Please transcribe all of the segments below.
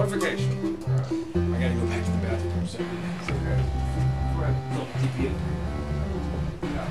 Notification. Alright. I gotta go back to the bathroom, so it's okay. Go ahead. No, TP it. Yeah.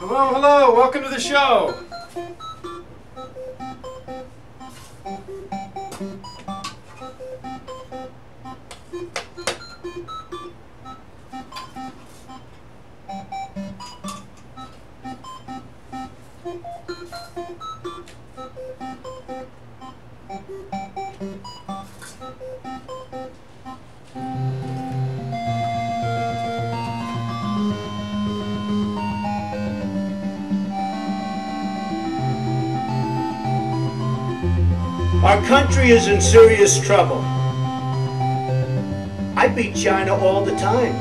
Hello, hello, welcome to the show. Our country is in serious trouble. I beat China all the time.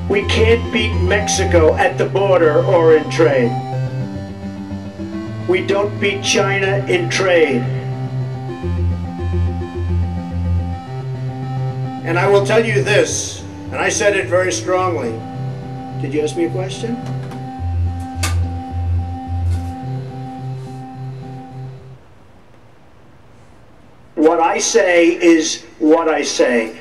We can't beat Mexico at the border or in trade. We don't beat China in trade. And I will tell you this, and I said it very strongly. Did you ask me a question? What I say is what I say.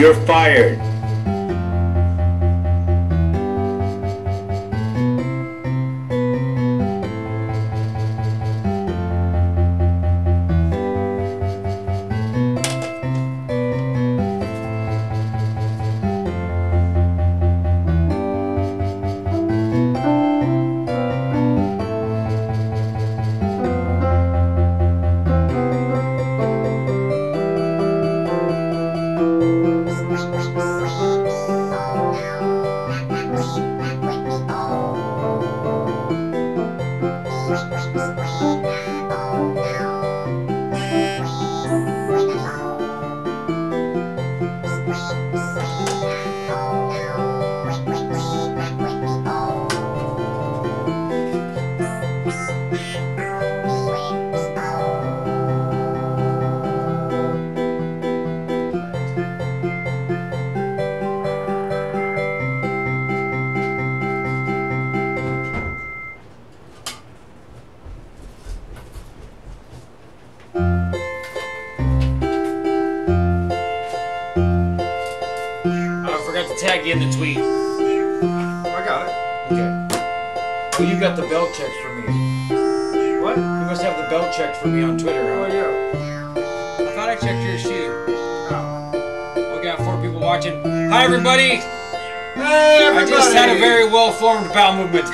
You're fired. Tag you in the tweet. I got it. Okay. Well, you got the belt checked for me. What? You must have the belt checked for me on Twitter. Oh, Huh? yeah. I thought I checked yours too. Oh. We got 4 people watching. Hi, everybody. Hey, everybody. I just had a very well-formed bowel movement.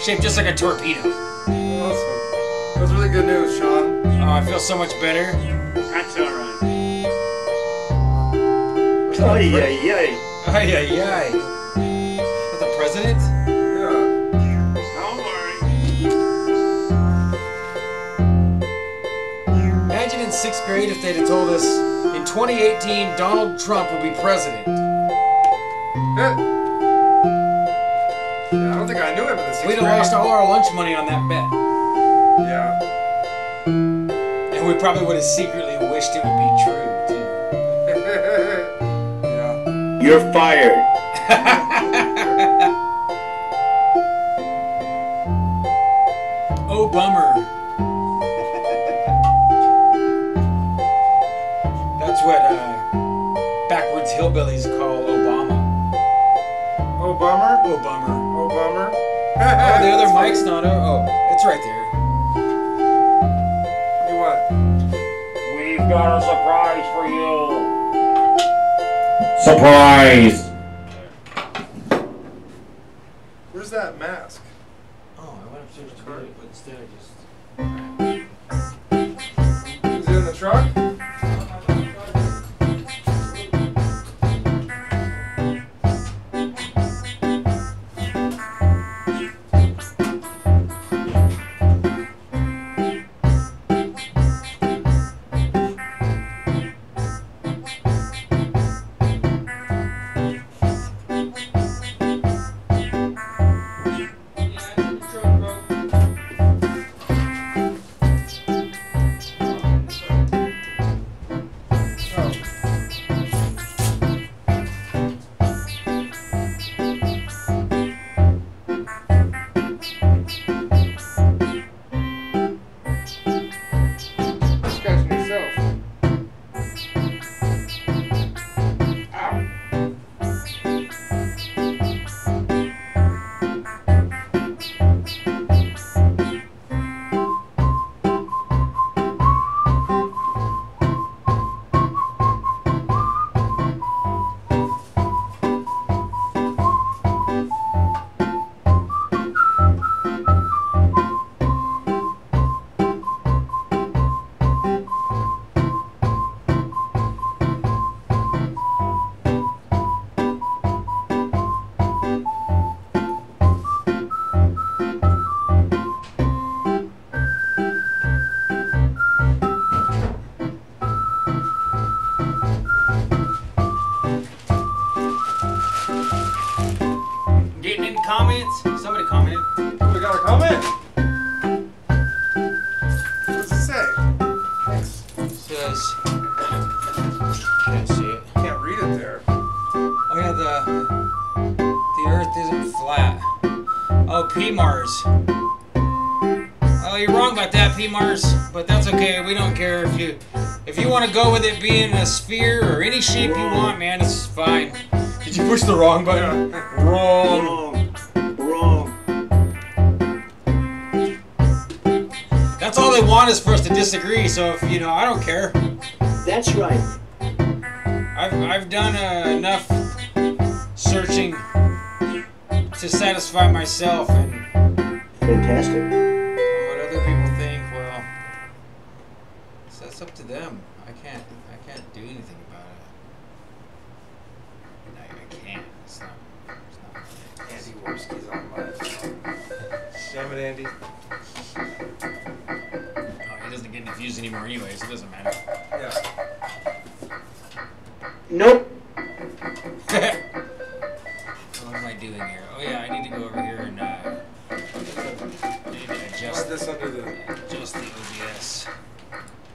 Shaped just like a torpedo. Awesome. That's really good news, Sean. Oh, I feel so much better. That's alright. Ay, ay, ay. Ay, ay, ay. That's the president? Yeah. Don't worry. Imagine in 6th grade if they'd have told us in 2018 Donald Trump will be president. Yeah, I don't think I knew him in the 6th We'd have grade. lost all our lunch money on that bet. Yeah. And we probably would have secretly wished it would be true, too. Yeah. You're fired. Oh, bummer. That's what backwards hillbillies call Obama. Oh, bummer. Oh, bummer. Oh, bummer. Oh, the other mic's not. Oh, it's right there. You what? We've got a surprise for you. Surprise! Where's that mask? Oh, I went upstairs to get it, but instead I just. Is it in the truck? Comments? Somebody commented. Oh, we got a comment? What does it say? Thanks. It says. Can't see it. Can't read it there. Oh yeah, the Earth isn't flat. Oh, P-Mars. Oh, you're wrong about that, P-Mars. But that's okay. We don't care If you want to go with it being a sphere or any shape you want, man, it's fine. Did you push the wrong button? Wrong. Wrong. That's all they want is for us to disagree. So if you know, I don't care. That's right. I've done enough searching to satisfy myself, and Fantastic. what other people think, well, that's up to them. I can't do anything about it. I can't. It's not. Andy Worski's on my phone. Damn it, Andy. Oh, he doesn't get any views anymore, anyways. It doesn't matter. Yeah. Nope. What am I doing here? Oh yeah, I need to go over here and I need to adjust Put this under the OBS.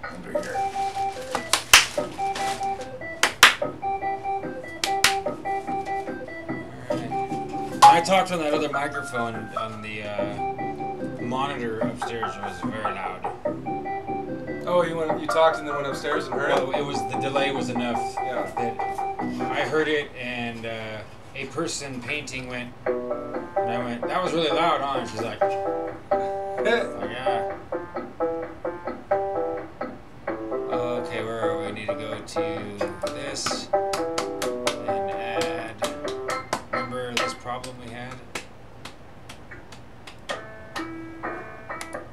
under here. I talked on that other microphone on the monitor upstairs. It was very loud. Oh, you talked and then went upstairs and heard it? It was the delay was enough Yeah. that I heard it, and a person painting went, and I went, that was really loud, huh? And she's like, oh, yeah. Okay, where are we? We need to go to this and add. Remember this problem we had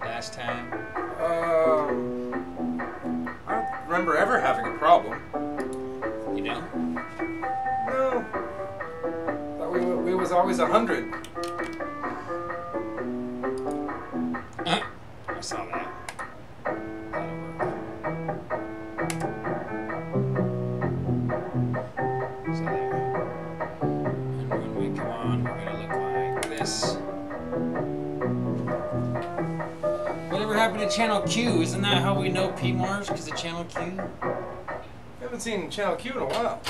last time? I don't remember ever having a problem. You know? No. Thought we was always 100. I saw that. That'll work. So there. And when we come on, we're gonna look like this. Whatever happened to Channel Q? Isn't that how we know P-Mars? Because of Channel Q? I haven't seen Channel Q in a while.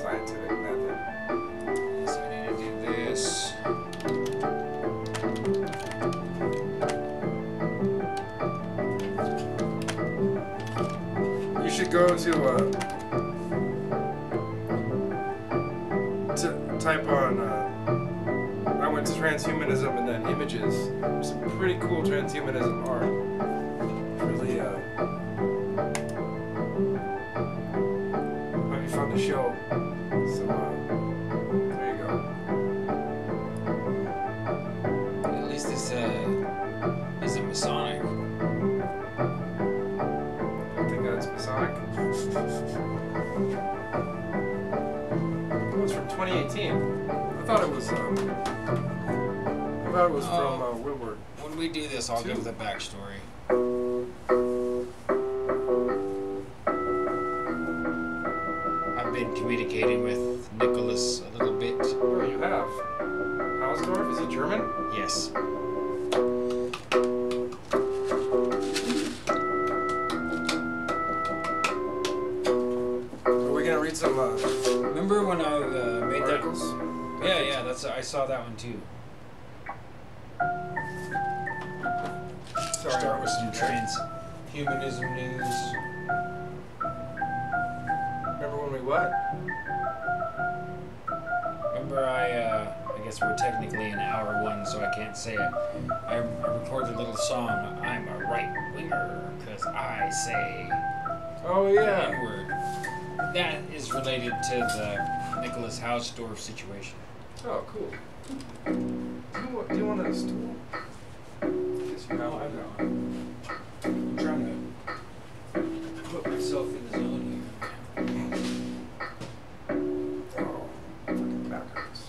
Scientific method. So I need to do this. You should go to type on. I went to transhumanism and then images. Some pretty cool transhumanism art. Really, might be fun to show. So, there you go. At least this isn't Masonic. I think that's Masonic. It was from 2018. I thought it was. I thought it was from Woodward. When we do this, I'll give the backstory. I've been communicating with Nicholas a little bit. Oh, you have. Hausdorf? Is he German? Yes. Are we gonna read some Remember when I made articles? that? Yeah, that's. I saw that one too. Sorry, Start with some transhumanism news. Remember when we what? Remember I guess we're technically in hour 1, so I can't say it. I recorded a little song, I'm a right winger, because I say Oh the yeah. N-word. That is related to the Nicolas Hausdorf situation. Oh cool. Do you want a stool? Yes, you No, have. I've got one. I'm trying to put myself in the zone here. Oh, fucking backwards.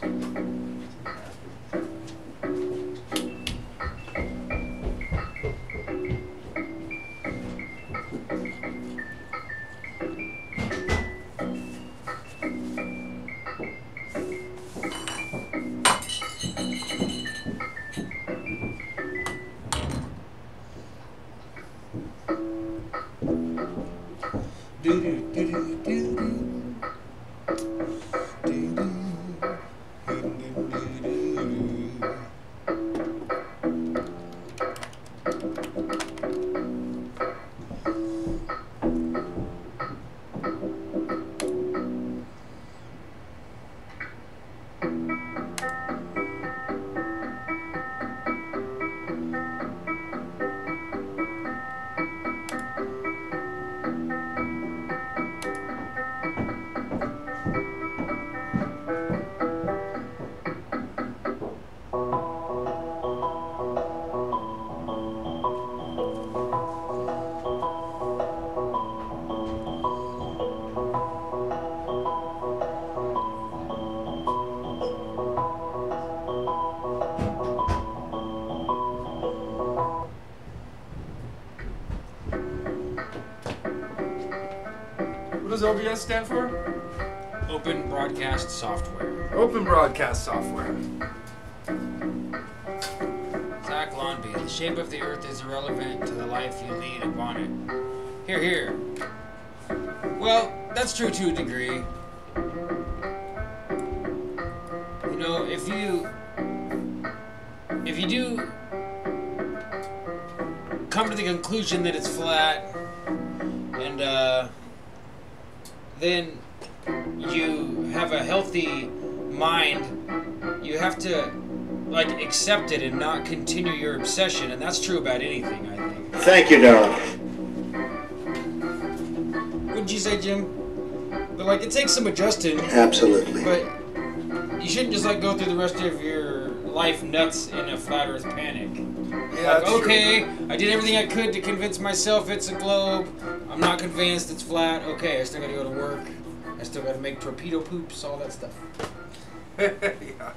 does OBS stand for? Open Broadcast Software. Open Broadcast Software. Zach Longby, the shape of the earth is irrelevant to the life you lead upon it. Hear, hear. Well, that's true to a degree. You know, if you do come to the conclusion that it's flat, and then you have a healthy mind, you have to like accept it and not continue your obsession, and that's true about anything, I think. Thank you, darling. What'd you say, Jim? But like, it takes some adjusting. Absolutely. But you shouldn't just like go through the rest of your life nuts in a flat Earth panic. Yeah, Like, okay, I did everything I could to convince myself it's a globe. I'm not convinced it's flat. Okay, I still gotta go to work. I still gotta make torpedo poops, all that stuff. Yeah.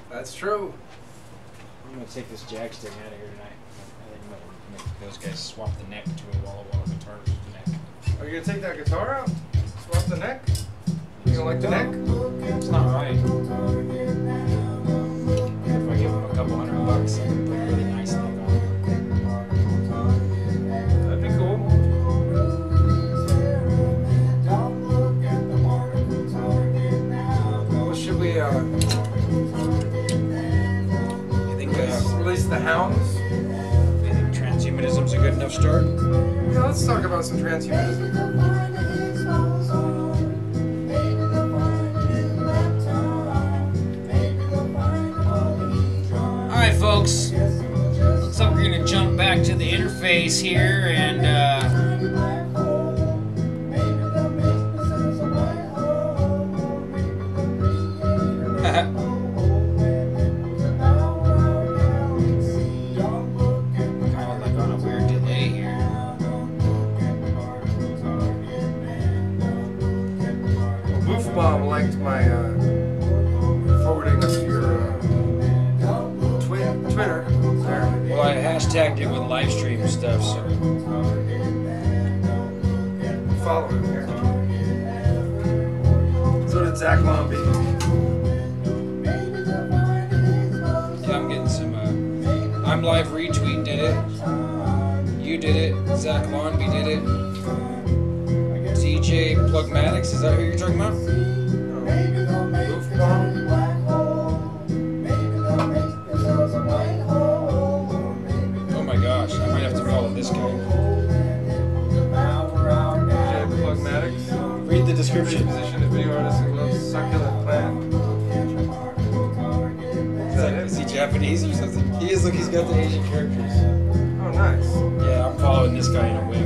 That's true. I'm gonna take this jack stick out of here tonight. I think I'm gonna make those guys swap the neck to a wall-to-wall guitar with the neck. Are you gonna take that guitar out? Swap the neck? You don't like the neck? It's not right. If I give them a couple $100, I can put a really nice neck on it. That'd be cool. Well, should we release the hounds? You think transhumanism's a good enough start? Yeah, let's talk about some transhumanism. Alright, folks. Looks like we're gonna jump back to the interface here and Mom liked my forwarding of your Twitter there. well, I hashtagged it with live stream stuff, so Follow him here. So did Zach Longby. yeah, I'm getting some I'm Live Retweet did it. You did it. Zach Longby did it. DJ Plugmatics, is that who you're talking about? Oh my gosh, I might have to follow this guy. DJ Plugmatics. Read the description. Musician and video artist who loves succulent plant. Is he Japanese or something? He is, look, he's got the Asian characters. Oh, nice. Yeah, I'm following this guy in a wig.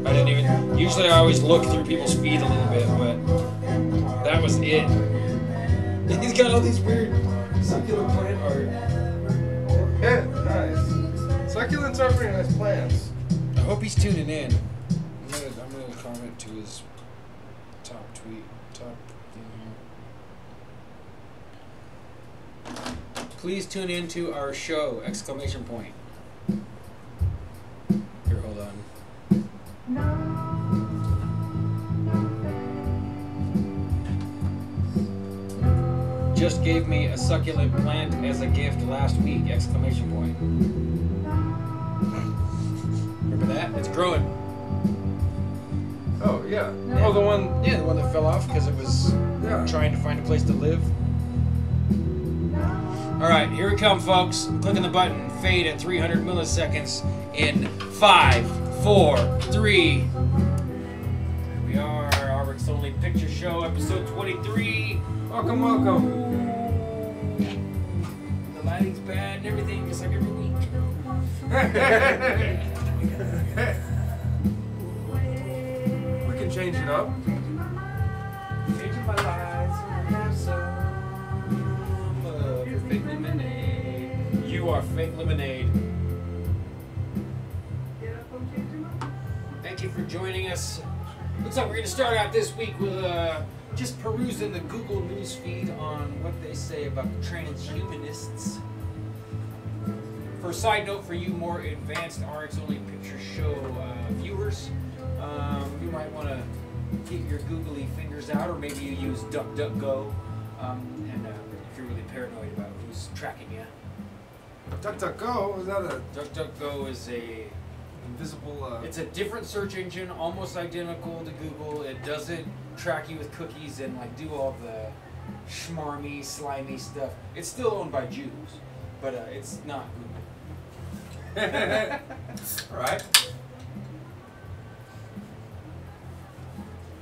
I didn't even, usually I always look through people's feed a little bit, but that was it. He's got all these weird succulent plant art. Yeah, nice. Succulents are pretty nice plants. I hope he's tuning in. I'm gonna comment to his top thing here. Please tune in to our show! Exclamation point. Here, hold on. Just gave me a succulent plant as a gift last week! Exclamation point. Remember that? It's growing. Oh, yeah. Oh, the one. Yeah, the one that fell off because it was trying to find a place to live. Alright, here we come, folks. I'm clicking the button. Fade at 300 milliseconds in 5, 4, 3. Here we are. Artwork's Only Picture Show, episode 23. Welcome, welcome. The lighting's bad and everything, just like every week. We can change it up. Changing my life, some fake lemonade. You are fake lemonade. Thank you for joining us. Looks like we're going to start out this week with just perusing the Google News feed on what they say about transhumanists. For a side note for you more advanced RX Only Picture Show viewers, you might want to get your googly fingers out, or maybe you use DuckDuckGo, and if you're really paranoid about who's tracking you. DuckDuckGo, is that a DuckDuckGo is a invisible? It's a different search engine, almost identical to Google. It doesn't track you with cookies and like do all the schmarmy, slimy stuff. It's still owned by Jews, but it's not Google. All right.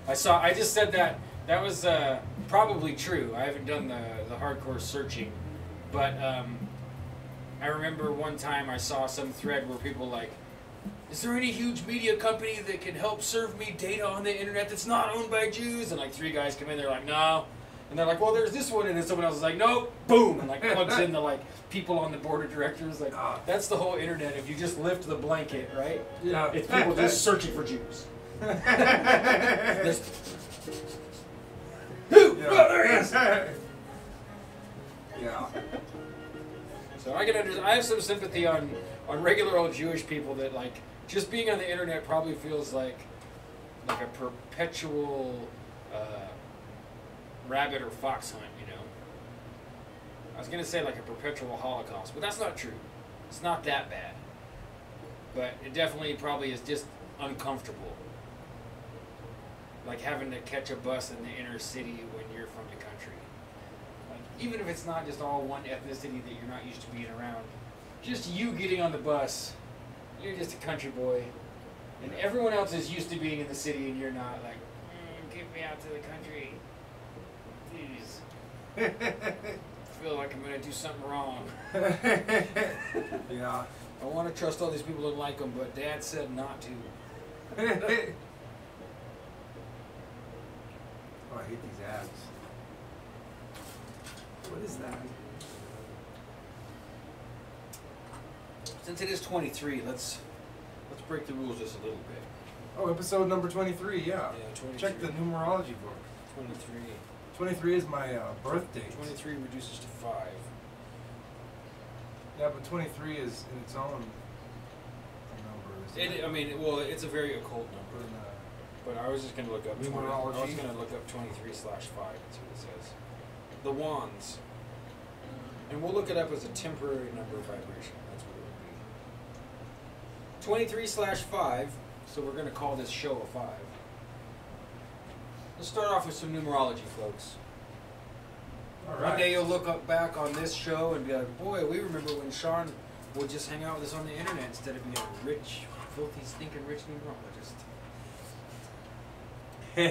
I just said that. That was probably true. I haven't done the hardcore searching, but I remember one time I saw some thread where people like, is there any huge media company that can help serve me data on the internet that's not owned by Jews? And like 3 guys come in, they're like, no. And they're like, well, there's this one, and then someone else is like, nope, boom, and like plugs in the like people on the board of directors. Like, that's the whole internet. If you just lift the blanket, right? Yeah. It's people just searching for Jews. Who? Yeah. Oh, there he is. Yeah. So I can understand. I have some sympathy on regular old Jewish people that like just being on the internet probably feels like a perpetual rabbit or fox hunt. You know. I was gonna say like a perpetual Holocaust, but that's not true. It's not that bad. But it definitely probably is just uncomfortable. Like having to catch a bus in the inner city when you're from the country. Like, even if it's not just all one ethnicity that you're not used to being around, just you getting on the bus, you're just a country boy. And everyone else is used to being in the city and you're not. Like, get me out to the country. Please. I feel like I'm going to do something wrong. Yeah. I want to trust all these people and like them, but Dad said not to. Oh, I hate these ads. What is that? Since it is 23, let's break the rules just a little bit. Oh, episode number 23, yeah. Yeah, 23. Check the numerology book. 23. 23 is my birth date. 23 reduces to 5. Yeah, but 23 is in its own number. Isn't it? I mean, well, it's a very occult number. But I was just going to look up Numerology? I was going to look up 23/5 and see what it says. The wands. And we'll look it up as a temporary number vibration. That's what it would be. 23/5, so we're going to call this show a 5. Let's start off with some numerology, folks. All right. One day you'll look up back on this show and be like, boy, we remember when Sean would just hang out with us on the internet instead of being a rich, filthy, stinking rich numerologist. Oh,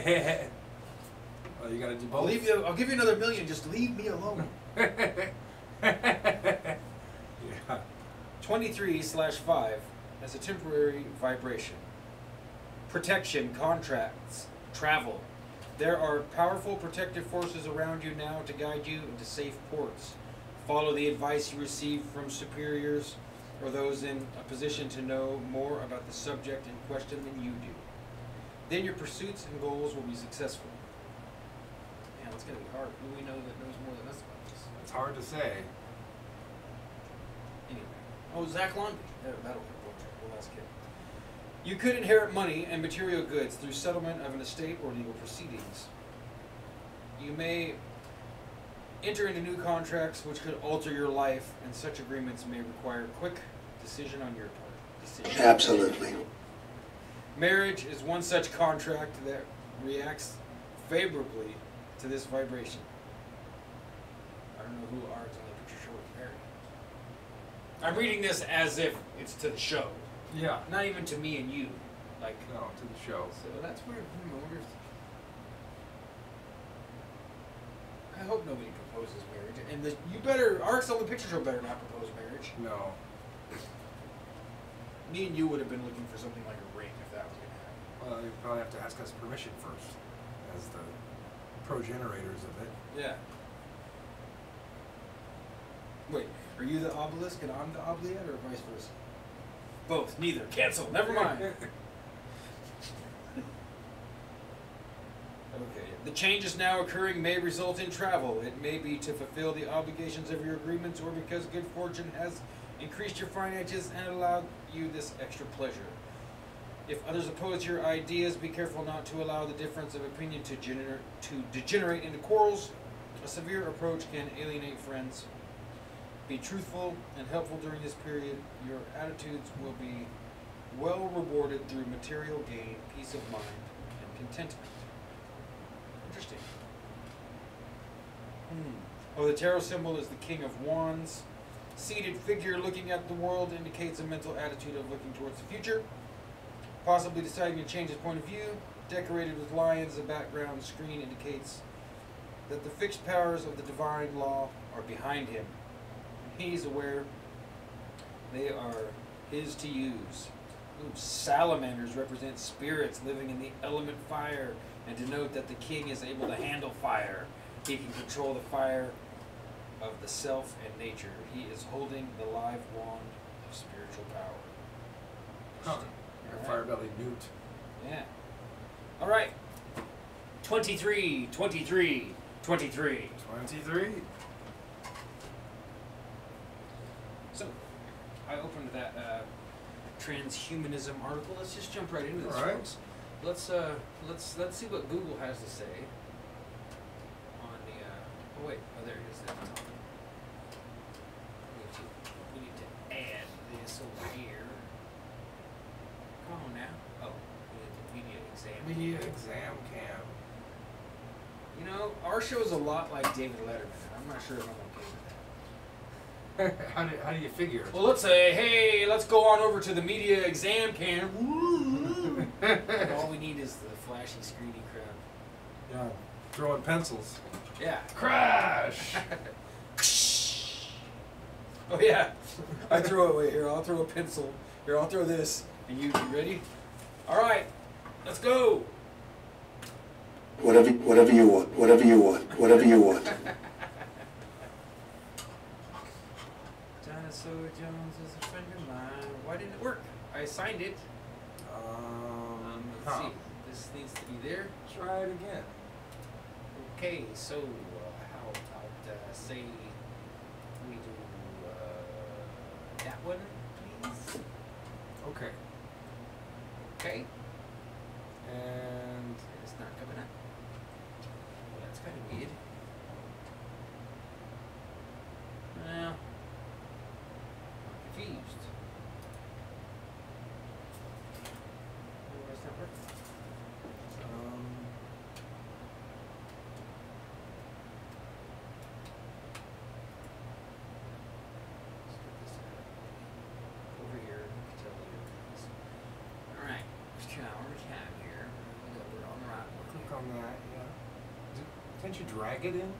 you gotta do both. I'll give you another $1 million. Just leave me alone. Yeah. 23/5 as a temporary vibration. Protection, contracts, travel. There are powerful protective forces around you now to guide you into safe ports. Follow the advice you receive from superiors or those in a position to know more about the subject in question than you do. Then your pursuits and goals will be successful. Man, it's going to be hard. Who do we know that knows more than us about this? It's hard to say. Anyway. Oh, Zach Lundby. That'll help. We'll ask him. You could inherit money and material goods through settlement of an estate or legal proceedings. You may enter into new contracts which could alter your life, and such agreements may require quick decision on your part. Absolutely. Marriage is one such contract that reacts favorably to this vibration. I don't know who ours on the picture show is married. I'm reading this as if it's to the show. Yeah. Not even to me and you. Like, No, to the show. so that's weird. I wonder if... I hope nobody proposes marriage. And Arcs on the Picture Show better not propose marriage. No. Me and you would have been looking for something like a ring if that was going to happen. Well, you probably have to ask us permission first, as the progenitors of it. Yeah. Wait, are you the obelisk and I'm the obeliad, or vice versa? Both. Neither. Cancel. Never mind. Okay. The changes now occurring may result in travel. It may be to fulfill the obligations of your agreements, or because good fortune has increased your finances and allowed you this extra pleasure. If others oppose your ideas, be careful not to allow the difference of opinion to degenerate into quarrels. A severe approach can alienate friends. Be truthful and helpful during this period. Your attitudes will be well rewarded through material gain, peace of mind, and contentment. Interesting. Oh, the tarot symbol is the King of Wands. Seated figure looking at the world indicates a mental attitude of looking towards the future, possibly deciding to change his point of view. Decorated with lions, the background screen indicates that the fixed powers of the divine law are behind him. He's aware they are his to use. Ooh, salamanders represent spirits living in the element fire and denote that the king is able to handle fire. He can control the fire of the self and nature. He is holding the live wand of spiritual power. Huh. Like a fire-bellied newt. Yeah. All right. 23, 23, 23. 23. So, I opened that transhumanism article. Let's just jump right into this, All right. folks. Let's see what Google has to say on the. Oh wait, oh there it is. At the top. We need to add this over here. Come on now. Oh, we need the media exam. Media exam cam. You know, our show is a lot like David Letterman. I'm not sure if I'm okay with that. How do you figure? Well, let's say, hey, let's go on over to the media exam cam. All we need is the flashy, screeny crowd. Yeah, throwing pencils. Yeah. Crash! Oh yeah. I throw it away here. I'll throw a pencil. Here, I'll throw this. And you ready? All right. Let's go. Whatever you want. Whatever you want. Whatever you want. Dinosaur Jones is a friend of mine. Why didn't it work? I signed it. Let's see. This needs to be there. Try it again. Okay, so how about say we do that one, please? Okay. Okay. And It's not coming up. Well, that's kind of weird. Well, I'm confused. Why is that working? Let's get this over here. Tell you. All right. Let's try one more time here. We're on the right one. click on that, yeah. Can't you drag it in?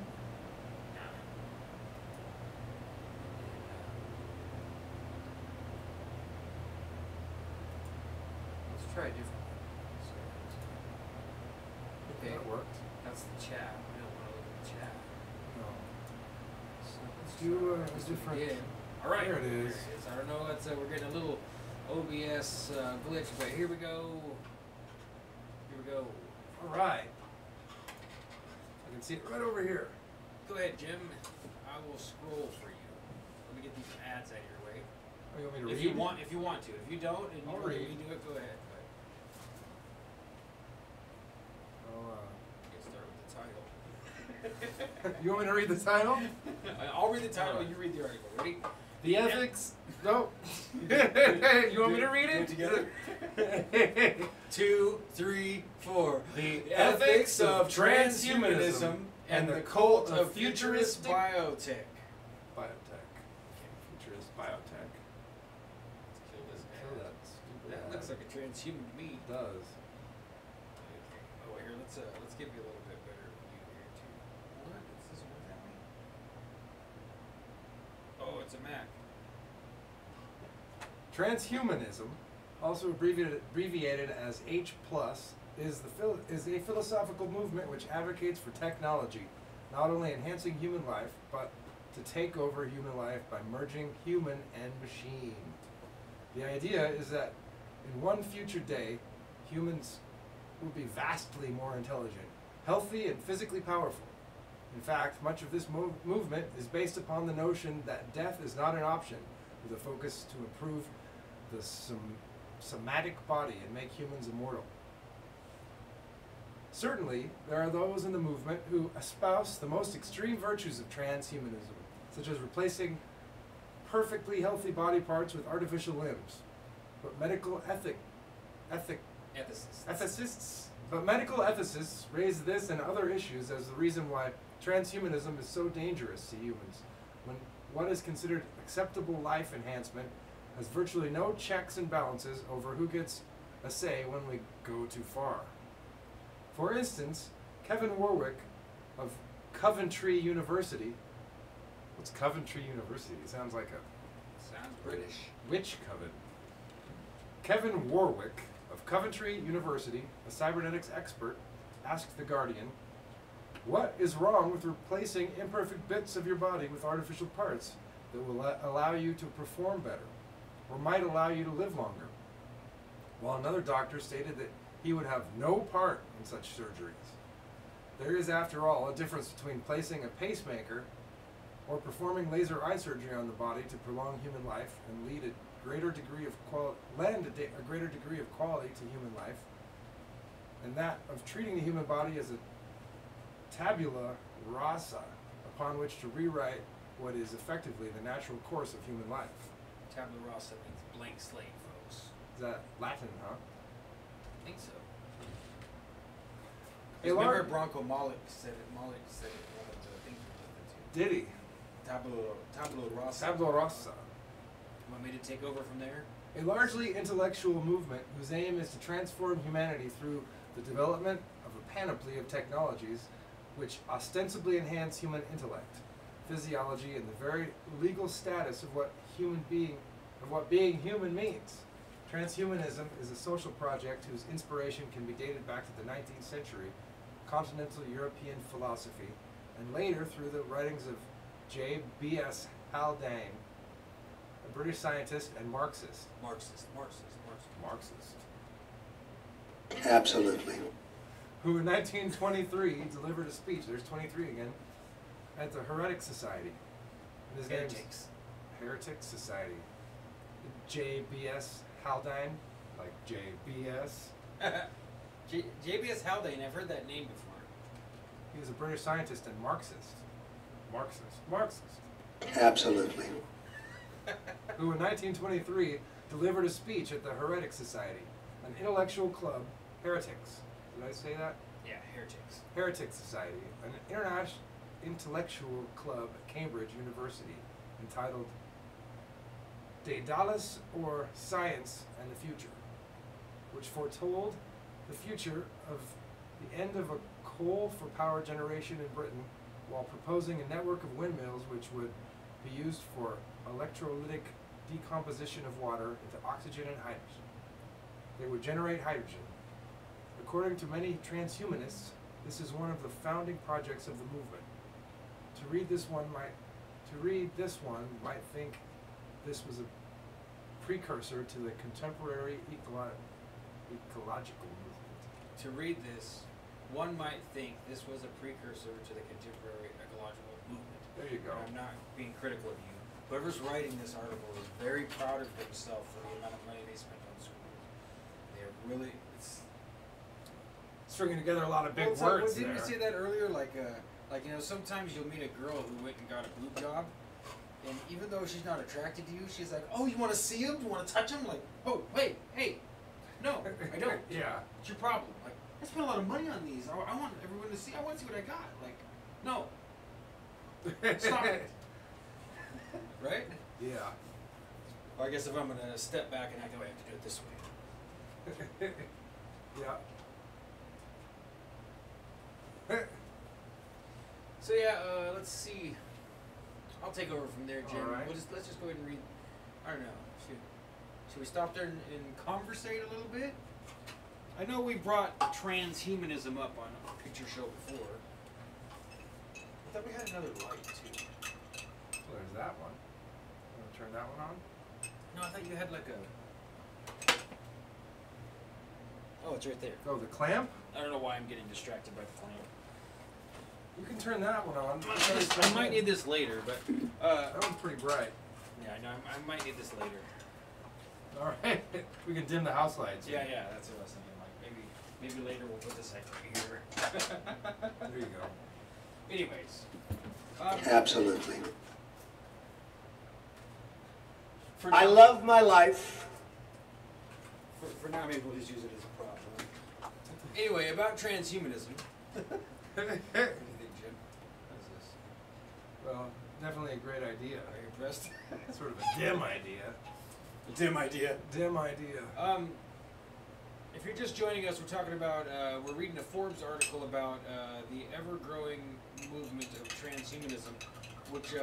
Let's try a different one. Okay, That worked. that's the chat. We don't want to look at the chat. No. So let's Do a try this different- again. All right, There it is. I don't know. That's we're getting a little OBS glitch, but here we go. Here we go. All right. I can see it right over here. Go ahead, Jim. I will scroll for you. Let me get these ads out of your way. Oh, you want me to If read you it? want, if you want to. If you don't, and you I'll want to read. redo it, go ahead. Oh, But get started with the title. you want me to read the title? I'll read the title. You read the article. Ready? The ethics. No. You want me to read Do it? together. 2, 3, 4. The Ethics of transhumanism and the cult of futurist biotech. Biotech. Futurist biotech. Let's kill this Kill ad. that stupid That ad. looks like a transhuman to me. It does. Okay. Oh, here, let's give you a little bit better view here too. What? This isn't what that mean? Oh, it's a Mac. Transhumanism, also abbreviated as H+, is a philosophical movement which advocates for technology, not only enhancing human life, but to take over human life by merging human and machine. The idea is that in one future day, humans will be vastly more intelligent, healthy, and physically powerful. In fact, much of this movement is based upon the notion that death is not an option, with a focus to improve the somatic body and make humans immortal. Certainly, there are those in the movement who espouse the most extreme virtues of transhumanism, such as replacing perfectly healthy body parts with artificial limbs. But medical ethicists raise this and other issues as the reason why transhumanism is so dangerous to humans, when what is considered acceptable life enhancement has virtually no checks and balances over who gets a say when we go too far. For instance, Kevin Warwick of Coventry University. What's Coventry University? It sounds like a... Sounds British. Which Coven? Kevin Warwick of Coventry University, a cybernetics expert, asked The Guardian, "What is wrong with replacing imperfect bits of your body with artificial parts that will allow you to perform better, or might allow you to live longer?" While another doctor stated that he would have no part in such surgeries. There is, after all, a difference between placing a pacemaker or performing laser eye surgery on the body to prolong human life and lead a greater degree of greater degree of quality to human life, and that of treating the human body as a tabula rasa upon which to rewrite what is effectively the natural course of human life. Tabula rasa means blank slate, folks. Is that Latin, huh? I think so. A Remember large- Bronco Malik said it. Malik said it one of the things we Did he? listened to. Tabula rasa. Tabula rasa. Want me to take over from there? A largely intellectual movement whose aim is to transform humanity through the development of a panoply of technologies which ostensibly enhance human intellect, physiology, and the very legal status of what being human means. Transhumanism is a social project whose inspiration can be dated back to the 19th century, continental European philosophy, and later through the writings of J.B.S. Haldane, a British scientist and Marxist. Marxist. Absolutely. Who in 1923 delivered a speech, there's 23 again, at the Heretic Society. And his name's Heretics. Heretic Society. J.B.S. Haldane, like J.B.S. JBS Haldane, I've heard that name before. He was a British scientist and Marxist. Absolutely. Who in 1923 delivered a speech at the Heretic Society, an intellectual club, heretics. Did I say that? Yeah, heretics. Heretic Society, an international intellectual club at Cambridge University, entitled Daedalus, or Science and the Future, which foretold the future of the end of a coal for power generation in Britain, while proposing a network of windmills which would be used for electrolytic decomposition of water into oxygen and hydrogen. They would generate hydrogen. According to many transhumanists, this is one of the founding projects of the movement. To read this one might think this was a precursor to the contemporary ecological movement. To read this, one might think this was a precursor to the contemporary ecological movement. There you go. I'm not being critical of you. Whoever's writing this article is very proud of himself for the amount of money they spent on schools. They're really, it's Stringing together a lot of big Well, it's like, words didn't there. you say that earlier? Like sometimes you'll meet a girl who went and got a boob job, and even though she's not attracted to you, she's like, "Oh, you want to see him? You want to touch him?" Like, "Oh, wait, hey, no, I don't." Yeah. What's your problem? Like, I spent a lot of money on these. I want everyone to see. I want to see what I got. Like, no, stop it. Right? Yeah. Well, I guess if I'm gonna step back and act, I have to do it this way. Yeah. So yeah, let's see. I'll take over from there, Jim. All right. Let's just go ahead and read. I don't know. Should we stop there and conversate a little bit? I know we brought transhumanism up on a picture show before. I thought we had another light too. Well, there's that one. Want to turn that one on? No, I thought you had like a. Oh, it's right there. Oh, the clamp? I don't know why I'm getting distracted by the clamp. You can turn that one on. I might need this later, but That one's pretty bright. yeah, I know I might need this later. All right. We can dim the house lights. Yeah, that's what I was thinking. Like maybe later we'll put this like here. There you go. Anyways. Absolutely. For I now- love my life. For now, maybe we'll just use it as a prop. Huh? Anyway, about transhumanism. What do you think, Jim? How's this? Well, definitely a great idea. Are you impressed? Sort of a dim idea. A dim idea. Dim idea. If you're just joining us, we're talking about, we're reading a Forbes article about the ever-growing movement of transhumanism, which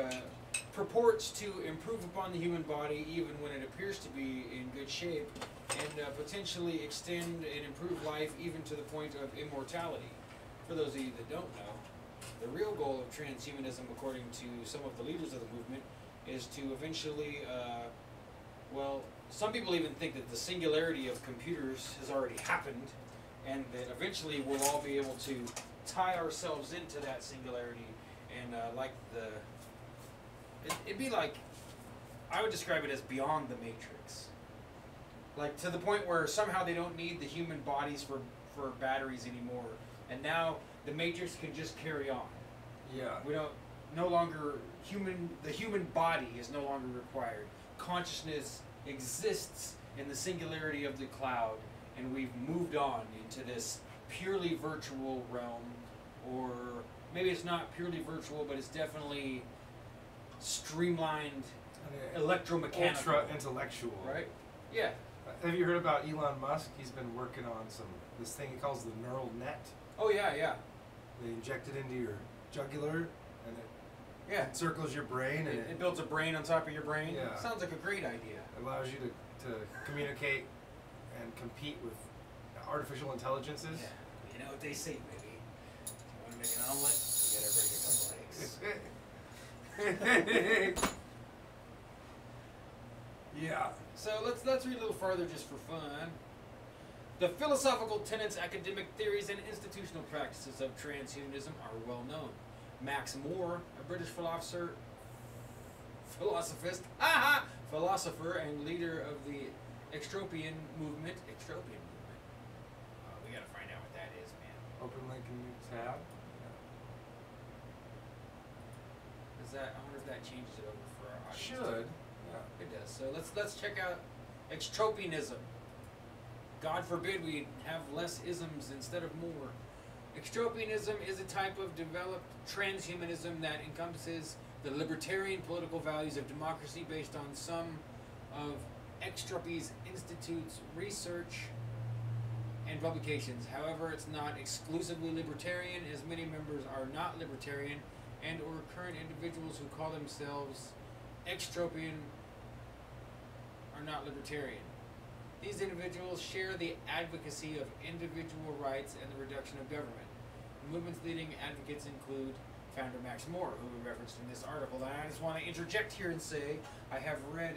purports to improve upon the human body even when it appears to be in good shape, and potentially extend and improve life even to the point of immortality. For those of you that don't know, the real goal of transhumanism, according to some of the leaders of the movement, is to eventually, well, some people even think that the singularity of computers has already happened, and that eventually we'll all be able to tie ourselves into that singularity, and it'd be like, I would describe it as beyond the Matrix. Like, to the point where somehow they don't need the human bodies for batteries anymore, and now the Matrix can just carry on. Yeah. We don't, no longer, the human body is no longer required. Consciousness exists in the singularity of the cloud, and we've moved on into this purely virtual realm, or maybe it's not purely virtual, but it's definitely streamlined, electromechanical. Ultra intellectual. Right? Yeah. Have you heard about Elon Musk? He's been working on this thing he calls the neural net. Oh yeah. They inject it into your jugular, and it Yeah. encircles your brain, and It builds a brain on top of your brain. Yeah. Sounds like a great idea. allows you to communicate and compete with artificial intelligences. Yeah. You know what they say, baby. If you want to make an omelet, you gotta break a couple eggs. Yeah. So let's read a little farther just for fun. The philosophical tenets, academic theories, and institutional practices of transhumanism are well known. Max Moore, a British philosopher and leader of the extropian movement. We gotta find out what that is, man. Open link in new tab. Is that? I wonder if that changes it over for our audience. Should. It does. So let's check out extropianism. God forbid we have less isms instead of more. Extropianism is a type of developed transhumanism that encompasses the libertarian political values of democracy based on some of Extropy's institute's research and publications. However, it's not exclusively libertarian, as many members are not libertarian and or current individuals who call themselves extropian are not libertarian. These individuals share the advocacy of individual rights and the reduction of government. The movement's leading advocates include founder Max Moore, who we referenced in this article. And I just want to interject here and say I have read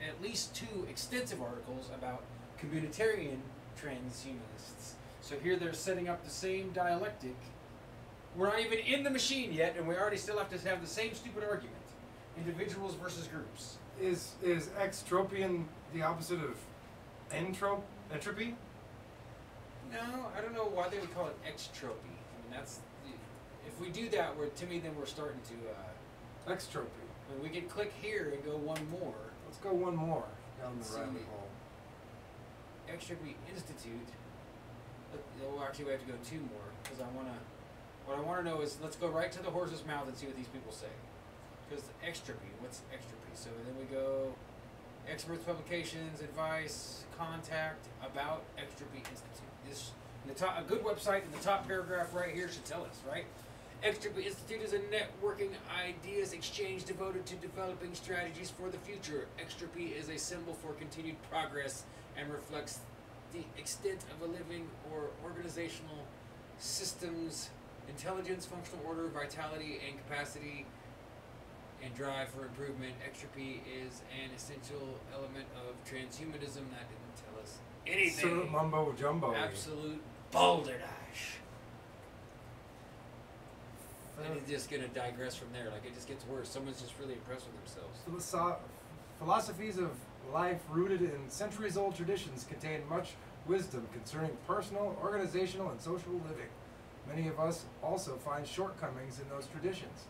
at least 2 extensive articles about communitarian transhumanists. So here they're setting up the same dialectic. We're not even in the machine yet, and we already still have to have the same stupid argument. Individuals versus groups. Is extropian the opposite of entropy? No, I don't know why they would call it extropy. I mean, that's if we do that, to me, then we're starting to. Extropy. We can click here and go one more. Let's go one more down Let's the rabbit see. hole. Extropy Institute. Well, actually, we have to go 2 more because what I want to know is let's go right to the horse's mouth and see what these people say. Because extropy, what's extropy? So then we go experts, publications, advice, contact, about Extropy Institute. This a good website in the top paragraph right here should tell us, right? Extropy Institute is a networking ideas exchange devoted to developing strategies for the future. Extropy is a symbol for continued progress and reflects the extent of a living or organizational system's intelligence, functional order, vitality, and capacity and drive for improvement. Extropy is an essential element of transhumanism. That didn't tell us anything. Sort of mumbo jumbo. Absolute balderdash. And it's just going to digress from there. Like, it just gets worse. Someone's just really impressed with themselves. Philosophies of life rooted in centuries-old traditions contain much wisdom concerning personal, organizational, and social living. Many of us also find shortcomings in those traditions.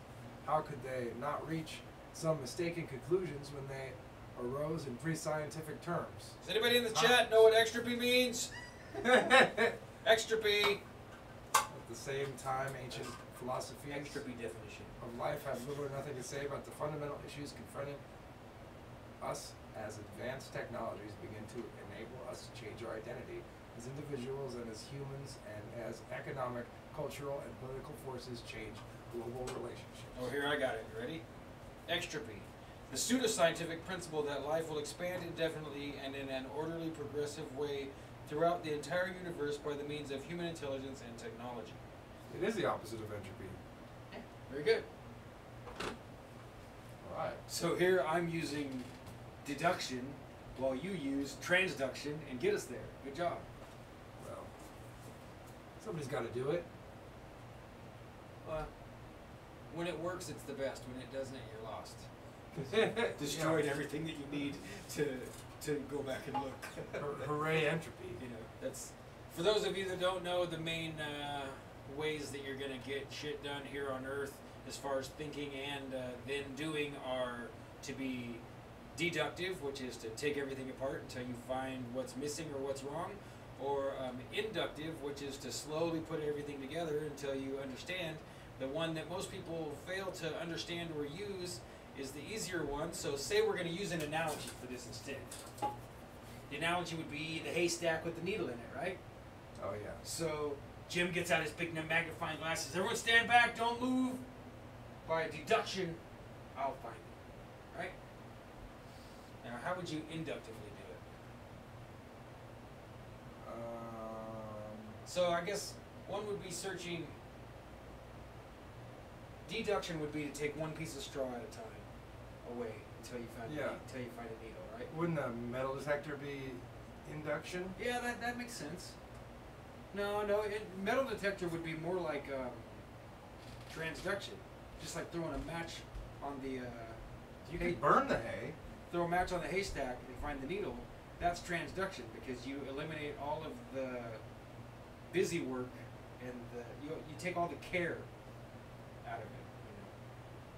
How could they not reach some mistaken conclusions when they arose in pre-scientific terms? Does anybody in the chat know what extropy means? Extropy. At the same time, ancient philosophies Extropy definition. of life have little or nothing to say about the fundamental issues confronting us as advanced technologies begin to enable us to change our identity as individuals and as humans, and as economic, cultural, and political forces change global relationships. Oh, here I got it. You ready? Extropy. The pseudoscientific principle that life will expand indefinitely and in an orderly, progressive way throughout the entire universe by the means of human intelligence and technology. It is the opposite of entropy. Very good. All right. So here I'm using deduction while you use transduction and get us there. Good job. Well, somebody's got to do it. When it works, it's the best. When it doesn't, you're lost. Destroyed everything that you need to go back and look. Hooray, entropy. You know, that's for those of you that don't know, the main ways that you're gonna get shit done here on Earth, as far as thinking and then doing, are to be deductive, which is to take everything apart until you find what's missing or what's wrong, or inductive, which is to slowly put everything together until you understand. The one that most people fail to understand or use is the easier one. So say we're going to use an analogy for this instead. The analogy would be the haystack with the needle in it, right? Oh, yeah. So Jim gets out his big magnifying glasses. Everyone stand back, don't move. By deduction, I'll find it, right? Now, how would you inductively do it? So I guess one would be searching. Deduction would be to take one piece of straw at a time away until you find until you find a needle, right? Wouldn't a metal detector be induction? Yeah, that makes sense. No, metal detector would be more like transduction, just like throwing a match on the. You can burn the hay. Throw a match on the haystack and find the needle. That's transduction because you eliminate all of the busy work and you take all the care out of it.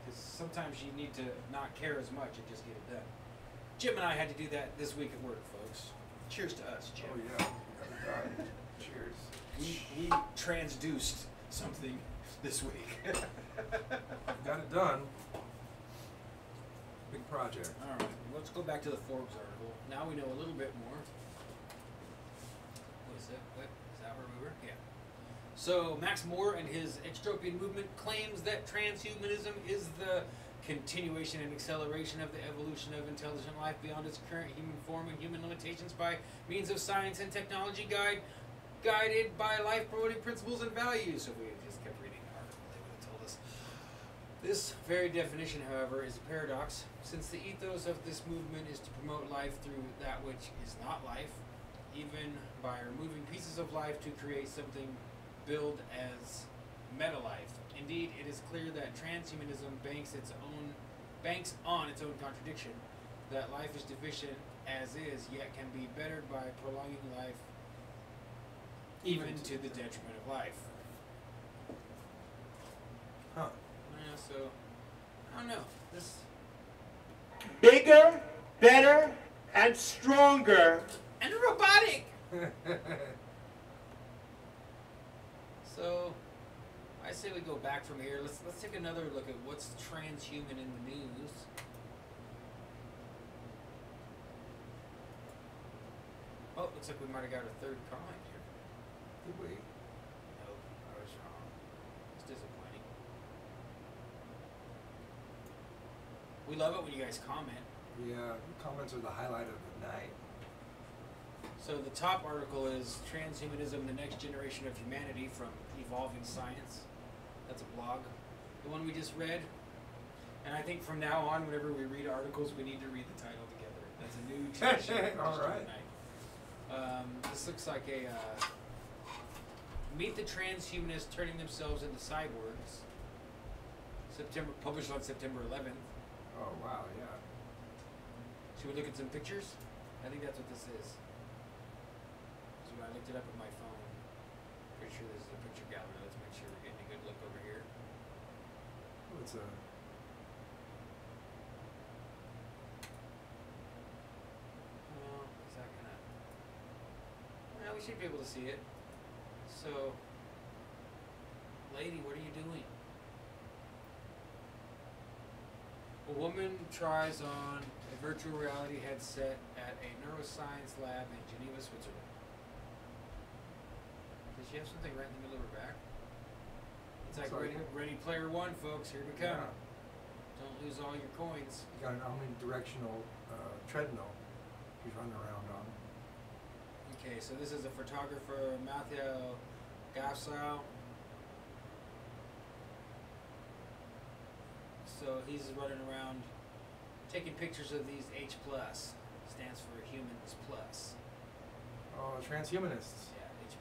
Because sometimes you need to not care as much and just get it done. Jim and I had to do that this week at work, folks. Cheers to us, Jim. Oh, yeah. Cheers. We transduced something this week. Got it done. Big project. All right, let's go back to the Forbes article. Now we know a little bit more. What is it? What? Is that where we were? Yeah. So Max Moore and his extropian movement claims that transhumanism is the continuation and acceleration of the evolution of intelligent life beyond its current human form and human limitations by means of science and technology guided by life-promoting principles and values. So we just kept reading the article, they would have told us. This very definition, however, is a paradox, since the ethos of this movement is to promote life through that which is not life, even by removing pieces of life to create something billed as meta-life. Indeed, it is clear that transhumanism banks on its own contradiction, that life is deficient as is, yet can be bettered by prolonging life even to the detriment of life. Huh. Yeah, so, I don't know. This Bigger, better, and stronger. and robotic! So, I say we go back from here. Let's take another look at what's transhuman in the news. Oh, looks like we might have got a third comment here. Did we? Nope, I was wrong. It's disappointing. We love it when you guys comment. Yeah, comments are the highlight of the night. So the top article is Transhumanism, the Next Generation of Humanity from Evolving Science. That's a blog. The one we just read. And I think from now on, whenever we read articles, we need to read the title together. That's a new tradition. All right. This looks like a Meet the Transhumanists Turning Themselves into Cyborgs. Published on September 11th. Oh, wow, yeah. Should we look at some pictures? I think that's what this is. So when I looked it up on my phone, pretty sure this is a picture gallery. Let's make sure we're getting a good look over here. Oh, it's a. Oh, is that gonna? Well, we should be able to see it. So, lady, what are you doing? A woman tries on a virtual reality headset at a neuroscience lab in Geneva, Switzerland. Does she have something right in the middle of her back? It's like ready Player One, folks. Here we come. Yeah. Don't lose all your coins. You got an omnidirectional treadmill he's running around on. Okay, so this is a photographer, Mathieu Gassau. So he's running around taking pictures of these H+, stands for humans plus. Oh, transhumanists. Yeah, H+.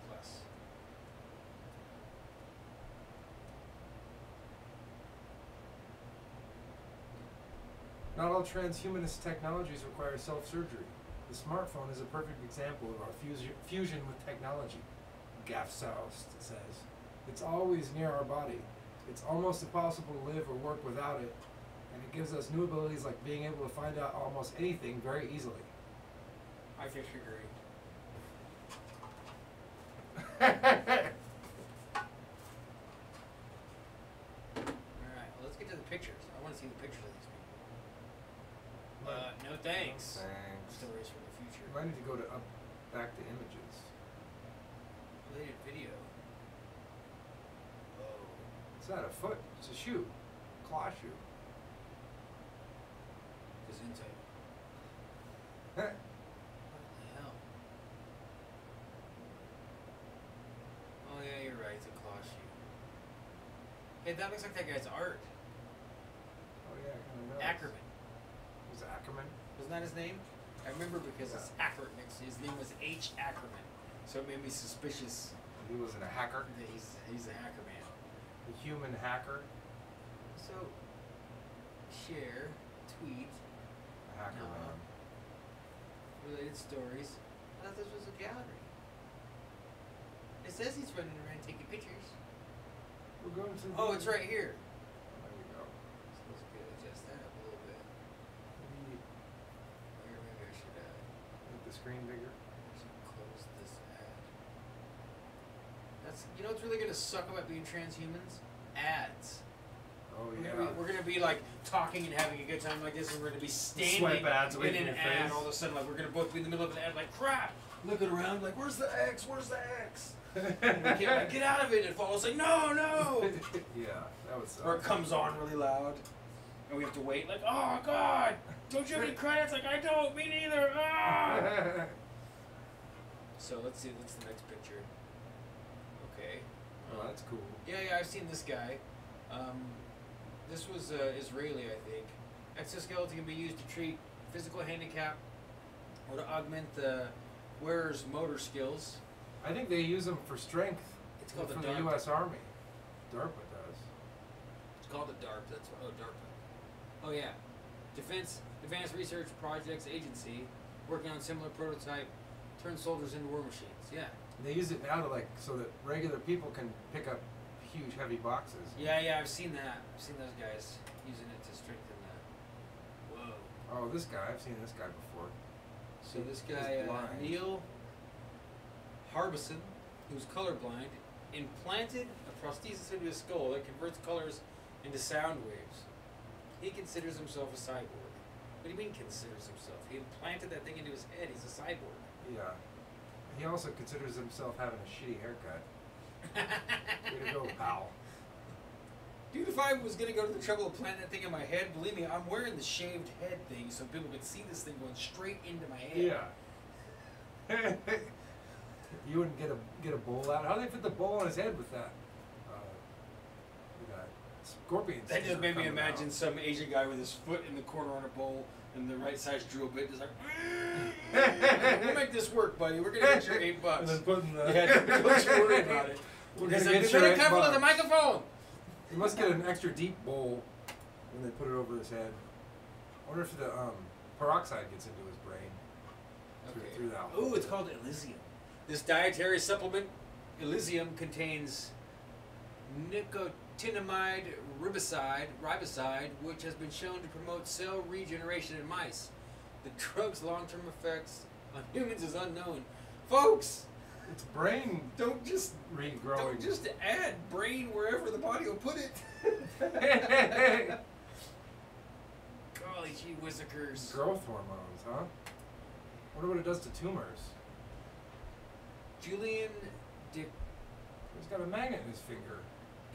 Not all transhumanist technologies require self-surgery. The smartphone is a perfect example of our fusion with technology, Gassau says. It's always near our body. It's almost impossible to live or work without it, and it gives us new abilities like being able to find out almost anything very easily. I disagree. Alright, well, let's get to the pictures. I want to see the pictures of these people. No thanks. Thanks. Stories from the future. You might need to go to back to images. Related video. Oh. It's not a foot, it's a shoe. Claw shoe. Gesundheit. Heh. What the hell? Oh yeah, you're right, it's a claw shoe. Hey, that looks like that guy's art. Oh yeah, kind of knows. Ackerman. Was it Ackerman? Wasn't that his name? I remember because it's Acker next. His name was H. Ackerman, so it made me suspicious He wasn't a hacker. that he's a hacker man. A human hacker. So, share, tweet, A hacker No. man. related stories. I thought this was a gallery. It says he's running around taking pictures. We're going to. Oh, it's right here. There you go. So let's get adjust that up a little bit. Maybe Maybe I should make the screen bigger. close this ad. That's you know what's really gonna suck about being transhumans? Ads. Oh We're yeah. gonna be like talking and having a good time like this, and we're gonna be standing Swipe ads away in from an your ad. face. All of a sudden, like we're gonna both be in the middle of an ad, like crap, looking around, like where's the X? Where's the X? And we can't like, get out of it. And follows like no. Yeah, that was. Or it comes on really loud, and we have to wait. Like oh god, don't you have any credits? Like I don't. Me neither. Ah. So let's see. What's the next picture? Okay. Oh, that's cool. Yeah, I've seen this guy. This was Israeli, I think. Exoskeleton can be used to treat physical handicap or to augment the wearer's motor skills. I think they use them for strength. It's called for the the DARPA. U.S. Army. DARPA does. It's called the DARPA. That's DARPA. Oh yeah, Defense Advanced Research Projects Agency, working on similar prototype, turn soldiers into war machines. Yeah. And they use it now to so that regular people can pick up huge heavy boxes. Yeah, I've seen that. I've seen those guys using it to strengthen that. Whoa. Oh, this guy. I've seen this guy before. So this He's guy, blind. Neil Harbison, who's colorblind, implanted a prosthesis into his skull that converts colors into sound waves. He considers himself a cyborg. What do you mean considers himself? He implanted that thing into his head. He's a cyborg. Yeah. He also considers himself having a shitty haircut. Way to go, pal. Dude, if I was going to go to the trouble of planting that thing in my head, believe me, I'm wearing the shaved head thing so people could see this thing going straight into my head. Yeah. You wouldn't get a bowl out. How do they fit the bowl on his head with that? Scorpion. That just made me coming imagine out. some Asian guy with his foot in the corner on a bowl and the right size drill bit, just like, we'll make this work, buddy. We're gonna get your $8. And then putting the. Yeah, don't you worry about it. We're Because gonna you get your better cover $8. the microphone. You must get an extra deep bowl when they put it over his head. I wonder if peroxide gets into his brain. Okay. Through that. Oh, it's called Elysium. This dietary supplement, Elysium, contains nicotinamide riboside, which has been shown to promote cell regeneration in mice. The drug's long-term effects on humans is unknown. Folks, It's brain don't just regrowing. don't just add brain wherever the body will put it. Golly gee whizzikers. Growth hormones, huh? Wonder what it does to tumors. Julian Dick. He's got a magnet in his finger.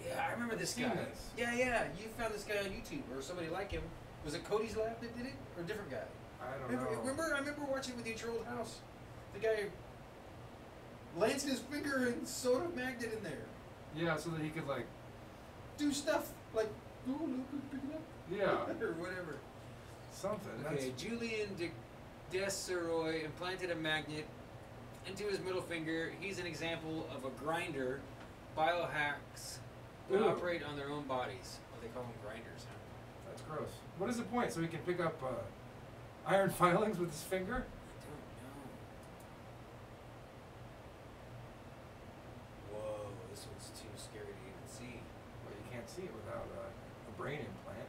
Yeah, I remember this I've seen guy. this. Yeah. You found this guy on YouTube or somebody like him. Was it Cody's Lab that did it, or a different guy? I don't know. Remember, I remember watching it with you at your old house. The guy lanced his finger and sewed a magnet in there. Yeah, so that he could like. Do stuff like, oh look, pick it up. Yeah. or whatever. Something. Okay, Julian Desseroy implanted a magnet into his middle finger. He's an example of a grinder. Biohacks that Ooh. operate on their own bodies. Well, they call them grinders, huh? That's gross. What is the point? So he can pick up iron filings with his finger? I don't know. Whoa, this one's too scary to even see. Well, you can't see it without a brain implant.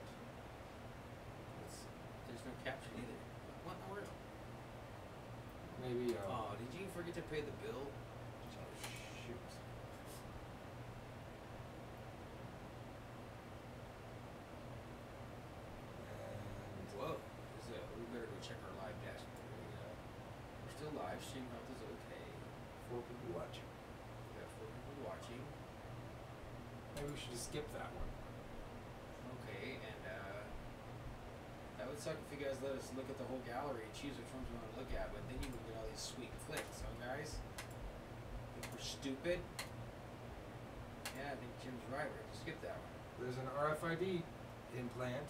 There's no caption either. What in the world? Maybe. Oh, did you forget to pay the bill? Shoot. And Whoa. We better go check our live dashboard. We're still live. Stream health is okay. 4 people watching. We got 4 people watching. Maybe we should just skip that one. Okay, and that would suck if you guys let us look at the whole gallery and choose which ones we want to look at, but then you would get all these sweet clicks, huh guys? Think we're stupid? Yeah, I think Jim's right. We're going to skip that one. There's an RFID implant.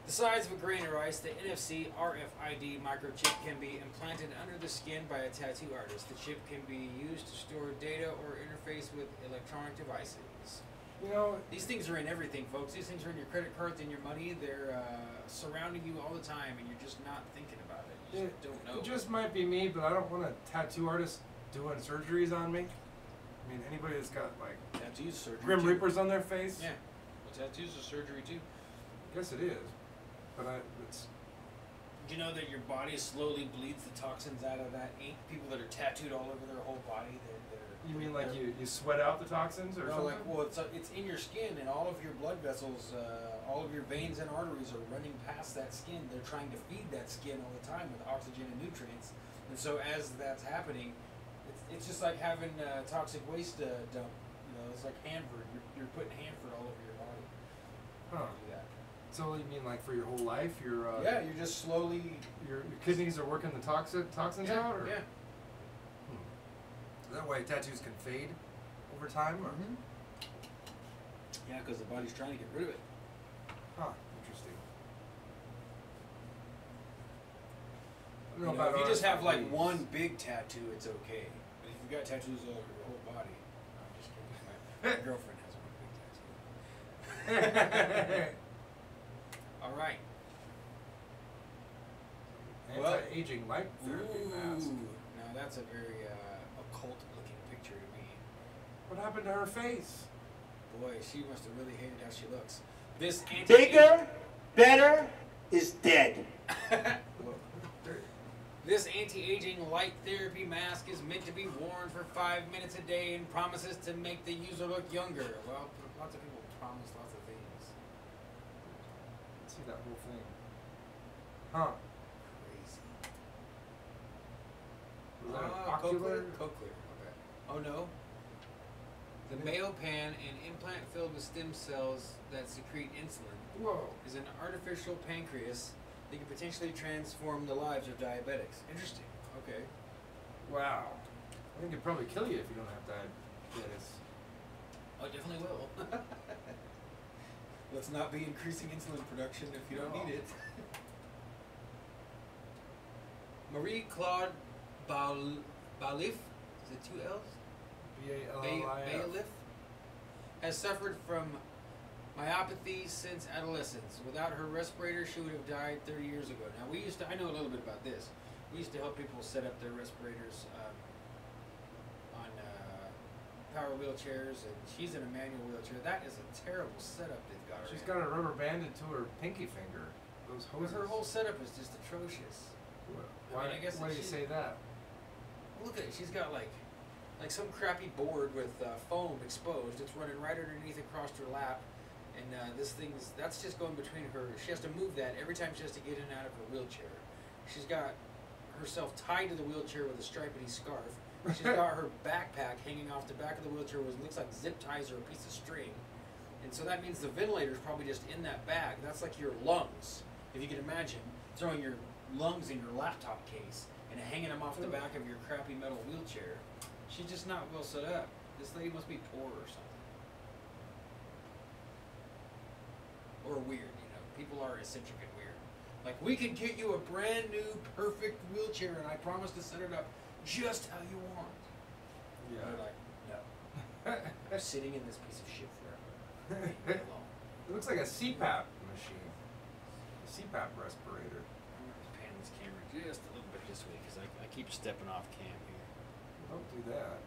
The size of a grain of rice, the NFC RFID microchip can be implanted under the skin by a tattoo artist. The chip can be used to store data or interface with electronic devices. You know, These things are in everything, folks. These things are in your credit cards, in your money. They're surrounding you all the time, and you're just not thinking about it. You just don't know. it just might be me, but I don't want a tattoo artist doing surgeries on me. I mean, anybody that's got like Tattoos are surgery. Grim too. Reapers on their face. Yeah. Well, tattoos are surgery too. I guess it is, but it's Do you know that your body slowly bleeds the toxins out of that ink? People that are tattooed all over their whole body, they're You mean like you sweat out the toxins or no, something? like, well, it's in your skin, and all of your blood vessels, all of your veins and arteries are running past that skin. They're trying to feed that skin all the time with oxygen and nutrients. And so as that's happening, it's just like having toxic waste dump. You know, it's like Hanford. You're putting Hanford all over your body. Huh. Do that. So you mean like for your whole life, your Yeah, you're just slowly. your kidneys are working the toxins out, or Yeah. that way tattoos can fade over time, or Yeah, because the body's trying to get rid of it. huh? Interesting. I don't You know know, about if you just have like RFIDs. one big tattoo, it's okay. But if you've got tattoos all over your whole body, I'm just kidding. My girlfriend has one big tattoo. All right. Anti-aging light therapy mask. Now that's a very occult-looking picture to me. What happened to her face? Boy, she must have really hated how she looks. This Bigger, better is dead. This anti-aging light therapy mask is meant to be worn for 5 minutes a day and promises to make the user look younger. Well, lots of people promise lots of things. Let's see that whole thing. Huh? Crazy. Was that an ocular? Cochlear. Okay. Oh no. The Mayopan, an implant filled with stem cells that secrete insulin, Whoa. is an artificial pancreas that can potentially transform the lives of diabetics. Interesting. Okay. Wow. I think it'd probably kill you if you don't have diabetes. Oh, it definitely will. Let's not be increasing insulin production if you don't No. need it. Marie-Claude Balif, is it 2 L's? B-A-L-L-I-F. Bailiff has suffered from Myopathy since adolescence. Without her respirator, she would have died 30 years ago. Now, I know a little bit about this. We used to help people set up their respirators on power wheelchairs, and she's in a manual wheelchair. That is a terrible setup they've got her She's in. got a rubber banded to her pinky finger. Those hoses. Her whole setup is just atrocious. Why, I guess why do you say that? Look at it. She's got like some crappy board with foam exposed. It's running right underneath across her lap. And that's just going between her. She has to move that every time she has to get in and out of her wheelchair. She's got herself tied to the wheelchair with a stripedy scarf. She's got her backpack hanging off the back of the wheelchair with looks like zip ties or a piece of string. And so that means the ventilator is probably just in that bag. That's like your lungs. If you can imagine throwing your lungs in your laptop case and hanging them off the back of your crappy metal wheelchair. She's just not well set up. This lady must be poor or something. Or weird, you know. People are eccentric and weird. Like, we could get you a brand new, perfect wheelchair, and I promise to set it up just how you want. Yeah. And they're like, no. I'm sitting in this piece of shit forever. Leave me alone. It looks like a CPAP machine. A CPAP respirator. I'm going to pan this camera just a little bit this way, because I keep stepping off cam here. Don't do that.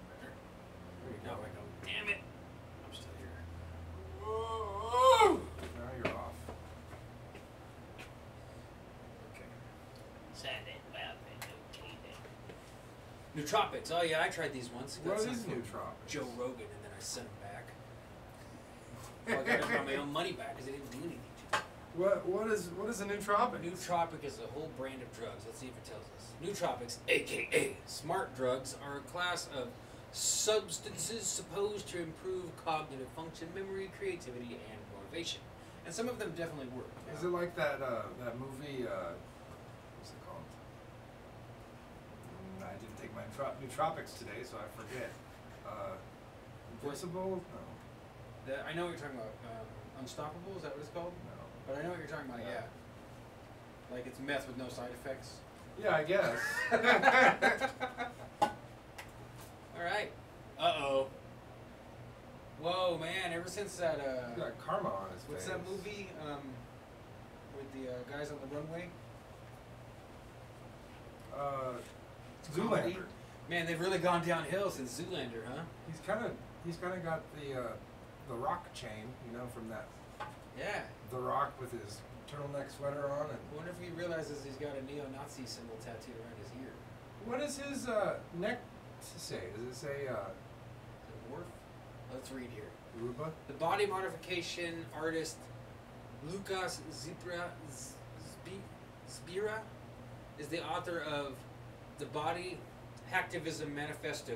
Better. There you No, go. I go, damn it. I'm still here. Now you're off. Okay. Nootropics. Oh yeah, I tried these once. Got What some is from nootropics? Joe Rogan, and then I sent them back. Well, I got my own money back because they didn't do anything to me. What is a nootropic? Nootropic is a whole brand of drugs. Let's see if it tells us. Nootropics, aka smart drugs, are a class of substances supposed to improve cognitive function, memory, creativity, and motivation. And some of them definitely work. Is it like that that movie? What's it called? I didn't take my nootropics today, so I forget. Invincible? No. I know what you're talking about. Unstoppable, is that what it's called? No. But I know what you're talking about, Yeah. yeah. Like it's meth with no side effects. Yeah, I guess. Alright. Uh-oh. Whoa, man, ever since that, He's got karma on his what's face. that movie, with the guys on the runway? Zoolander. Man, they've really gone downhill since Zoolander, huh? He's kind of got the rock chain, you know, from that Yeah. The Rock with his turtleneck sweater on. And I wonder if he realizes he's got a neo-Nazi symbol tattooed around his ear. what does his neck say? Does it say Is it Worf? Let's read here. Ruba? The body modification artist Lucas Zbira is the author of The Body Hacktivism Manifesto,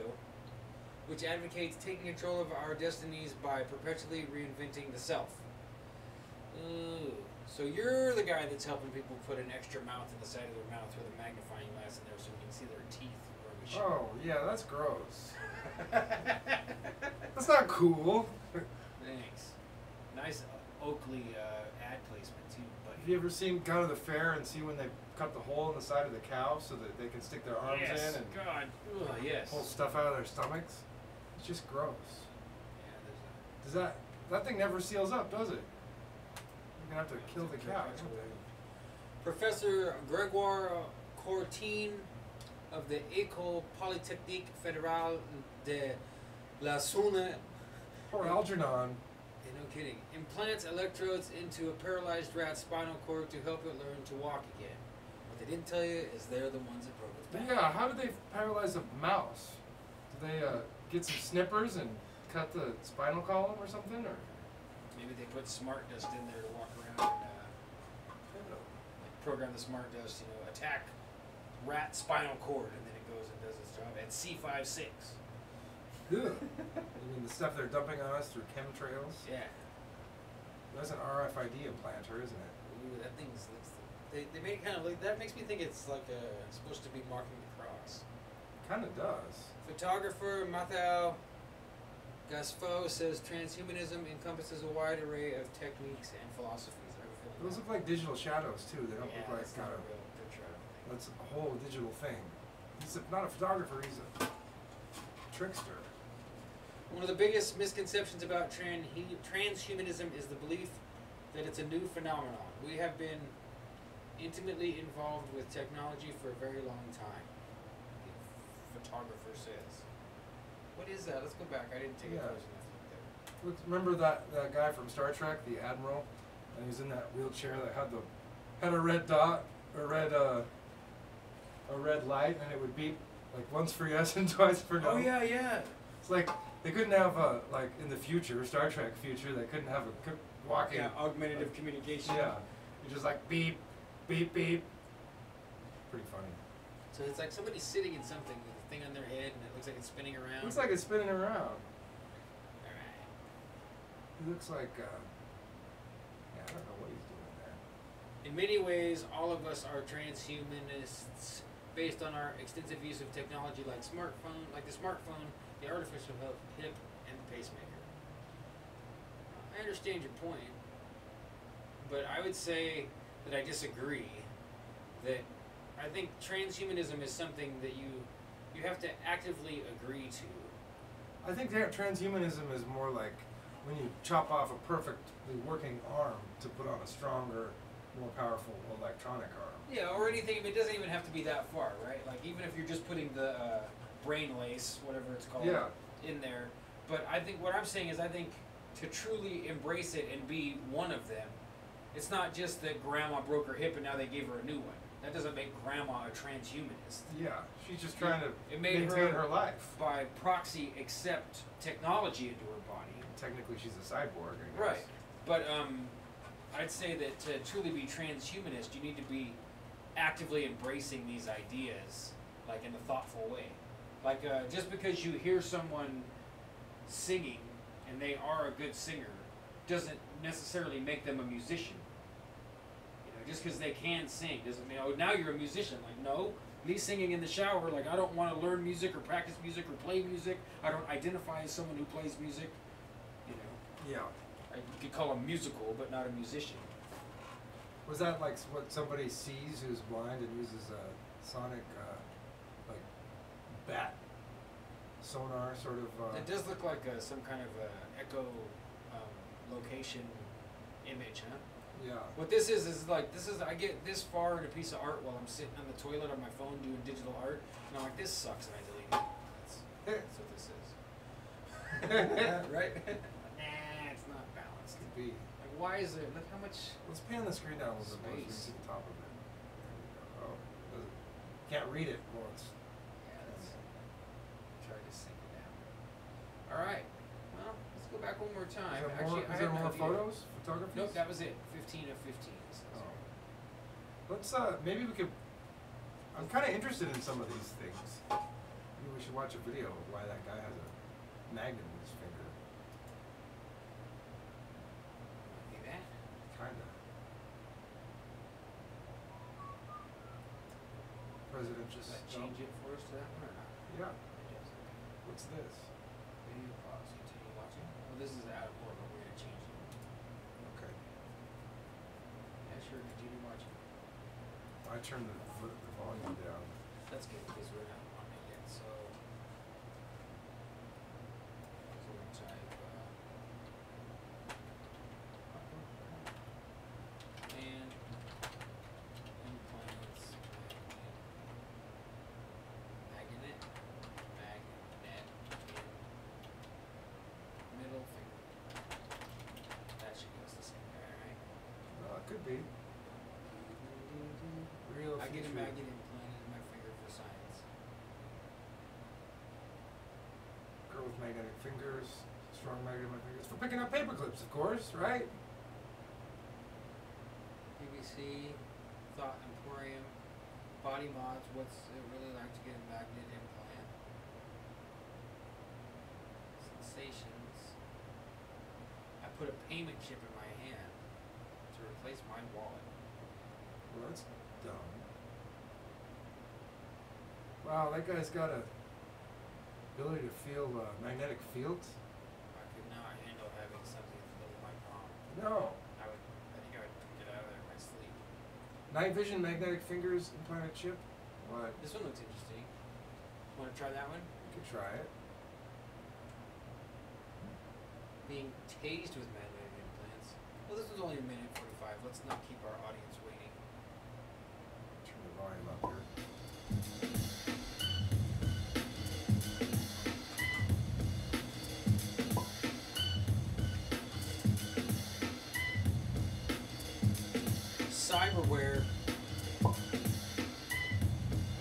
which advocates taking control of our destinies by perpetually reinventing the self. Ooh. So you're the guy that's helping people put an extra mouth in the side of their mouth with a magnifying glass in there so you can see their teeth. Where we should. Oh, yeah, that's gross. That's not cool. Thanks. Nice Oakley ad placement too, buddy. Have you ever seen Gun of the Fair and see when they cut the hole in the side of the cow so that they can stick their arms Yes, in and God. Ugh, yes. pull stuff out of their stomachs? It's just gross. Yeah, there's Does that thing never seals up, does it? You're gonna have to kill the cow. Professor Grégoire Courtine of the École Polytechnique Fédérale de la Saône. Poor Algernon. No kidding. Implants electrodes into a paralyzed rat's spinal cord to help it learn to walk again. What they didn't tell you is they're the ones that broke its back. Yeah, how did they paralyze a mouse? Did they get some snippers and cut the spinal column or something? Or Maybe they put smart dust in there to walk around and like program the smart dust, attack rat spinal cord, and then it goes and does its job at C56. Ugh. I mean, the stuff they're dumping on us through chemtrails. Yeah. That's an RFID implanter, isn't it? Ooh, that thing's they make it kind of like that. Makes me think it's like supposed to be marking the cross. Kind of does. Photographer Mathieu Gasfo says transhumanism encompasses a wide array of techniques and philosophies. I have a feeling Those look like digital shadows too. They don't yeah, look like that's not a real picture. I don't think. that's a whole digital thing. He's not a photographer. He's a trickster. One of the biggest misconceptions about transhumanism is the belief that it's a new phenomenon. We have been intimately involved with technology for a very long time, the photographer says. What is that? Let's go back. I didn't take a close enough look there. Remember that guy from Star Trek, the Admiral? And he was in that wheelchair that had a red dot, a red light, and it would beep like once for yes and twice for no. Oh yeah, yeah. It's like they couldn't have like in the future, Star Trek future, they couldn't have a walking. Yeah, augmentative communication. Yeah, you just like beep, beep, beep. Pretty funny. So it's like somebody's sitting in something with a thing on their head, and it looks like it's spinning around. Looks like it's spinning around. All right. He looks like yeah, I don't know what he's doing there. In many ways, all of us are transhumanists based on our extensive use of technology like the smartphone, the artificial hip, and the pacemaker. I understand your point, but I would say that I disagree. That I think transhumanism is something that you have to actively agree to. I think that transhumanism is more like when you chop off a perfectly working arm to put on a stronger, more powerful electronic arm. Yeah, or anything. It doesn't even have to be that far, right? Like even if you're just putting the brain lace, whatever it's called, in there. But I think what I'm saying is I think to truly embrace it and be one of them, it's not just that grandma broke her hip and now they gave her a new one. That doesn't make grandma a transhumanist. Yeah, she's just trying to maintain her life. By proxy, accept technology into her body. Technically, she's a cyborg, I guess. Right, but I'd say that to truly be transhumanist, you need to be actively embracing these ideas, like in a thoughtful way. Like just because you hear someone singing and they are a good singer, doesn't necessarily make them a musician. Just because they can sing doesn't mean, oh, now you're a musician. Like, no, me singing in the shower, like, I don't want to learn music or practice music or play music. I don't identify as someone who plays music. You know. Yeah. You could call them musical, but not a musician. Was that like what somebody sees who's blind and uses a sonic, like, bat sonar sort of? It does look like some kind of echo location image, huh? Yeah. What this is like, I get this far in a piece of art while I'm sitting on the toilet on my phone doing digital art, and I'm like, this sucks, and I delete it. That's what this is. Right? Nah, it's not balanced. Could be. Like, why is it? Look how much. Let's pan the screen down a little bit more so we can see the top of it. There we go. Oh, can't read it. Well, it's. Yeah, let's try to sink it down. All right. Well, let's go back one more time. Is there more photos? Photography? Nope, that was it. 15 of 15. Oh. Let's maybe we could. I'm kind of interested in some of these things. Maybe we should watch a video of why that guy has a magnet in his finger. Like that? Kinda. Presidential Does that change it for us to that one or not? Yeah. It does. What's this? Video pause. Continue watching. Well, this is out of order. We're going to change it. Okay. Yeah, sure. Continue watching. I turned the volume down. That's good because we're not on it yet. So we'll type and implants magnet in middle finger. That should give us the same guy, right? Well, it could be. Real I get a future. magnet implanted in my finger for science. Girl with magnetic fingers, strong magnet in my fingers. For picking up paper clips, of course, right? BBC, Thought Emporium, Body Mods, what's it really like to get a magnet implant? Sensations. I put a payment chip in my hand to replace my wallet. Well, that's dumb. Wow, that guy's got a ability to feel magnetic fields. I could not handle having something filled in my palm. No. I think I would get out of there in my sleep. Night vision, magnetic fingers, implanted chip. What? This one looks interesting. Want to try that one? You could try it. being tased with magnetic implants. Well, this was only a minute 45. Let's not keep our audience waiting. Turn the volume up here. Cyberware.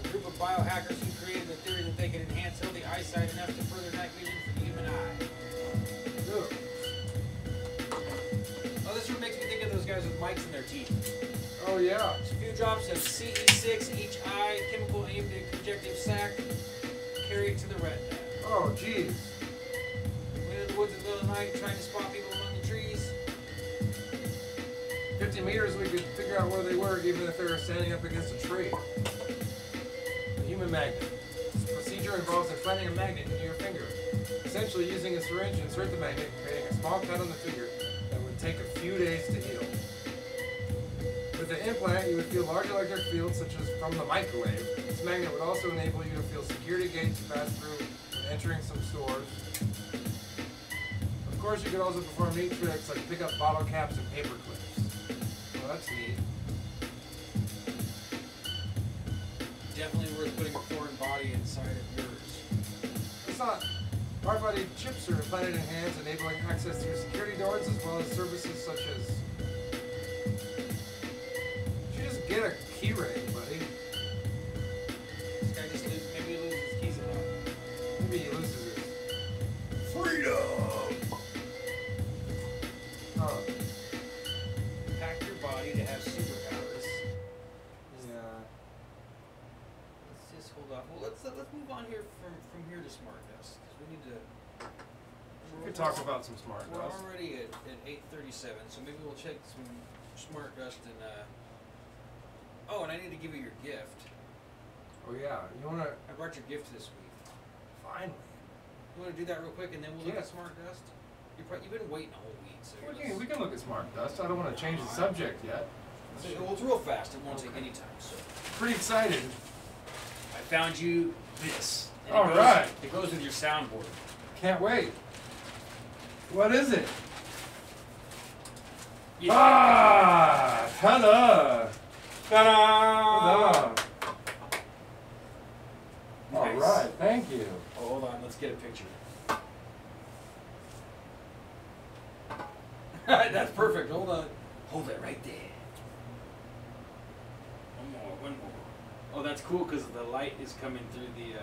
A group of biohackers who created the theory that they could enhance healthy eyesight enough to further night vision for the human eye. Ugh. Oh, this one makes me think of those guys with mics in their teeth. Oh yeah. Just a few drops of CE6 each eye, chemical aimed at conjunctive sac. Carry it to the retina. Oh jeez. Went in the woods in the middle of the night trying to spot people among the trees. 50 meters, we could figure out where they were, even if they were standing up against a tree. A human magnet. This procedure involves implanting a magnet into your finger. Essentially, using a syringe, insert the magnet, creating a small cut on the finger that would take a few days to heal. With the implant, you would feel large electric fields, such as from the microwave. This magnet would also enable you to feel security gates pass through when entering some stores. Of course, you could also perform neat tricks like pick up bottle caps and paper clips. Well, that's neat. Definitely worth putting a foreign body inside of yours. It's not. RFID chips are implanted in hands, enabling access through security doors as well as services such as. You should just get a key ring, buddy. This guy just loses, maybe he loses his keys a lot. Maybe he loses his. Freedom! Oh, Pack your body to have superpowers. yeah. Let's just hold off. Well, let's move on here from here to smart dust, because we need to. We could talk about some smart We're dust. already at 8:37, so maybe we'll check some smart dust and. Oh, and I need to give you your gift. Oh yeah. You wanna? I brought your gift this week. Finally. You want to do that real quick, and then we'll look Yeah. at smart dust. You've been waiting a whole week, so. We can look at smart dust. I don't want to change the subject yet. Well, it's real fast. It won't take any time. So. Pretty excited. I found you this. And All right. It goes with your soundboard. Can't wait. What is it? Yeah. Ah! Ta-da! Ta-da! All Nice. right. Thank you. Oh, hold on. Let's get a picture. That's perfect. Hold on. Hold it right there. One more. Oh, that's cool because the light is coming through the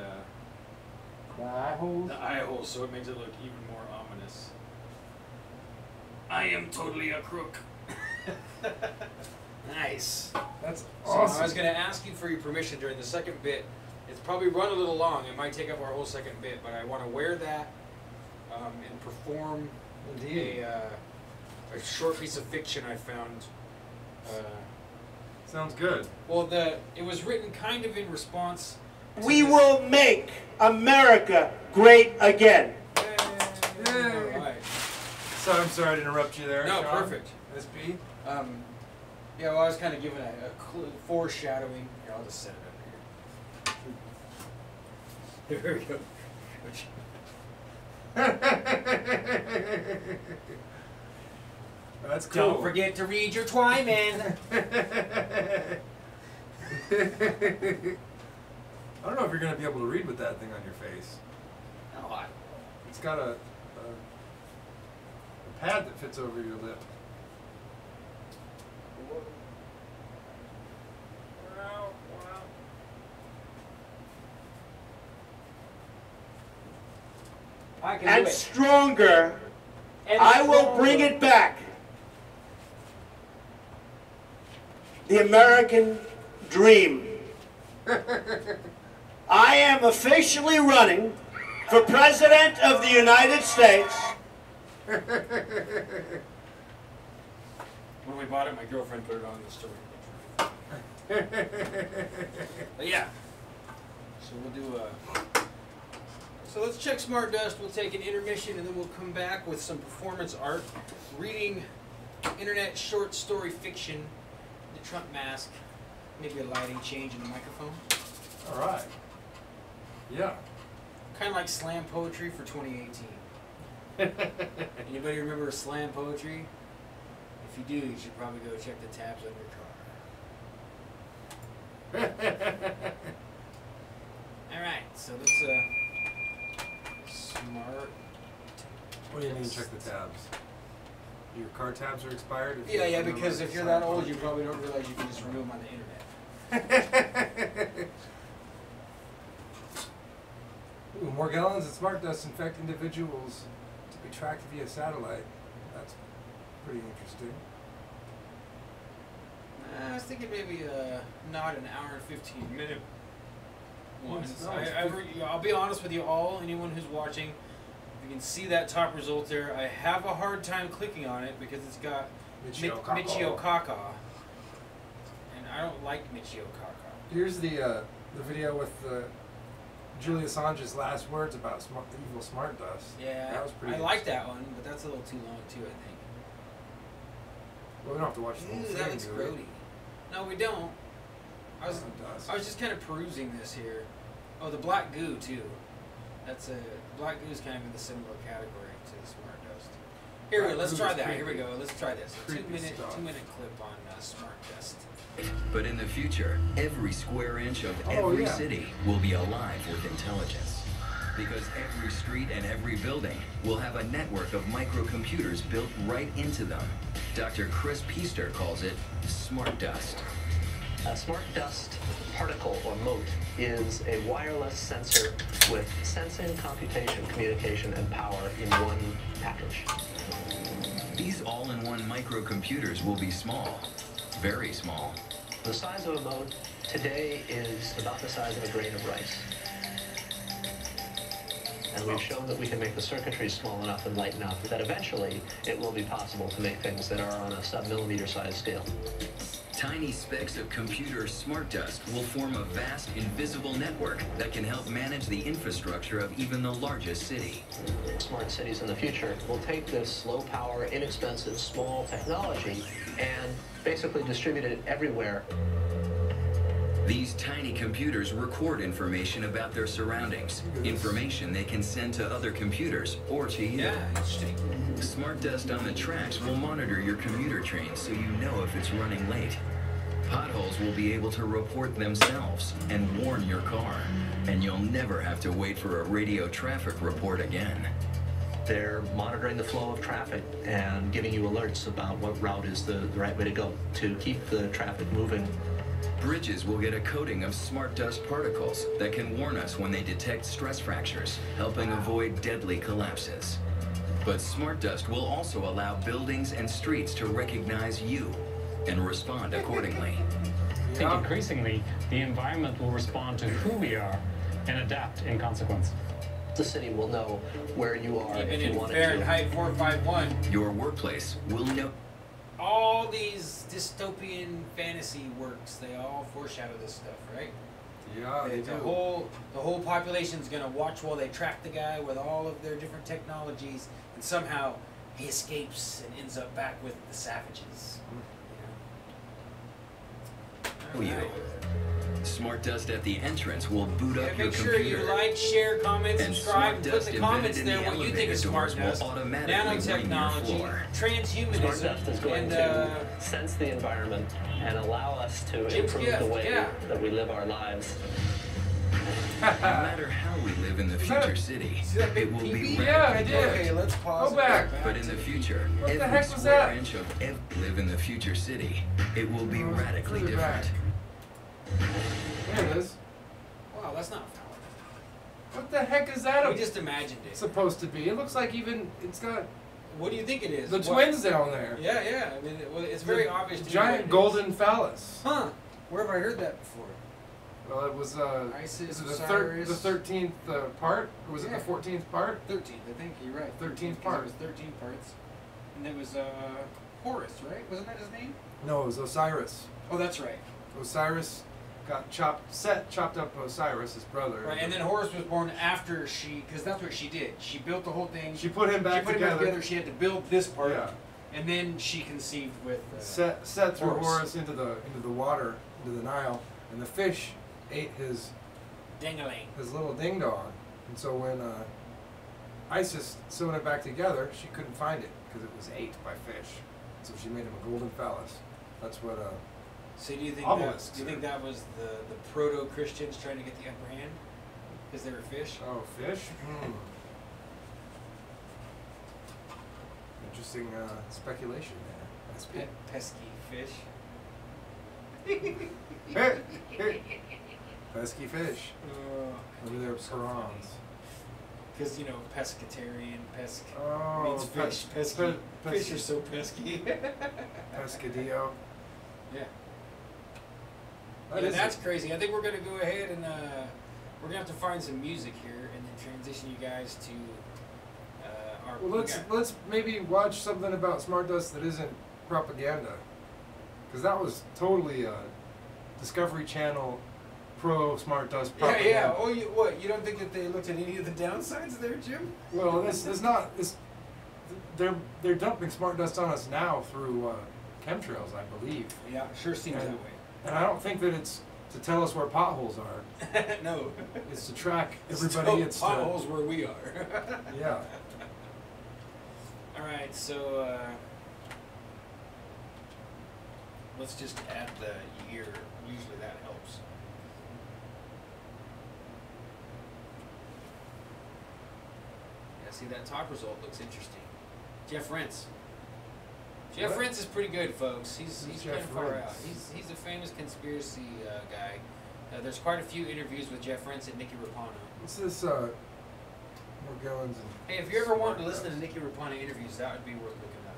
eye holes. eye hole, so it makes it look even more ominous. I am totally a crook. Nice. That's So awesome. I was going to ask you for your permission during the second bit. It's probably run a little long. It might take up our whole second bit, but I want to wear that and perform Indeed. a short piece of fiction I found. Sounds good. Well, it was written kind of in response to We this- will make America great again. Yay. All right. So I'm sorry to interrupt you there. No, Sean. perfect. SP. Yeah, well, I was kind of giving a foreshadowing. Here, I'll just set it up here. There we go. That's cool. Don't forget to read your Twyman. I don't know if you're going to be able to read with that thing on your face. Oh, It's got a pad that fits over your lip. I can And do it. stronger, And I will stronger. bring it back. The American dream. I am officially running for President of the United States. When we bought it, my girlfriend put it on the story. But yeah. So we'll do So let's check Smart Dust. We'll take an intermission and then we'll come back with some performance art, reading internet short story fiction, the Trump mask, maybe a lighting change in the microphone. All right. Yeah. Kind of like slam poetry for 2018. Anybody remember slam poetry? If you do, you should probably go check the tabs on your car. Alright, so let's smart. What do you mean check the tabs? Your car tabs are expired? If Yeah, you yeah, remember because to if you're sign that old, for you it? probably don't realize you can just remove them on the internet. Ooh, more gallons of smart dust infect individuals to be tracked via satellite. That's pretty interesting. I was thinking maybe not an hour and 15-minute one. Yes, I'll be honest with you all, anyone who's watching, you can see that top result there. I have a hard time clicking on it because it's got Michio Kaku. And I don't like Michio Kaku. Here's the video with Julian Assange's last words about evil smart dust. Yeah, that was pretty I like that one, but that's a little too long too, I think. Well, we don't have to watch the whole Ooh, thing. that looks do we? grody. No, we don't. I was Dust. just kind of perusing this here. Oh, the black goo too. That's black goo is kind of in the similar category to the smart dust. Here we go. Black Let's goo try is that. creepy. Here we go. Let's try this. A Creepy two-minute stuff. clip on smart dust. But in the future, every square inch of Oh, every yeah. city will be alive with intelligence. Because every street and every building will have a network of microcomputers built right into them. Dr. Chris Pister calls it smart dust. A smart dust particle, or mote, is a wireless sensor with sensing, computation, communication, and power in one package. These all-in-one microcomputers will be small, very small. The size of a mote today is about the size of a grain of rice. And we've shown that we can make the circuitry small enough and light enough that eventually it will be possible to make things that are on a sub-millimeter size scale. Tiny specks of computer smart dust will form a vast invisible network that can help manage the infrastructure of even the largest city. Smart cities in the future will take this low power, inexpensive, small technology and basically distribute it everywhere. These tiny computers record information about their surroundings, information they can send to other computers or to you. Yeah, interesting. Smart dust on the tracks will monitor your commuter train so you know if it's running late. Potholes will be able to report themselves and warn your car, and you'll never have to wait for a radio traffic report again. They're monitoring the flow of traffic and giving you alerts about what route is the right way to go to keep the traffic moving. Bridges will get a coating of smart dust particles that can warn us when they detect stress fractures, helping avoid deadly collapses. But smart dust will also allow buildings and streets to recognize you and respond accordingly. I think increasingly the environment will respond to who we are and adapt in consequence. The city will know where you are Even if you in want it Fahrenheit 451. Your workplace will know. All these dystopian fantasy works, they all foreshadow this stuff, right? Yeah, they The do. whole population's gonna watch while they track the guy with all of their different technologies, and somehow he escapes and ends up back with the savages. You. Smart dust at the entrance will boot up your Make sure computer. you like, share, comment, And subscribe, and smart put dust the comments embedded in there the what you think is elevator smart doors dust, will automatically ring your nanotechnology, floor. Smart transhumanism, dust is going and to sense the environment and allow us to JEM'S improve gift, the way yeah. that we live our lives. No matter how we live in the future city, See that big it will be peepee? Yeah, I radically did. Okay, different. let's pause. Go and back. go But in the future, What the every heck was square that? inch of live in the future city, it will be radically Further back. different. There it is. Wow, that's not power. What the heck is that We just imagined it. supposed to be? It looks like even it's got What do you think it is? the What- twins down there. Yeah, yeah. I mean, well, it's very obvious. To me what Giant it is. golden phallus. Huh? Where have I heard that before? Well, it was Isis, is it the Osiris. 13th part, or was Yeah. it the 14th part? 13th, I think you're right. 13th 'cause part. It was 13 parts, and it was Horus, right? Wasn't that his name? No, it was Osiris. Oh, that's right. Osiris got chopped up Osiris, his brother. Right, and then Horus was born after she, because that's what she did. She built the whole thing. She put him back She put together. him back together. She had to build this part, Yeah. and then she conceived with. Set threw Horus. Horus into the water, into the Nile, and the fish ate his Dingaling. little ding dong. And so when ISIS sewing it back together, she couldn't find it because it was ate by fish. So she made him a golden phallus. That's what So do you think obelisks that was the proto-Christians trying to get the upper hand because they were fish? Oh, fish? Interesting speculation there. Pesky fish. Pesky fish. Maybe they're prawns. Because, you know, pescatarian, Oh, means fish. Pesky. Fish are so pesky. Pescadillo. Yeah. That Yeah, is that's crazy. I think we're going to go ahead and we're going to have to find some music here and then transition you guys to our... Well, let's maybe watch something about Smart Dust that isn't propaganda. Because that was totally Discovery Channel pro Smart Dust propaganda. Yeah. Oh, you don't think that they looked at any of the downsides there, Jim? Well, there's not. They're dumping Smart Dust on us now through chemtrails, I believe. Yeah, sure seems that way. And I don't think that it's to tell us where potholes are. No. It's to track everybody. It's potholes where we are. Yeah. All right, so let's just add the year. Usually that helps. Yeah, see that top result looks interesting. Jeff Rentz. Jeff Rentz is pretty good, folks. He's pretty far out. He's a famous conspiracy guy. There's quite a few interviews with Jeff Rentz and Nicky Rapano. What's this? Morgellons and Hey, if you ever wanted to listen to Nicky Rapano interviews, that would be worth looking up.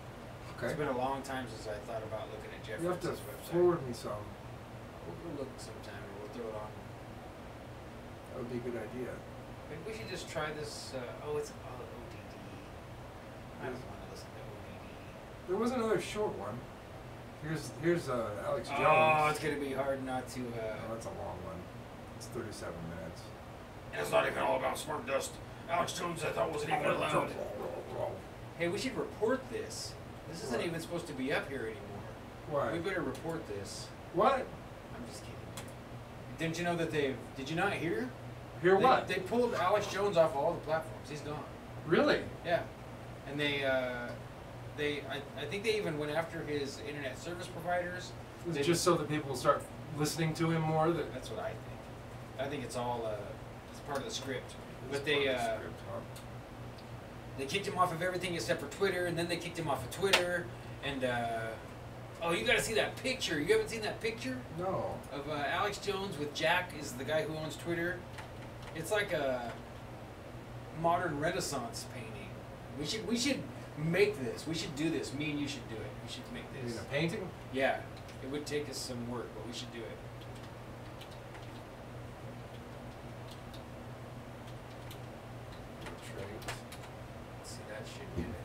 Okay. It's been a long time since I thought about looking at Jeff You have to Rentz's website. forward me some. We'll look sometime, or we'll throw it on. That would be a good idea. Maybe we should just try this. It's ODD. I don't want to listen to ODD. There was another short one. Here's Alex Jones. Oh, it's gonna be hard not to. Oh, that's a long one. It's 37 minutes. And it's not even all about Smart Dust. Alex Jones, I thought wasn't even allowed. Hey, we should report this. This isn't even supposed to be up here anymore. Why? We better report this. What? I'm just kidding. Didn't you know that did you not hear? Hear what? They pulled Alex Jones off all the platforms. He's gone. Really? Yeah. And I think they even went after his internet service providers. Just so that people will start listening to him more? That's what I think. I think it's all it's part of the script. But It's they part of the script, huh? they kicked him off of everything except for Twitter, and then they kicked him off of Twitter. And you got to see that picture. You haven't seen that picture No. of Alex Jones with Jack is the guy who owns Twitter. It's like a modern Renaissance painting. We should make this. We should do this. Me and you should do it. We should make You this. mean a painting? Yeah, it would take us some work, but we should do it. Let's see, that should get it.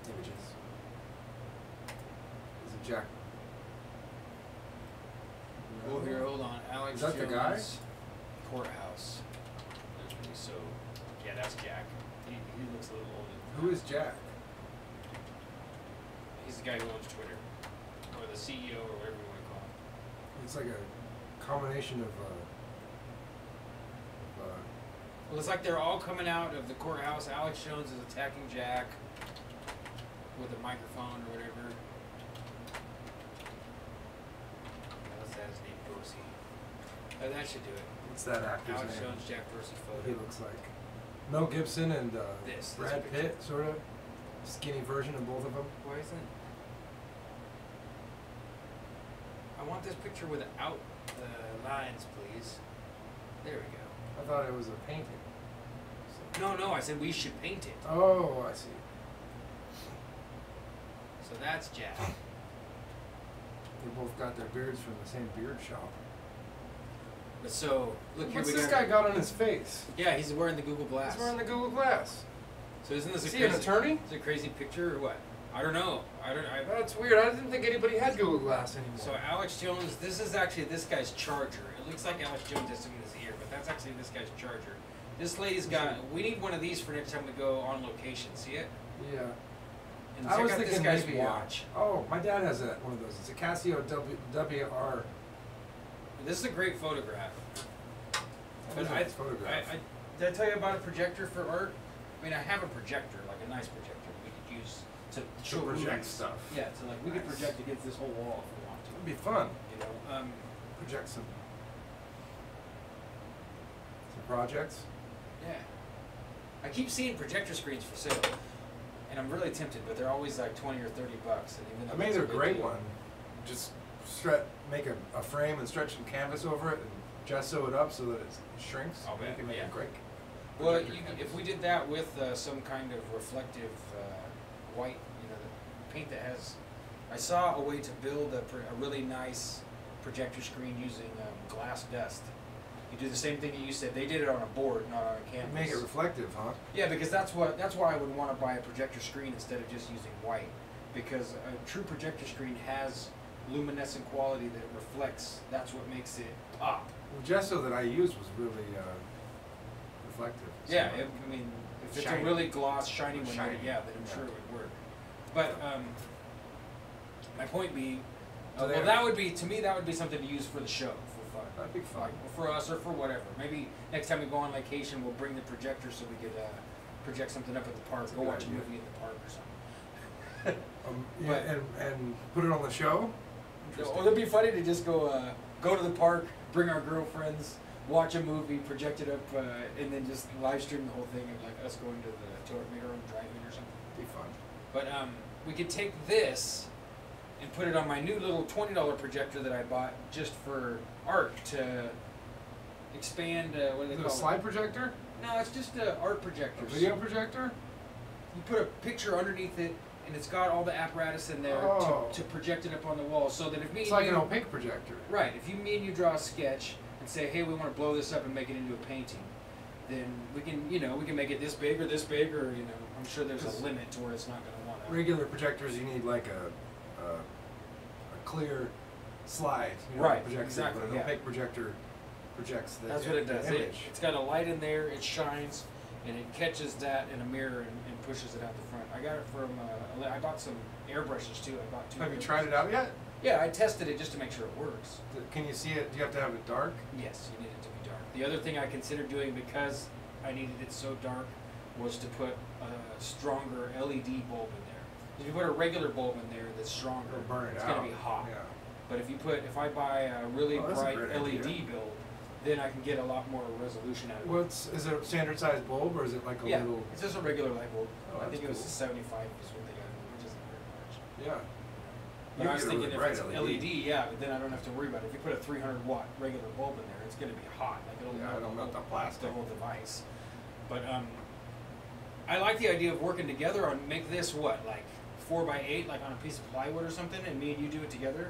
Images. Is it Jack? Oh, here, hold on. Alex Is that the Jones, guy? Courthouse. So, yeah, that's Jack. He looks a little older. Who is Jack? He's the guy who owns Twitter, or the CEO, or whatever you want to call him. It's like a combination of Well, it's like they're all coming out of the courthouse. Alex Jones is attacking Jack with a microphone or whatever. Let's add his name, Dorsey. That should do it. what's that actor's Alex name? Jones, Jack Dorsey What photo. he looks like. Mel Gibson and This Brad picture. Pitt, sort of. Skinny version of both of them. Why isn't? I want this picture without the lines, please. There we go. I thought it was a painting. No, I said we should paint it. Oh, I see. So that's Jack. They both got their beards from the same beard shop. But so, look here What's we this go. guy got on his face? Yeah, he's wearing the Google Glass. He's wearing the Google Glass. So isn't this Is a he an crazy attorney? Is it a crazy picture or what? I don't know. That's weird. I didn't think anybody had Google Glass anymore. So Alex Jones, this is actually this guy's charger. It looks like Alex Jones has something in his ear, but that's actually this guy's charger. This lady's got. We need one of these for next time we go on location. See it? Yeah. And I check was out thinking this guy's maybe. watch. Oh, my dad has one of those. It's a Casio WR. This is a great photograph. But did I tell you about a projector for art? I mean, I have a projector, like a nice projector we could use to show project movies. stuff. Yeah, so like we could project against this whole wall if we want to. It'd be fun. You know, Project some projects. yeah. I keep seeing projector screens for sale, and I'm really tempted, but they're always like 20 or 30 bucks. And even though I mean, that's they're a big great deal- one. Just make a frame and stretch some canvas over it and gesso it up so that it shrinks. Oh, and man, you can make yeah. a great. Well, projector if canvas. we did that with some kind of reflective white, you know, the paint that has. I saw a way to build a really nice projector screen using glass dust. You do the same thing that you said. They did it on a board, not on a canvas. Make it reflective, huh? Yeah, because that's why I would want to buy a projector screen instead of just using white. Because a true projector screen has luminescent quality that it reflects. That's what makes it pop. The gesso that I used was really reflective. Yeah, So, I mean, if it's Shiny. a really gloss, shiny one, Shiny. yeah, then I'm Yeah. sure it would work. But my point being, So well, that would be, to me, that would be something to use for the show, for fun. That'd be fun. Like, for us or for whatever. Maybe next time we go on vacation, we'll bring the projector so we could project something up at the park, That's a go good watch a idea. movie in the park or something. Yeah, and put it on the show. Or it'd be funny to just go to the park, bring our girlfriends, watch a movie, project it up, and then just live stream the whole thing of like us going to make our own drive-in or something. Be fun. But we could take this and put it on my new little $20 projector that I bought just for art to expand. What do they Is it call a slide projector? No, it's just art projector. A video projector? You put a picture underneath it, and it's got all the apparatus in there Oh. to project it up on the wall, so that if me It's and like you, an opaque projector. right, if me and you draw a sketch and say, hey, we want to blow this up and make it into a painting, then we can make it this big or I'm sure there's a limit to where it's not going to want to. Regular projectors, you need like a clear slide. Right, Projector, exactly, But an yeah. opaque projector projects the That's what it does. image. It's got a light in there, it shines, and it catches that in a mirror and pushes it out the front. I got it from, I bought some airbrushes too. I bought 2. Have you tried it out yet? Yeah, I tested it just to make sure it works. Can you see it? Do you have to have it dark? Yes, you need it to be dark. The other thing I considered doing, because I needed it so dark, was to put a stronger LED bulb in there. If you put a regular bulb in there that's stronger, It'll burn it it's out. going to be hot. Yeah. But if I buy a really Oh, that's a bright great LED idea. build, then I can get a lot more resolution out of it. Is it a standard size bulb or is it like a Yeah, little? it's just a regular light bulb. Oh, I think it was that's 75 is what they got, which isn't very much. Yeah. But You I was get a thinking really if bright it's LED, yeah, but then I don't have to worry about it. If you put a 300-watt regular bulb in there, it's going to be hot. Like it'll Yeah, it'll melt the plastic. the whole device. But I like the idea of working together on make this what, like 4x8, like on a piece of plywood or something, and me and you do it together.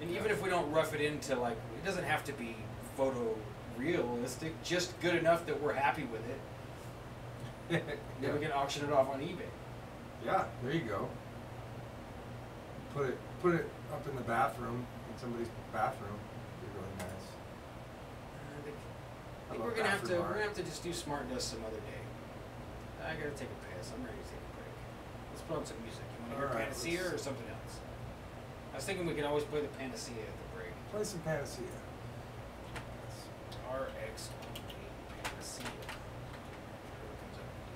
And even if we don't rough it into like, it doesn't have to be photo realistic, just good enough that we're happy with it. Then we can auction it off on eBay. Yeah, there you go. Put it up in the bathroom, in somebody's bathroom. It'd be really nice. I think we're gonna have to just do Smart Dust some other day. I gotta take a piss. I'm ready to take a break. Let's put on some music. You want to hear All right, Panacea let's- or something else? I was thinking we could always play the Panacea at the break. Play some Panacea. RX Panacea. Whoever comes up and do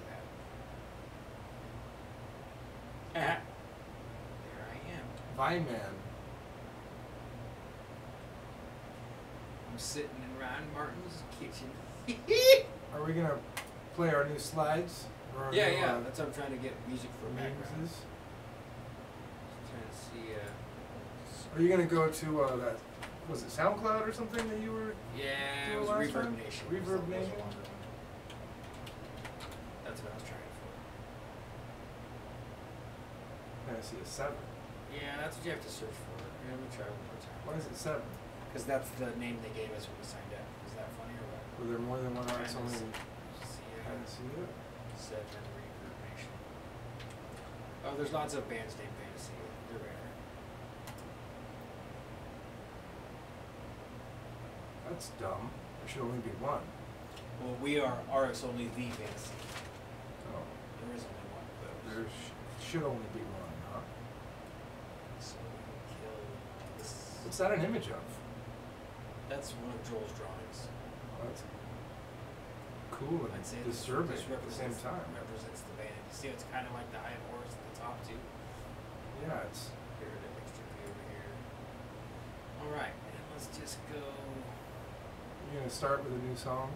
that. There I am. Vine Man. I'm sitting in Ryan Martin's kitchen. Are we gonna play our new slides? Or our Yeah, new, yeah. That's what I'm trying to get music for background. memes? Trying to see. Are you gonna go to that? Was it SoundCloud or something that you were? Yeah, it Do was it last Reverb time? Nation. Reverb Was the Nation? longer one. That's what I was trying for. Panacea 7. Yeah, that's what you have to search for. Yeah, let me try one more time. Why is it 7? Because that's the name they gave us when we signed up. Is that funny or what? Were there more than one artist only in Panacea. Panacea? 7 Reverb Nation. Oh, there's lots of bands named Panacea. They're rare. That's dumb. There should only be one. Well, we are RX only the Fantasy. Oh. There is only one of those. There should only be one, huh? So we can kill this. What's that an image of? That's one of Joel's drawings. That's cool and I'd say disturbing this at the same time. represents the band. You see, it's kind of like the high horse at the top too. Yeah, it's Here, the extra view over here. All right, and let's just go. you're gonna start with a new song.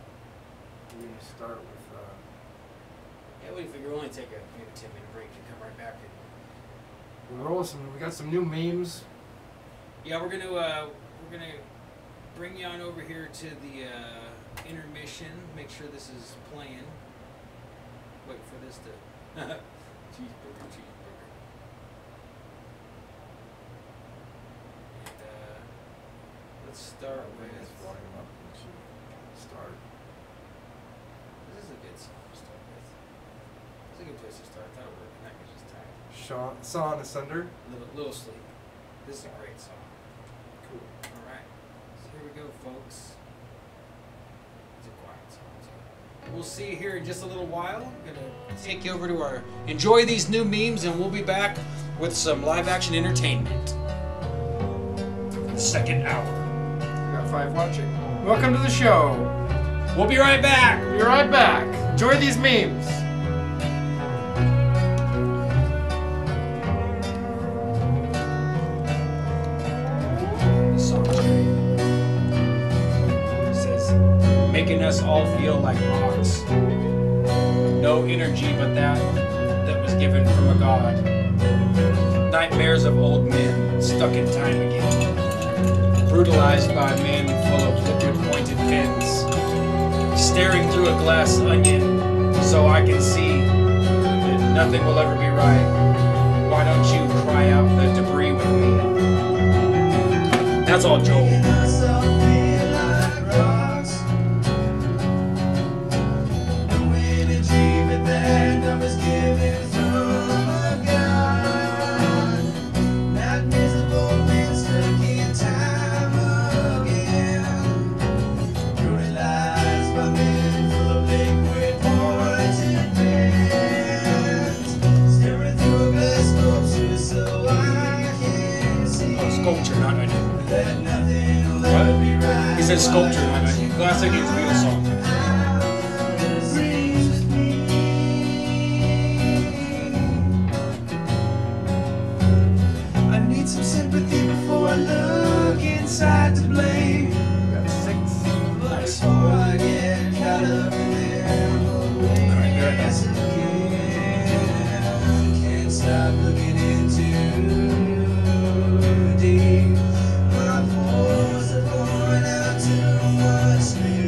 You're gonna start with Yeah, we figure we'll only take a maybe 10-minute break and come right back. And we got some new memes. yeah, we're gonna bring you on over here to the intermission. Make sure this is playing. Wait for this to cheeseburger. And let's start with. Volume up and start. This is a good song to start with. It's a good place to start. That'll work. And I can just tie Saw Asunder. little sleep. This is a great song. Cool. All right. So here we go, folks. It's a quiet song too. We'll see you here in just a little while. I'm gonna take you over to our enjoy these new memes, and we'll be back with some live action entertainment. The second hour. We got 5 watching. Welcome to the show. We'll be right back. Be right back. Enjoy these memes. This song's great. It says, making us all feel like rocks. No energy but that was given from a god. Nightmares of old men stuck in time again. Brutalized by men full of liquid pointed pens. Staring through a glass onion so I can see that nothing will ever be right. Why don't you cry out the debris with me? That's all Joel. Sculpture, not onion. What? He said sculpture, not onion. Classic needs to be a song. I need some sympathy before I look inside to blame. Got 6. Nice. Before I get caught up in Alright, good. Can't stop looking into deep. My pores are pouring out too much sleep.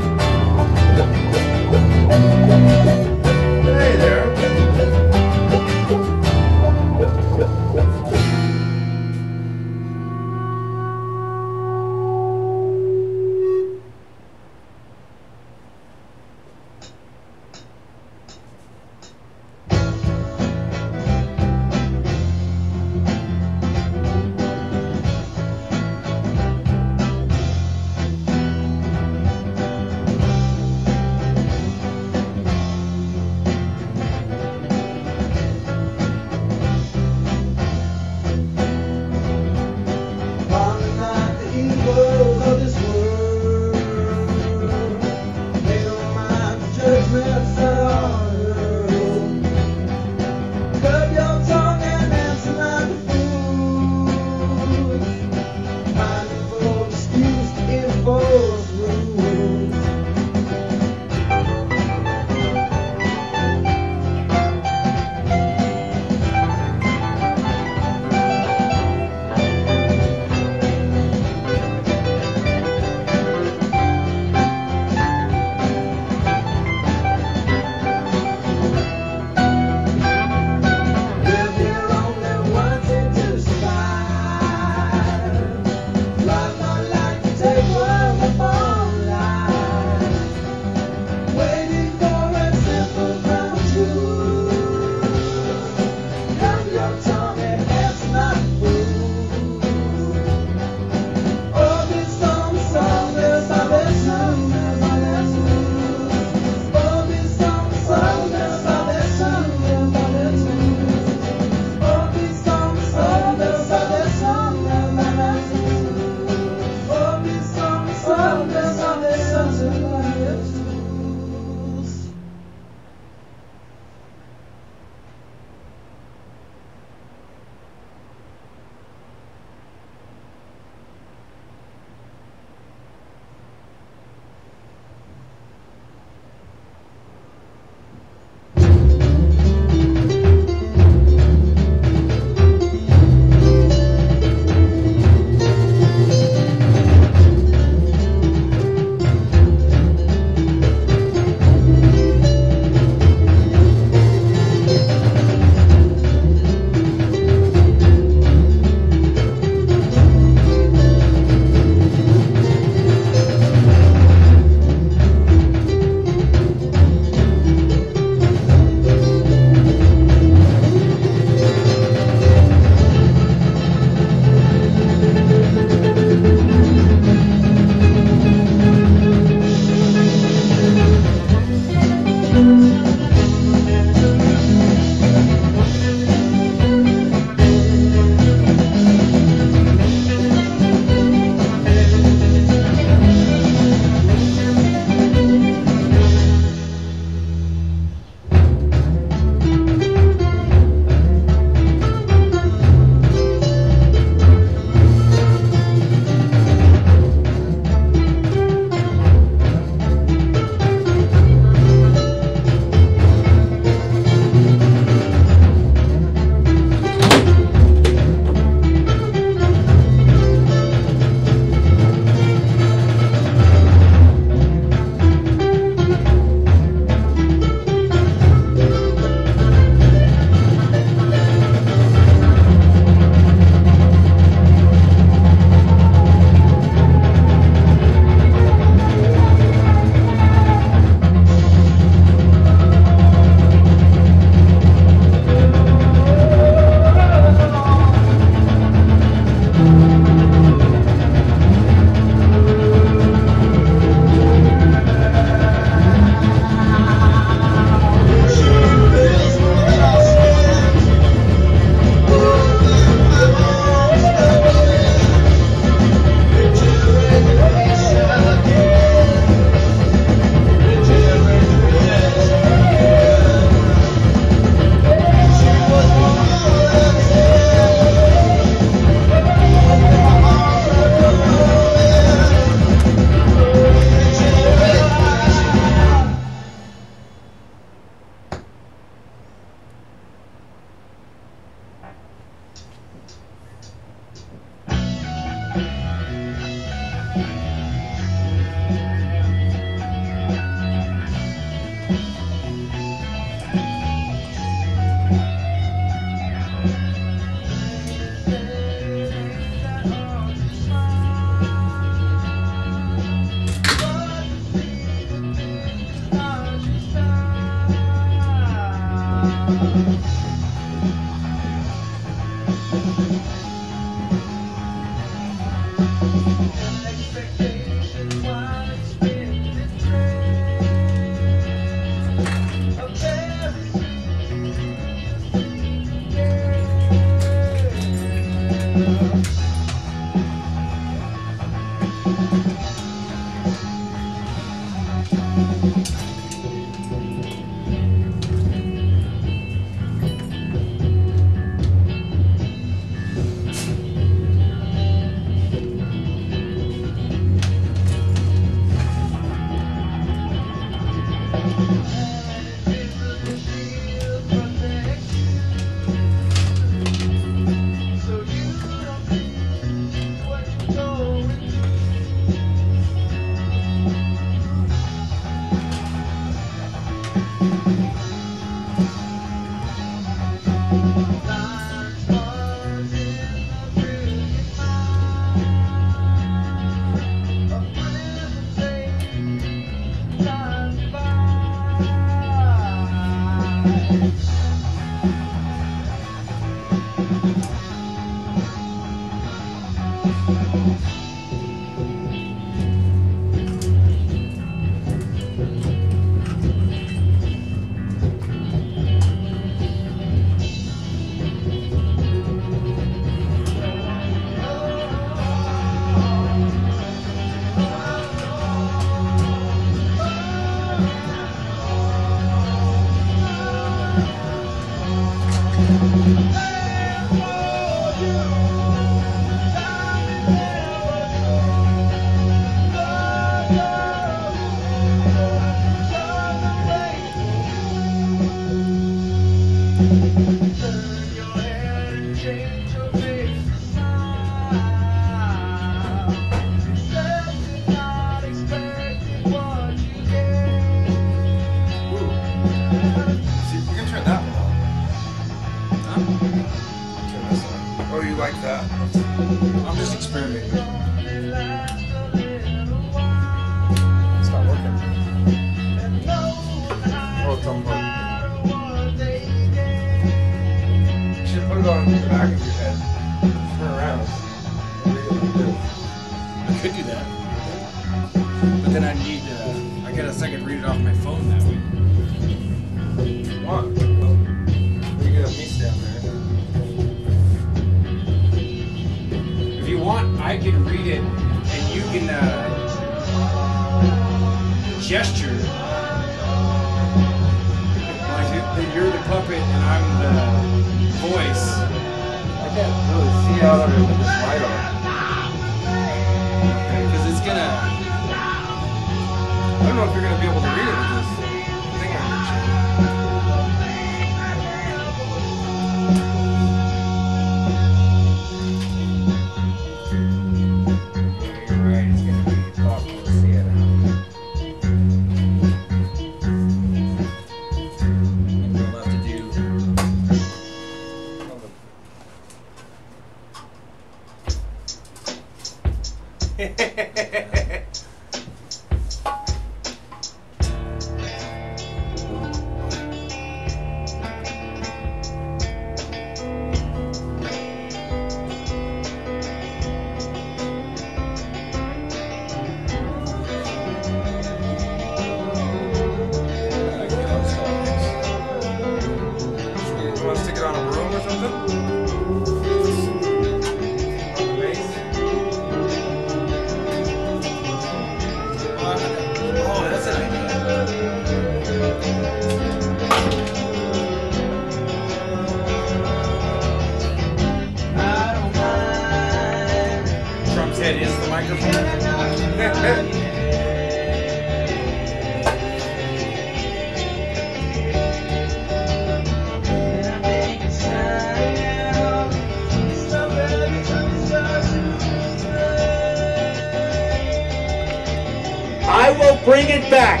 Bring it back.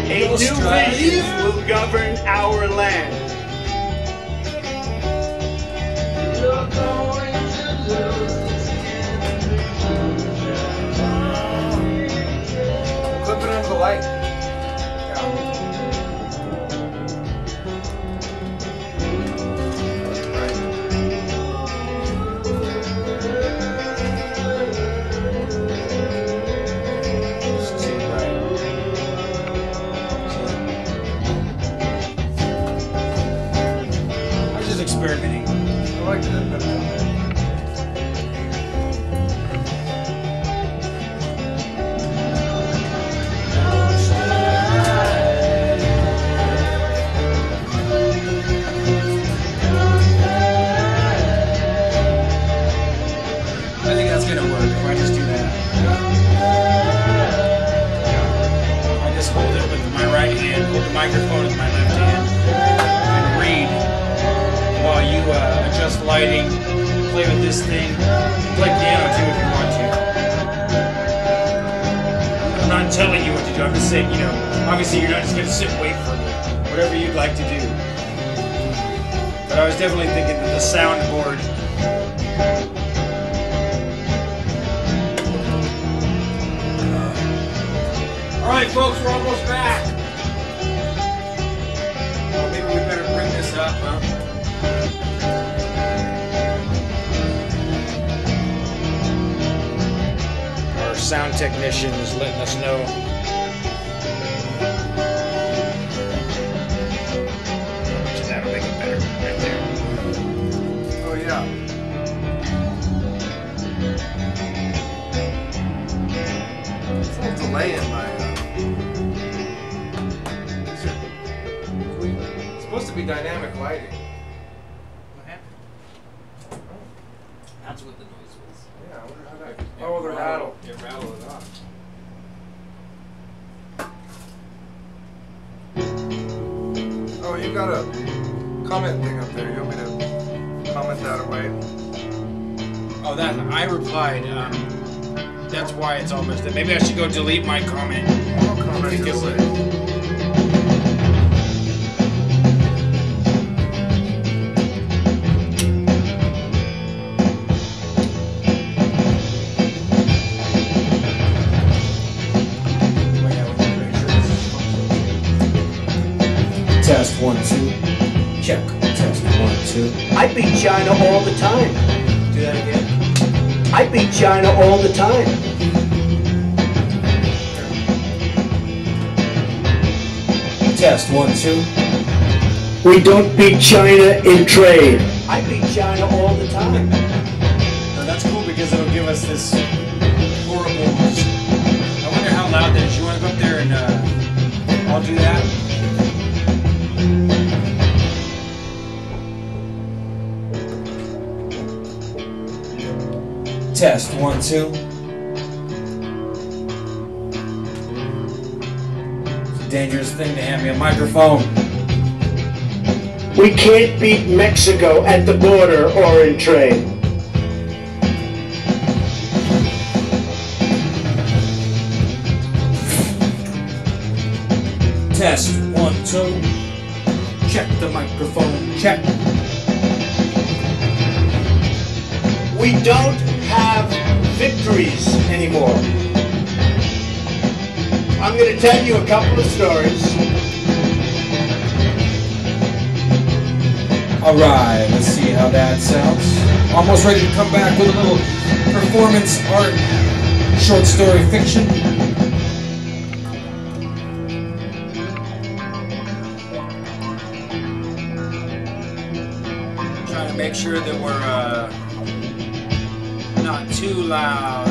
A new vision will govern our land. Clip it under the light. experimenting. I like that. I think that's gonna work if I just do that. I just hold it with my right hand, hold the microphone with my left hand, and read while you adjust lighting, play with this thing, and play piano too if you want to. I'm not telling you what to do, I'm just saying, you know, obviously you're not just gonna sit and wait for me. Whatever you'd like to do. But I was definitely thinking that the soundboard. Alright folks, we're almost back. Well, maybe we better bring this up, huh? Our sound technician is letting us know. That'll make it better right there. Oh yeah. It's a little delay in my it's supposed to be dynamic lighting. What happened? That's what the noise was. Yeah, I wonder how that. Oh, the rattle. It rattled it off. Oh, you got a comment thing up there. You want me to comment that away? Oh, that I replied. That's why it's almost. Maybe I should go delete my comment. I'll comment it Because away. Test 1, 2. Check. Test 1, 2. I beat China all the time. Do that again. I beat China all the time. Test 1, 2. We don't beat China in trade. I beat China all the time. No, that's cool because it'll give us this horrible. I wonder how loud that is. You want to go up there and I'll do that. Test 1, 2. It's a dangerous thing to hand me a microphone. We can't beat Mexico at the border or in trade. Test 1, 2. Check the microphone. Check. We don't have victories anymore. I'm going to tell you a couple of stories. Alright, let's see how that sounds. Almost ready to come back with a little performance art, short story fiction. Trying to make sure that we're not too loud.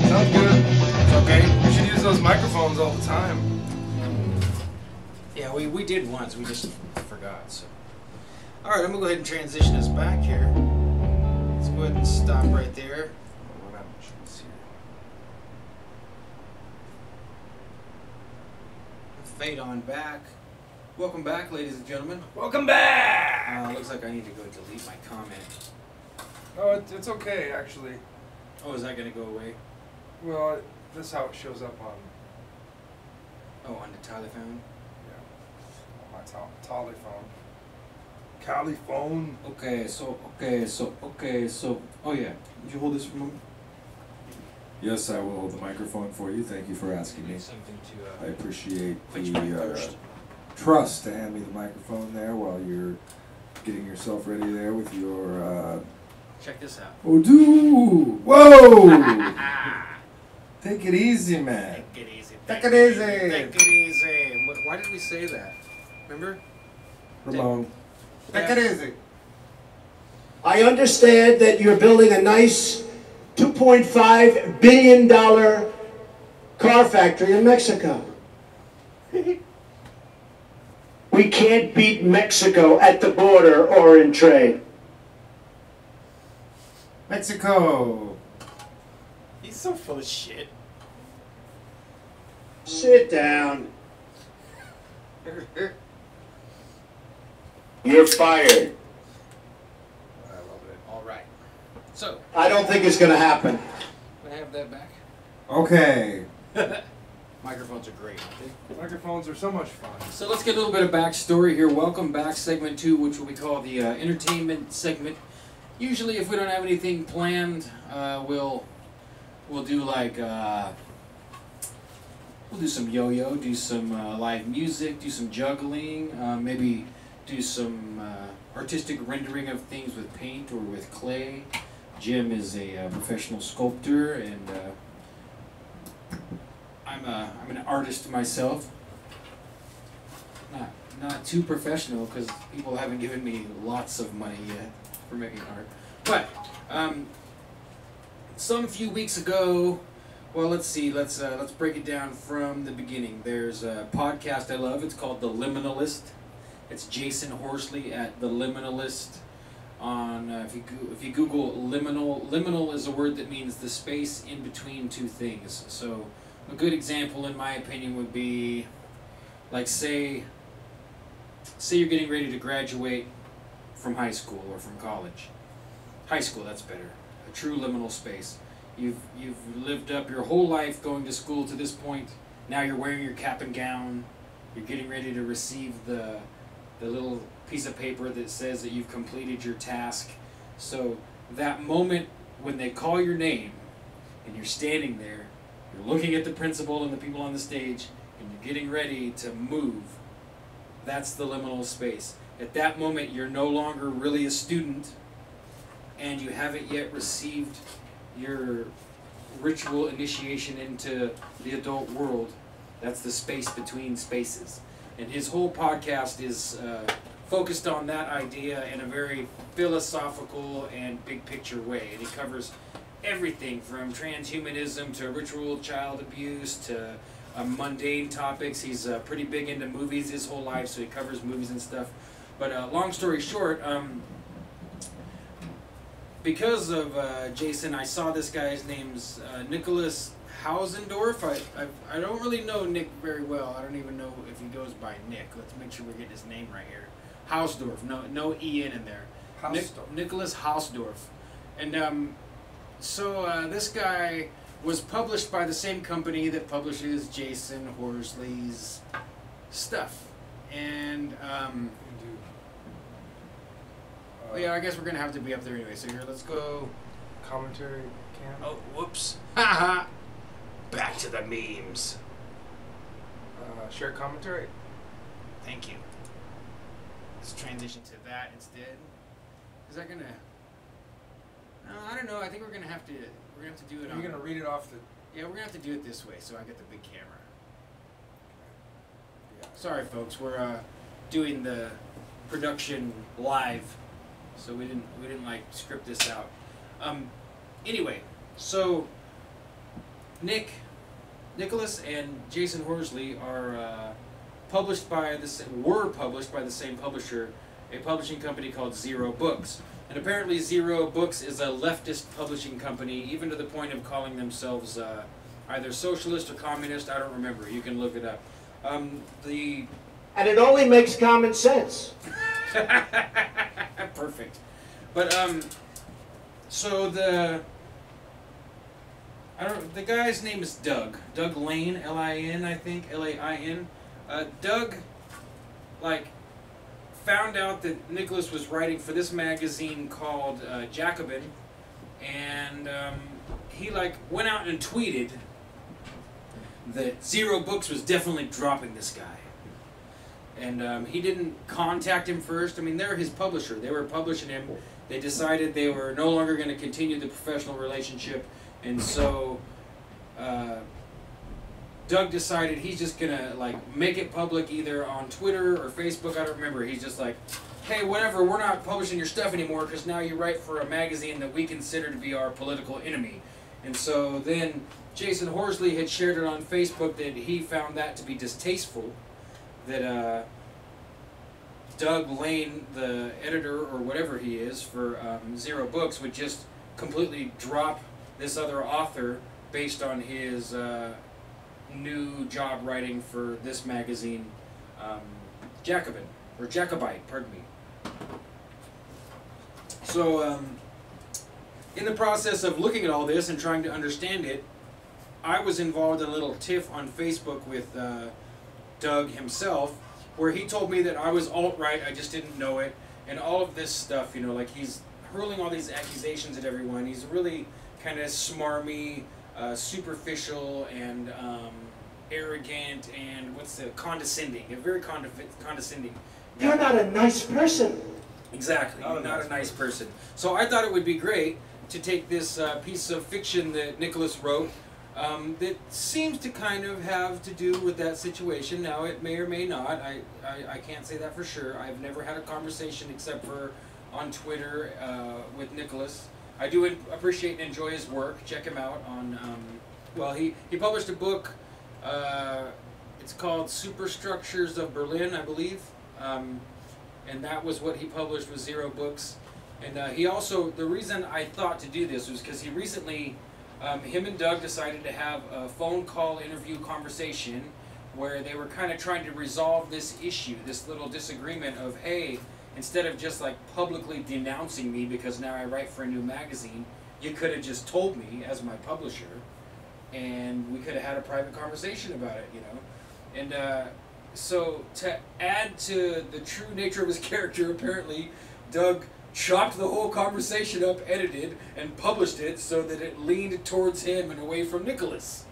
Sounds good. It's okay. We should use those microphones all the time. Yeah, we did once. We just forgot. So, all right, I'm gonna go ahead and transition us back here. Let's go ahead and stop right there. Fade on back. Welcome back, ladies and gentlemen. Welcome back! Looks like I need to go delete my comment. Oh, it's okay, actually. Oh, is that going to go away? Well, this is how it shows up on... Oh, on the telephone? Yeah. On my telephone. Caliphone. Okay, so... Oh, yeah. Would you hold this for a moment? Yes, I will hold the microphone for you. Thank you for asking me. I appreciate the trust to hand me the microphone there while you're getting yourself ready there with your... Check this out. Oh, do! Whoa! Take it easy, man. Take it easy. Take it easy. Take it easy. Why did we say that? Remember? Ramon. Take Yeah. it easy. I understand that you're building a nice $2.5 billion car factory in Mexico. We can't beat Mexico at the border or in trade. Mexico. He's so full of shit. Sit down. You're fired. I love it. All right. So, I don't think it's going to happen. can I have that back? Okay. Microphones are great, aren't they? Microphones are so much fun. So let's get a little bit of backstory here. Welcome back, segment 2, which we call the entertainment segment. Usually, if we don't have anything planned, we'll do like we'll do some yo-yo, do some live music, do some juggling, maybe do some artistic rendering of things with paint or with clay. Jim is a professional sculptor, and I'm an artist myself. Not too professional because people haven't given me lots of money yet for making art. But some few weeks ago, well, let's see, let's break it down from the beginning. There's a podcast I love. It's called The Liminalist. It's Jason Horsley at The Liminalist. On if you Google liminal is a word that means the space in between two things. So a good example, in my opinion, would be like say you're getting ready to graduate from high school or from college. High school, that's better. A true liminal space. You've lived up your whole life going to school to this point. Now you're wearing your cap and gown. You're getting ready to receive the little piece of paper that says that you've completed your task. So that moment when they call your name and you're standing there, you're looking at the principal and the people on the stage, and you're getting ready to move, that's the liminal space. At that moment, you're no longer really a student, and you haven't yet received your ritual initiation into the adult world. That's the space between spaces. And his whole podcast is focused on that idea in a very philosophical and big picture way. And he covers everything from transhumanism to ritual child abuse to mundane topics. He's pretty big into movies his whole life, so he covers movies and stuff. But long story short, because of Jason, I saw this guy. His name's Nicolas Hausdorf. I don't really know Nick very well. I don't even know if he goes by Nick. Let's make sure we're getting his name right here. Hausdorf. No E-N in there. Nicolas Hausdorf. And so this guy was published by the same company that publishes Jason Horsley's stuff. And yeah, I guess we're gonna have to be up there anyway. So here, let's go. Commentary cam. Oh, whoops. Haha. Back to the memes. Share commentary. Thank you. Let's transition to that instead. Is that gonna? No, I don't know. I think we're gonna have to do it. You're gonna read it off the. Yeah, we're gonna have to do it this way, so I get the big camera. Yeah. Sorry, folks. We're doing the production live, so we didn't like script this out. Anyway, so Nicholas and Jason Horsley are were published by the same publisher, a publishing company called Zero Books. And apparently Zero Books is a leftist publishing company, even to the point of calling themselves either socialist or communist. I don't remember. You can look it up. And it only makes common sense. Perfect. But so the guy's name is Doug Lane, L-I-N, I think, L-A-I-N. Doug found out that Nicholas was writing for this magazine called Jacobin, and he went out and tweeted that Zero Books was definitely dropping this guy. And he didn't contact him first. I mean, they're his publisher. They were publishing him. They decided they were no longer going to continue the professional relationship, and so Doug decided he's just gonna like make it public either on Twitter or Facebook. I don't remember. He's just like, hey, whatever, we're not publishing your stuff anymore because now you write for a magazine that we consider to be our political enemy. And so then Jason Horsley had shared it on Facebook that he found that to be distasteful, that Doug Lane, the editor or whatever he is for Zero Books, would just completely drop this other author based on his new job writing for this magazine, Jacobite, pardon me. So, in the process of looking at all this and trying to understand it, I was involved in a little tiff on Facebook with Doug himself, where he told me that I was alt-right, I just didn't know it, and all of this stuff, you know, like he's hurling all these accusations at everyone. He's really kind of smarmy, superficial, and arrogant, and condescending, very condescending. You're not a nice person. Exactly, not a nice person. So I thought it would be great to take this piece of fiction that Nicholas wrote that seems to kind of have to do with that situation. Now, it may or may not. I can't say that for sure. I've never had a conversation except for on Twitter with Nicholas. I do appreciate and enjoy his work. Check him out on, well, he published a book. It's called Superstructures of Berlin, I believe. And that was what he published with Zero Books. And he also, the reason I thought to do this was because he recently, him and Doug decided to have a phone call interview conversation where they were kind of trying to resolve this issue, this little disagreement of, hey, instead of just like publicly denouncing me because now I write for a new magazine, you could have just told me as my publisher and we could have had a private conversation about it, you know. And so to add to the true nature of his character, apparently Doug chopped the whole conversation up, edited, and published it so that it leaned towards him and away from Nicholas.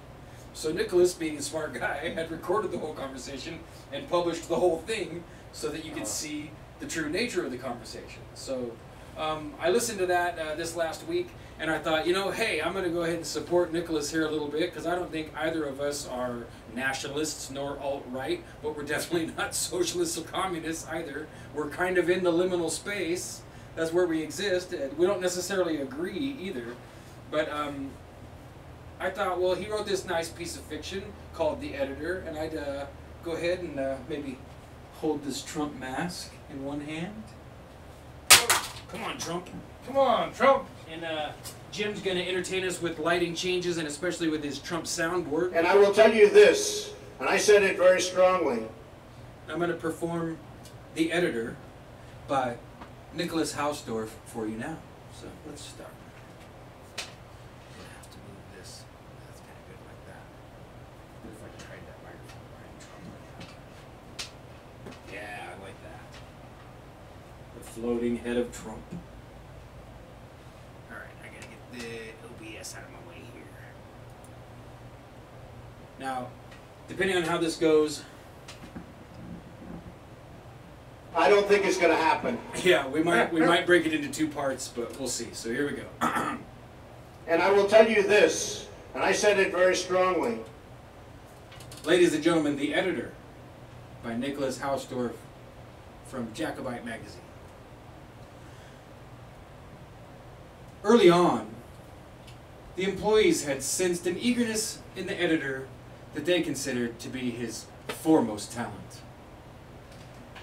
So Nicholas, being a smart guy, had recorded the whole conversation and published the whole thing so that you could see the true nature of the conversation. So I listened to that this last week, and I thought, you know, hey, I'm going to go ahead and support Nicholas here a little bit, because I don't think either of us are nationalists nor alt-right, but we're definitely not socialists or communists either. We're kind of in the liminal space. That's where we exist. We don't necessarily agree either. But I thought, well, he wrote this nice piece of fiction called The Editor, and I'd go ahead and maybe hold this Trump mask in one hand. Come on, Trump. Come on, Trump. And Jim's going to entertain us with lighting changes, and especially with his Trump soundboard. And I will tell you this, and I said it very strongly. I'm going to perform The Editor by Nicolas Hausdorf for you now. So let's start. I'm going to have to move this. That's kind of good like that. What if I tried that microphone behind Trump like that? Yeah, I like that. The floating head of Trump. Alright, I gotta get the OBS out of my way here. Now, depending on how this goes, I don't think it's going to happen. yeah, we might break it into two parts, but we'll see. So here we go. And I will tell you this, and I said it very strongly. Ladies and gentlemen, The Editor by Nicolas Hausdorf from Jacobite magazine. Early on, the employees had sensed an eagerness in the editor that they considered to be his foremost talent.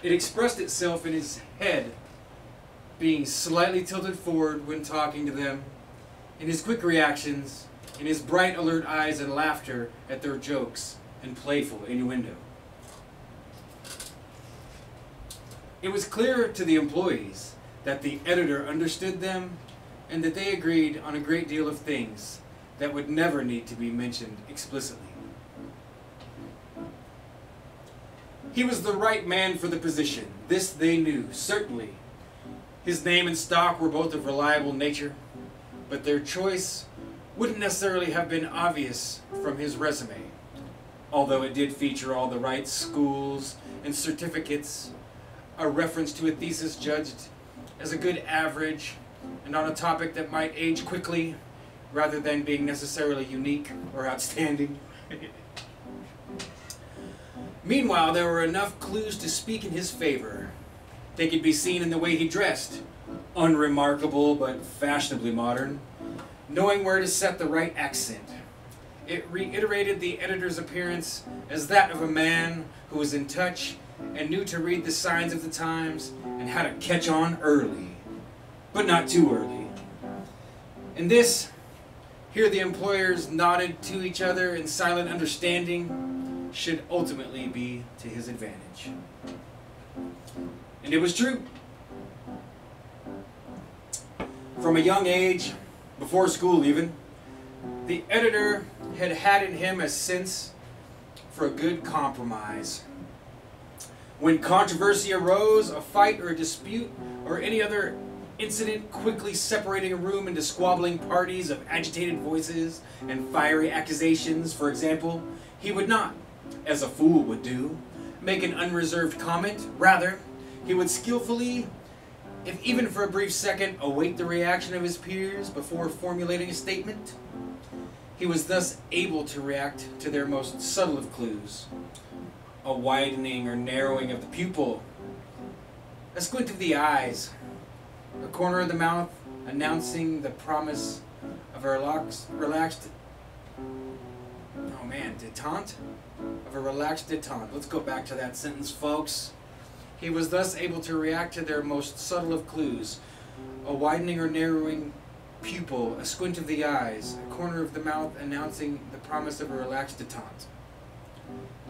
It expressed itself in his head being slightly tilted forward when talking to them, in his quick reactions, in his bright alert eyes and laughter at their jokes and playful innuendo. It was clear to the employees that the editor understood them and that they agreed on a great deal of things that would never need to be mentioned explicitly. He was the right man for the position. This they knew, certainly. His name and stock were both of reliable nature, but their choice wouldn't necessarily have been obvious from his resume, although it did feature all the right schools and certificates, a reference to a thesis judged as a good average, and on a topic that might age quickly, rather than being necessarily unique or outstanding. Meanwhile, there were enough clues to speak in his favor. They could be seen in the way he dressed, unremarkable but fashionably modern, knowing where to set the right accent. It reiterated the editor's appearance as that of a man who was in touch and knew to read the signs of the times and how to catch on early, but not too early. In this, here the employers nodded to each other in silent understanding, should ultimately be to his advantage. And it was true. From a young age, before school even, the editor had had in him a sense for a good compromise. When controversy arose, a fight or a dispute or any other incident quickly separating a room into squabbling parties of agitated voices and fiery accusations, for example, he would not, as a fool would do, make an unreserved comment. Rather, he would skillfully, if even for a brief second, await the reaction of his peers before formulating a statement. He was thus able to react to their most subtle of clues. A widening or narrowing of the pupil, a squint of the eyes, a corner of the mouth announcing the promise of a relaxed detente? Of a relaxed detente. Let's go back to that sentence, folks. He was thus able to react to their most subtle of clues. A widening or narrowing pupil, a squint of the eyes, a corner of the mouth announcing the promise of a relaxed detente.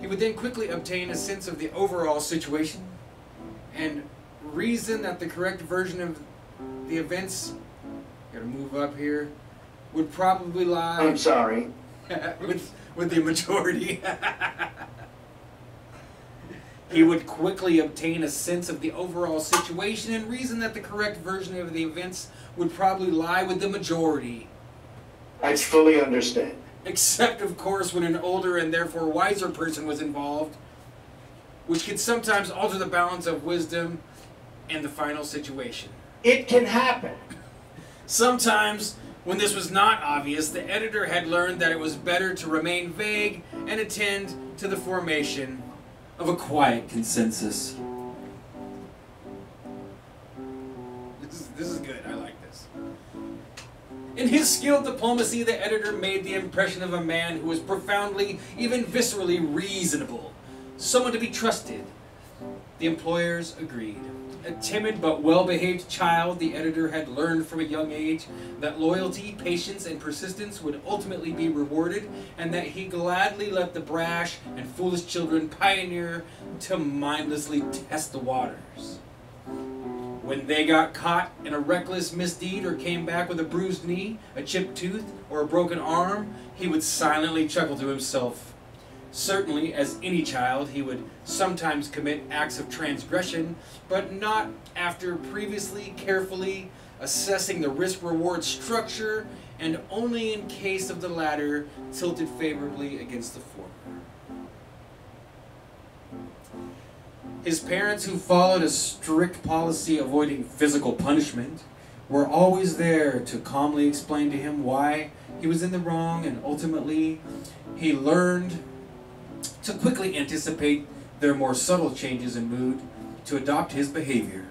He would then quickly obtain a sense of the overall situation and reason that the correct version of the events, gotta move up here, would probably lie... I'm sorry. with the majority. He would quickly obtain a sense of the overall situation and reason that the correct version of the events would probably lie with the majority. I fully understand. Except, of course, when an older and therefore wiser person was involved, which could sometimes alter the balance of wisdom and the final situation. It can happen. Sometimes, when this was not obvious, the editor had learned that it was better to remain vague and attend to the formation of a quiet consensus. This is good. I like this. In his skilled diplomacy, the editor made the impression of a man who was profoundly, even viscerally reasonable. Someone to be trusted. The employers agreed. A timid but well-behaved child, the editor had learned from a young age that loyalty, patience, and persistence would ultimately be rewarded, and that he gladly let the brash and foolish children pioneer to mindlessly test the waters. When they got caught in a reckless misdeed or came back with a bruised knee, a chipped tooth, or a broken arm, he would silently chuckle to himself. Certainly, as any child, he would sometimes commit acts of transgression, but not after previously carefully assessing the risk-reward structure, and only in case of the latter tilted favorably against the former. His parents, who followed a strict policy avoiding physical punishment, were always there to calmly explain to him why he was in the wrong, and ultimately he learned to quickly anticipate their more subtle changes in mood to adopt his behavior.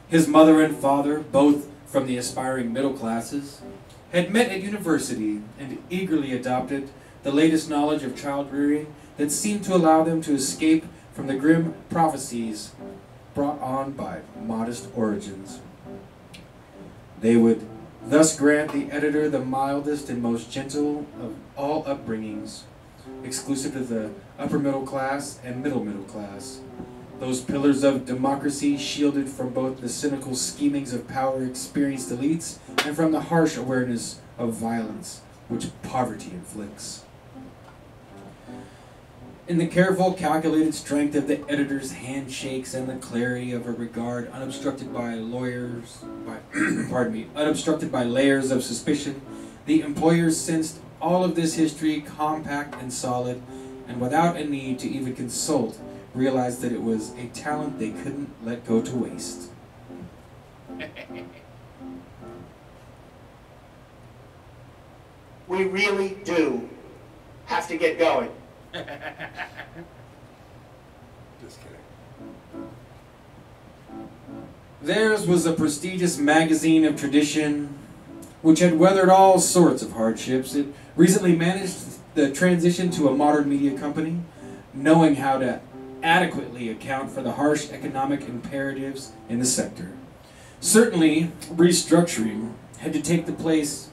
His mother and father, both from the aspiring middle classes, had met at university and eagerly adopted the latest knowledge of child rearing that seemed to allow them to escape from the grim prophecies brought on by modest origins. They would thus grant the editor the mildest and most gentle of all upbringings, exclusive to the upper middle class and middle class, those pillars of democracy shielded from both the cynical schemings of power-experienced elites and from the harsh awareness of violence which poverty inflicts. In the careful, calculated strength of the editor's handshakes and the clarity of a regard unobstructed by unobstructed by layers of suspicion, the employers sensed all of this history compact and solid, and without a need to even consult, realized that it was a talent they couldn't let go to waste. We really do have to get going. Just kidding. Theirs was a prestigious magazine of tradition, which had weathered all sorts of hardships. It recently managed the transition to a modern media company, knowing how to adequately account for the harsh economic imperatives in the sector. Certainly, restructuring had to take place,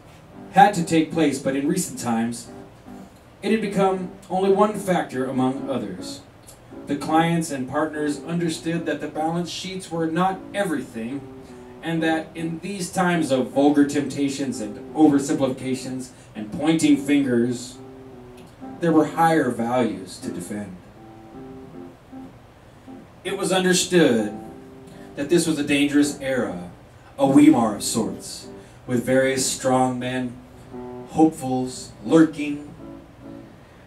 but in recent times, it had become only one factor among others. The clients and partners understood that the balance sheets were not everything, and that in these times of vulgar temptations and oversimplifications and pointing fingers, there were higher values to defend. It was understood that this was a dangerous era, a Weimar of sorts, with various strong men, hopefuls, lurking,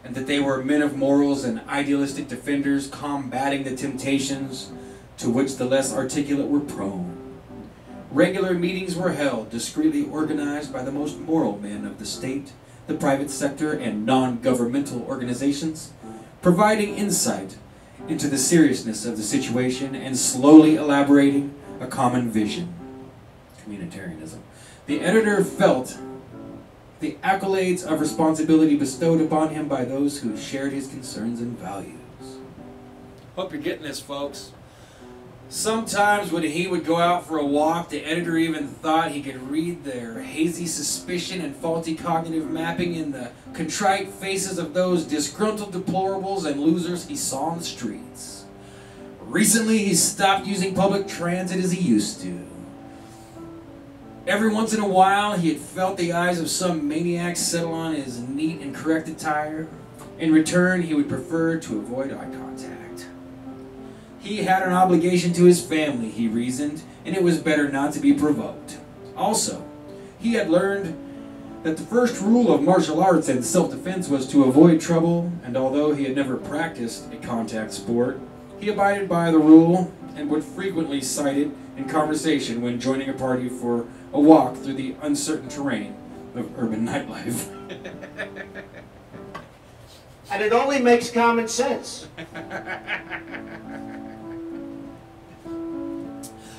and that they were men of morals and idealistic defenders combating the temptations to which the less articulate were prone. Regular meetings were held, discreetly organized by the most moral men of the state, the private sector, and non-governmental organizations, providing insight into the seriousness of the situation and slowly elaborating a common vision. Communitarianism. The editor felt the accolades of responsibility bestowed upon him by those who shared his concerns and values. Hope you're getting this, folks. Sometimes when he would go out for a walk, the editor even thought he could read their hazy suspicion and faulty cognitive mapping in the contrite faces of those disgruntled deplorables and losers he saw on the streets. Recently, he stopped using public transit as he used to. Every once in a while, he had felt the eyes of some maniac settle on his neat and correct attire. In return, he would prefer to avoid eye contact. He had an obligation to his family, he reasoned, and it was better not to be provoked. Also, he had learned that the first rule of martial arts and self-defense was to avoid trouble, and although he had never practiced a contact sport, he abided by the rule and would frequently cite it in conversation when joining a party for a walk through the uncertain terrain of urban nightlife. And it only makes common sense.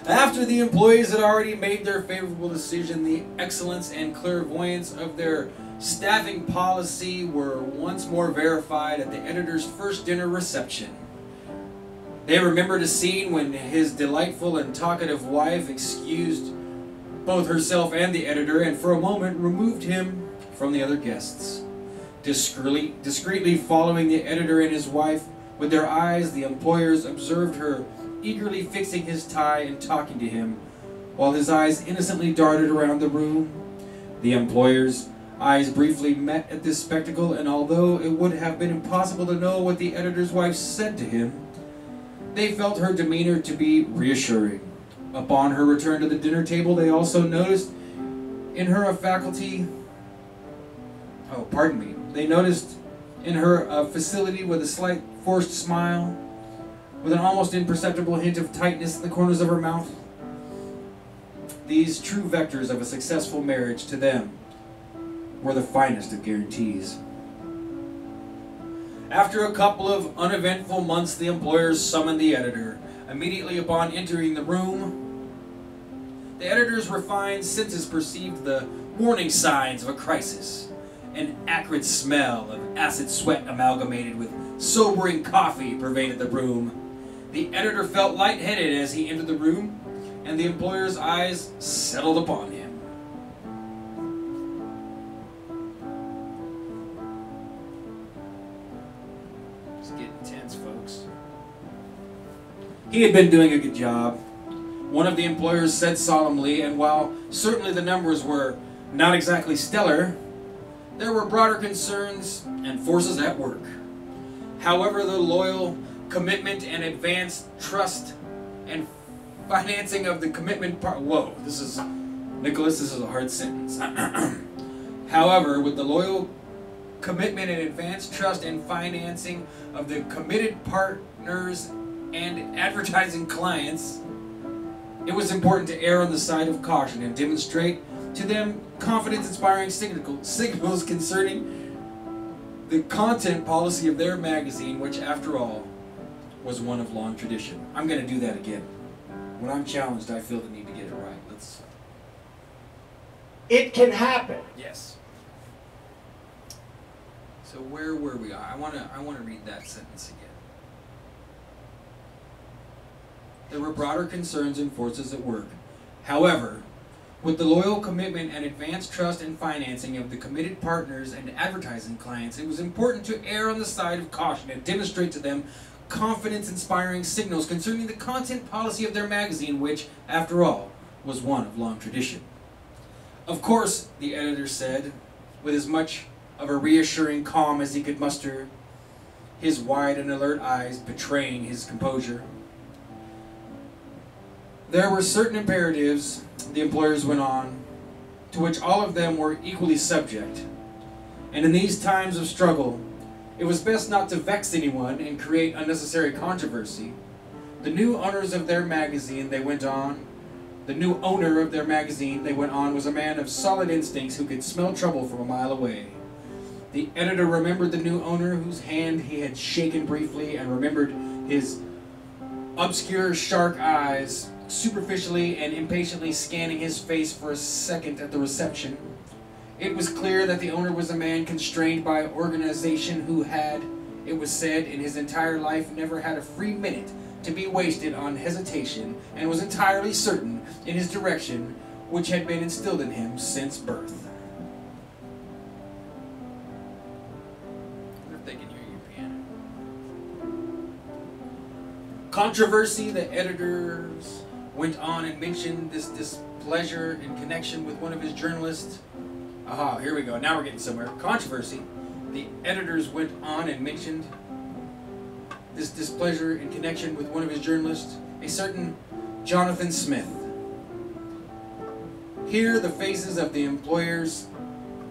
After the employees had already made their favorable decision, the excellence and clairvoyance of their staffing policy were once more verified at the editor's first dinner reception. They remembered a scene when his delightful and talkative wife excused both herself and the editor, and for a moment removed him from the other guests. Discreetly following the editor and his wife with their eyes, the employers observed her eagerly fixing his tie and talking to him, while his eyes innocently darted around the room. The employers' eyes briefly met at this spectacle, and although it would have been impossible to know what the editor's wife said to him, they felt her demeanor to be reassuring. Upon her return to the dinner table, they also noticed in her a faculty... They noticed in her a facility with a slight forced smile, with an almost imperceptible hint of tightness in the corners of her mouth. These true vectors of a successful marriage to them were the finest of guarantees. After a couple of uneventful months, the employers summoned the editor. Immediately upon entering the room, the editor's refined senses perceived the warning signs of a crisis. An acrid smell of acid sweat amalgamated with sobering coffee pervaded the room. The editor felt lightheaded as he entered the room, and the employer's eyes settled upon him. It's getting tense, folks. He had been doing a good job. One of the employers said solemnly, and while certainly the numbers were not exactly stellar, there were broader concerns and forces at work. However, the loyal commitment and advanced trust and financing of the commitment part... Whoa, this is... Nicholas, this is a hard sentence. However, with the loyal commitment and advanced trust and financing of the committed partners and advertising clients, it was important to err on the side of caution and demonstrate to them confidence-inspiring signals concerning the content policy of their magazine, which after all was one of long tradition. I'm going to do that again. When I'm challenged, I feel the need to get it right. Let's. It can happen. Yes. So where were we? I want to read that sentence again. There were broader concerns and forces at work. However, with the loyal commitment and advanced trust and financing of the committed partners and advertising clients, it was important to err on the side of caution and demonstrate to them confidence-inspiring signals concerning the content policy of their magazine, which, after all, was one of long tradition. Of course, the editor said, with as much of a reassuring calm as he could muster, his wide and alert eyes betraying his composure. There were certain imperatives, the employers went on, to which all of them were equally subject. And in these times of struggle, it was best not to vex anyone and create unnecessary controversy. The new owners of their magazine, they went on, the new owner of their magazine, they went on, was a man of solid instincts who could smell trouble from a mile away. The editor remembered the new owner whose hand he had shaken briefly and remembered his obscure shark eyes superficially and impatiently scanning his face for a second at the reception. It was clear that the owner was a man constrained by organization who had, it was said, in his entire life never had a free minute to be wasted on hesitation and was entirely certain in his direction which had been instilled in him since birth. I wonder if they can hear your piano. Controversy, the editors went on and mentioned this displeasure in connection with one of his journalists. Aha, here we go. Now we're getting somewhere. Controversy. The editors went on and mentioned this displeasure in connection with one of his journalists, a certain Jonathan Smith. Here, the faces of the employers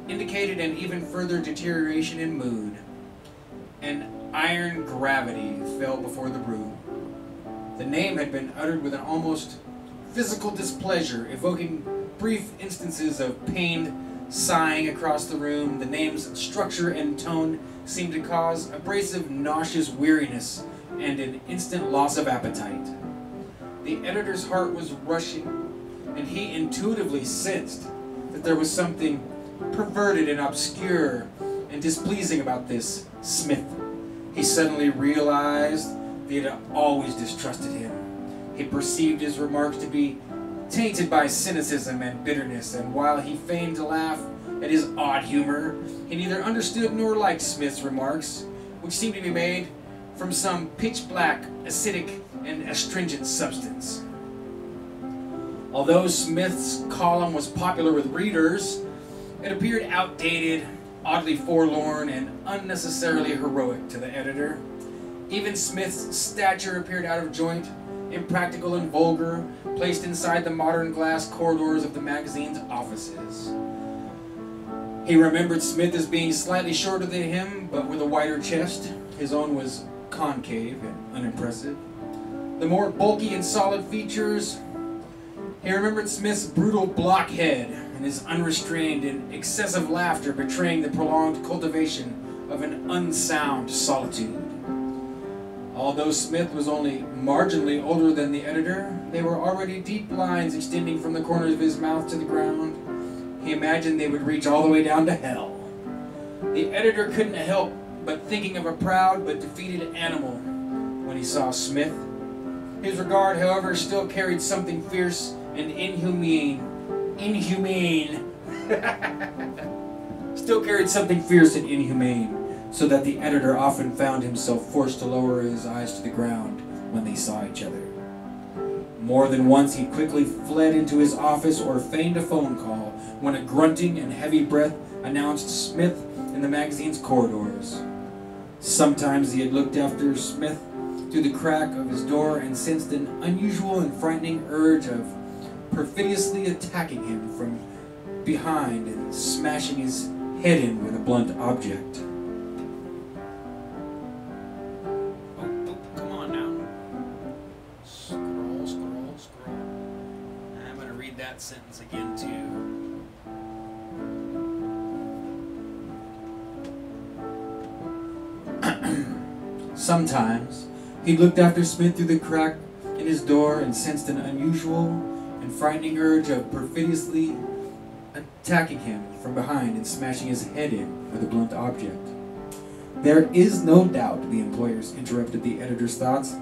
indicated an even further deterioration in mood. An iron gravity fell before the room. The name had been uttered with an almost physical displeasure, evoking brief instances of pained sighing across the room. The name's structure and tone seemed to cause abrasive, nauseous weariness and an instant loss of appetite. The editor's heart was rushing, and he intuitively sensed that there was something perverted and obscure and displeasing about this Smith. He suddenly realized they had always distrusted him. He perceived his remarks to be tainted by cynicism and bitterness, and while he feigned to laugh at his odd humor, he neither understood nor liked Smith's remarks, which seemed to be made from some pitch-black, acidic, and astringent substance. Although Smith's column was popular with readers, it appeared outdated, oddly forlorn, and unnecessarily heroic to the editor. Even Smith's stature appeared out of joint, impractical and vulgar, placed inside the modern glass corridors of the magazine's offices. He remembered Smith as being slightly shorter than him, but with a wider chest. His own was concave and unimpressive. The more bulky and solid features. He remembered Smith's brutal blockhead and his unrestrained and excessive laughter betraying the prolonged cultivation of an unsound solitude. Although Smith was only marginally older than the editor, there were already deep lines extending from the corners of his mouth to the ground. He imagined they would reach all the way down to hell. The editor couldn't help but thinking of a proud but defeated animal when he saw Smith. His regard, however, still carried something fierce and inhumane. Still carried something fierce and inhumane, so that the editor often found himself forced to lower his eyes to the ground when they saw each other. More than once he quickly fled into his office or feigned a phone call when a grunting and heavy breath announced Smith in the magazine's corridors. Sometimes he had looked after Smith through the crack of his door and sensed an unusual and frightening urge of perfidiously attacking him from behind and smashing his head in with a blunt object. Come on now. Scroll. I'm going to read that sentence again too. Sometimes he looked after Smith through the crack in his door and sensed an unusual and frightening urge of perfidiously attacking him from behind and smashing his head in with a blunt object. There is no doubt, the employers interrupted the editor's thoughts,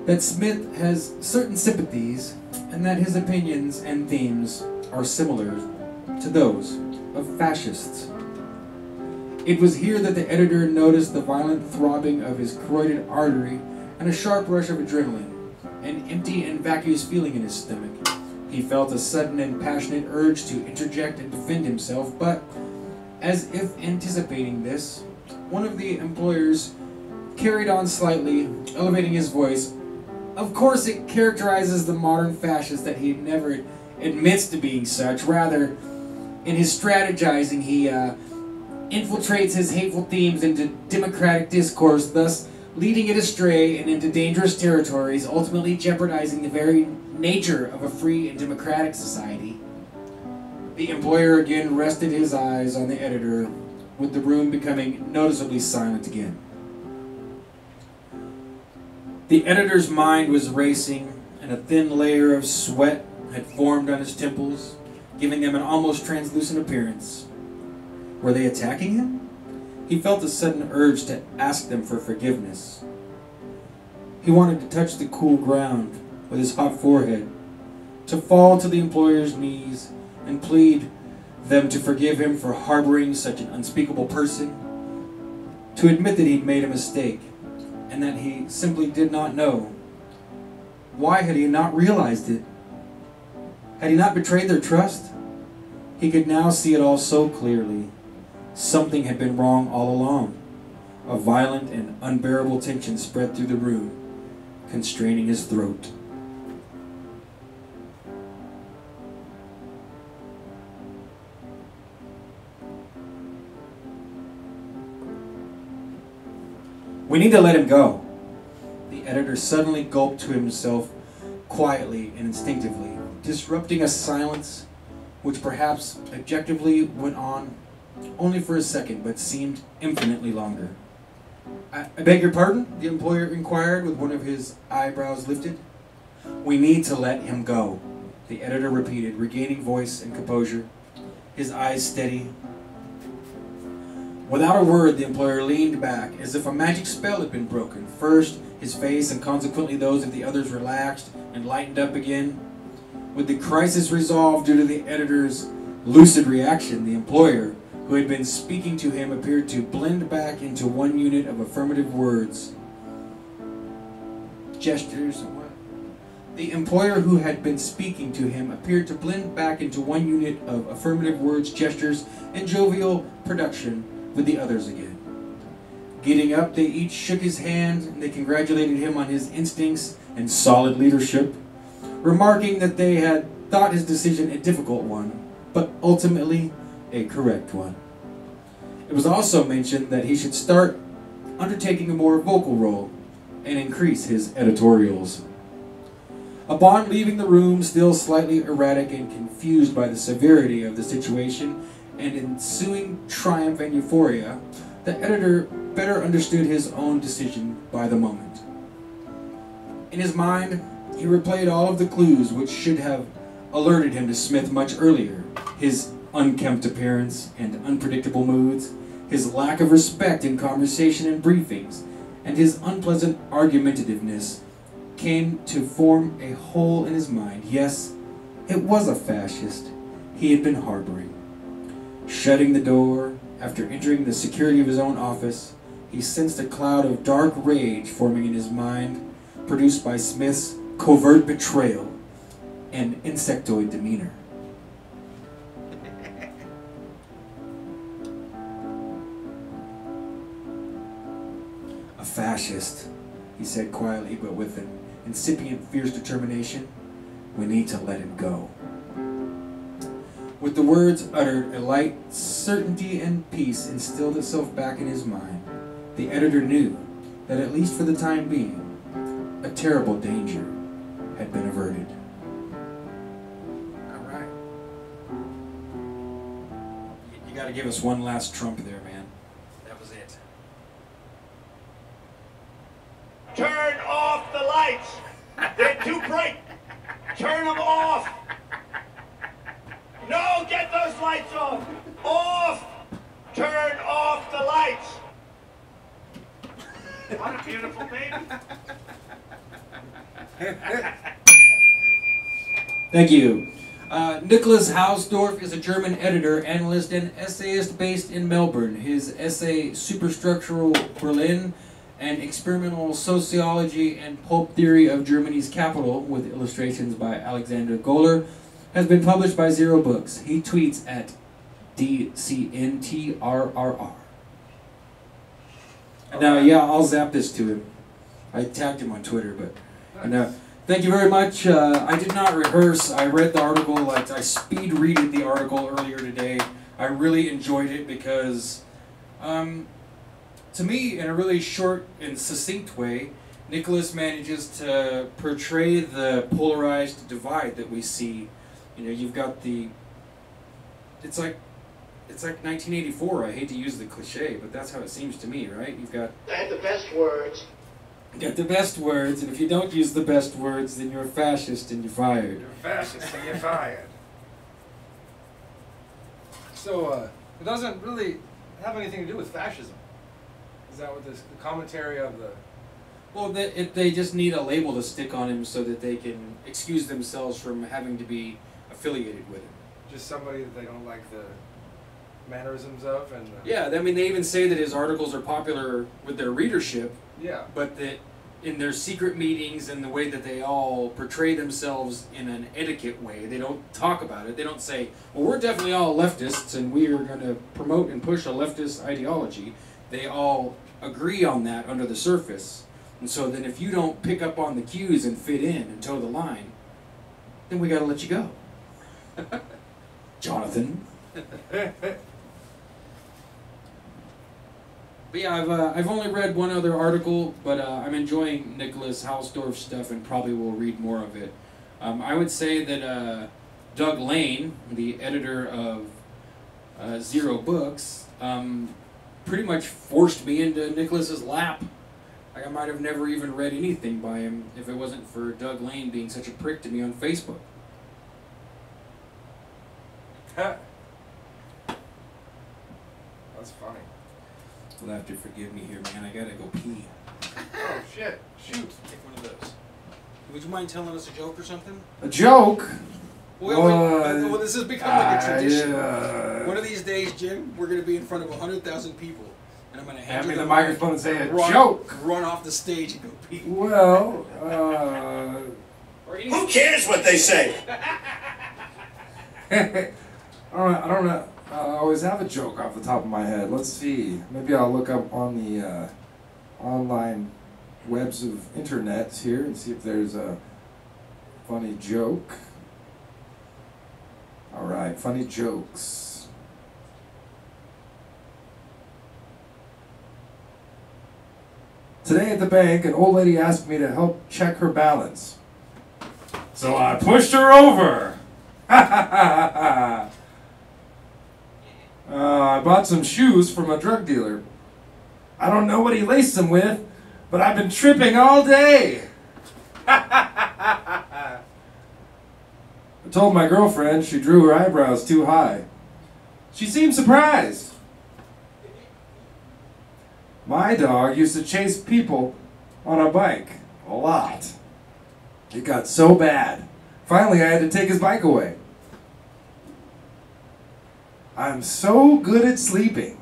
that Smith has certain sympathies and that his opinions and themes are similar to those of fascists. It was here that the editor noticed the violent throbbing of his carotid artery and a sharp rush of adrenaline, an empty and vacuous feeling in his stomach. He felt a sudden and passionate urge to interject and defend himself, but, as if anticipating this, one of the employers carried on slightly, elevating his voice. Of course it characterizes the modern fascist that he never admits to being such. Rather, in his strategizing, he infiltrates his hateful themes into democratic discourse, thus leading it astray and into dangerous territories, ultimately jeopardizing the very nature of a free and democratic society. The employer again rested his eyes on the editor, with the room becoming noticeably silent again. The editor's mind was racing, and a thin layer of sweat had formed on his temples, giving them an almost translucent appearance. Were they attacking him? He felt a sudden urge to ask them for forgiveness. He wanted to touch the cool ground with his hot forehead, to fall to the employer's knees and plead them to forgive him for harboring such an unspeakable person, to admit that he'd made a mistake and that he simply did not know. Why had he not realized it? Had he not betrayed their trust? He could now see it all so clearly. Something had been wrong all along. A violent and unbearable tension spread through the room, constraining his throat. We need to let him go. The editor suddenly gulped to himself quietly and instinctively, disrupting a silence which perhaps objectively went on only for a second, but seemed infinitely longer. I beg your pardon? The employer inquired with one of his eyebrows lifted. We need to let him go, the editor repeated, regaining voice and composure, his eyes steady. Without a word, the employer leaned back, as if a magic spell had been broken. First, his face and consequently those of the others relaxed and lightened up again. With the crisis resolved due to the editor's lucid reaction, the employer, who had been speaking to him, appeared to blend back into one unit of affirmative words. Gestures. The employer who had been speaking to him appeared to blend back into one unit of affirmative words, gestures, and jovial production with the others again. Getting up, they each shook his hand, and they congratulated him on his instincts and solid leadership, remarking that they had thought his decision a difficult one, but ultimately a correct one. It was also mentioned that he should start undertaking a more vocal role and increase his editorials. Upon leaving the room, still slightly erratic and confused by the severity of the situation and ensuing triumph and euphoria, the editor better understood his own decision by the moment. In his mind, he replayed all of the clues which should have alerted him to Smith much earlier. His unkempt appearance and unpredictable moods, his lack of respect in conversation and briefings, and his unpleasant argumentativeness came to form a whole in his mind. Yes, it was a fascist he had been harboring. Shutting the door, after entering the security of his own office, he sensed a cloud of dark rage forming in his mind, produced by Smith's covert betrayal and insectoid demeanor. A fascist, he said quietly, but with an incipient fierce determination. We need to let him go. With the words uttered, a light certainty and peace instilled itself back in his mind. The editor knew that, at least for the time being, a terrible danger had been averted. All right. You got to give us one last trump there, man. That was it. Turn off the lights. They're too bright. Turn them off. No, get those lights off. Off. Turn off the lights. What a beautiful baby. Thank you. Nicolas Hausdorf is a German editor, analyst, and essayist based in Melbourne. His essay, Superstructural Berlin, and Experimental Sociology and Pulp Theory of Germany's Capital, with illustrations by Alexander Goller, has been published by Zero Books. He tweets at DCNTRRR. And now, yeah, I'll zap this to him. I tagged him on Twitter, but... thank you very much. I did not rehearse. I read the article, like I speed readed the article earlier today. I really enjoyed it because, to me, in a really short and succinct way, Nicholas manages to portray the polarized divide that we see. You know, you've got the... It's like 1984. I hate to use the cliche, but that's how it seems to me, right? You've got... I had the best words. You got the best words, and if you don't use the best words, then you're a fascist and you're fired. You're a fascist and you're fired. So, it doesn't really have anything to do with fascism. Is that what the commentary of the... Well, they just need a label to stick on him so that they can excuse themselves from having to be affiliated with him. Just somebody that they don't like the mannerisms of? And yeah, I mean, they even say that his articles are popular with their readership. Yeah. But that in their secret meetings and the way that they all portray themselves in an etiquette way, they don't talk about it. They don't say, well, we're definitely all leftists and we are going to promote and push a leftist ideology. They all agree on that under the surface. And so then if you don't pick up on the cues and fit in and toe the line, then we got to let you go. Jonathan. But yeah, I've only read one other article, but I'm enjoying Nicolas Hausdorf's stuff and probably will read more of it. I would say that Doug Lane, the editor of Zero Books, pretty much forced me into Nicholas's lap. Like, I might have never even read anything by him if it wasn't for Doug Lane being such a prick to me on Facebook. That's funny. You'll have to forgive me here, man. I gotta go pee. Oh, shit. Shoot. Take one of those. Would you mind telling us a joke or something? A joke? Well, this has become like a tradition. Yeah. One of these days, Jim, we're going to be in front of 100,000 people, and I'm going to hand you the microphone and say a run, joke. Run off the stage and go pee. Well, Who cares what they say? I don't know. I always have a joke off the top of my head. Let's see. Maybe I'll look up on the online webs of internet here and see if there's a funny joke. All right, funny jokes. Today at the bank, an old lady asked me to help check her balance. So I pushed her over. I bought some shoes from a drug dealer. I don't know what he laced them with, but I've been tripping all day. I told my girlfriend she drew her eyebrows too high. She seemed surprised. My dog used to chase people on a bike a lot. It got so bad. Finally, I had to take his bike away. I'm so good at sleeping.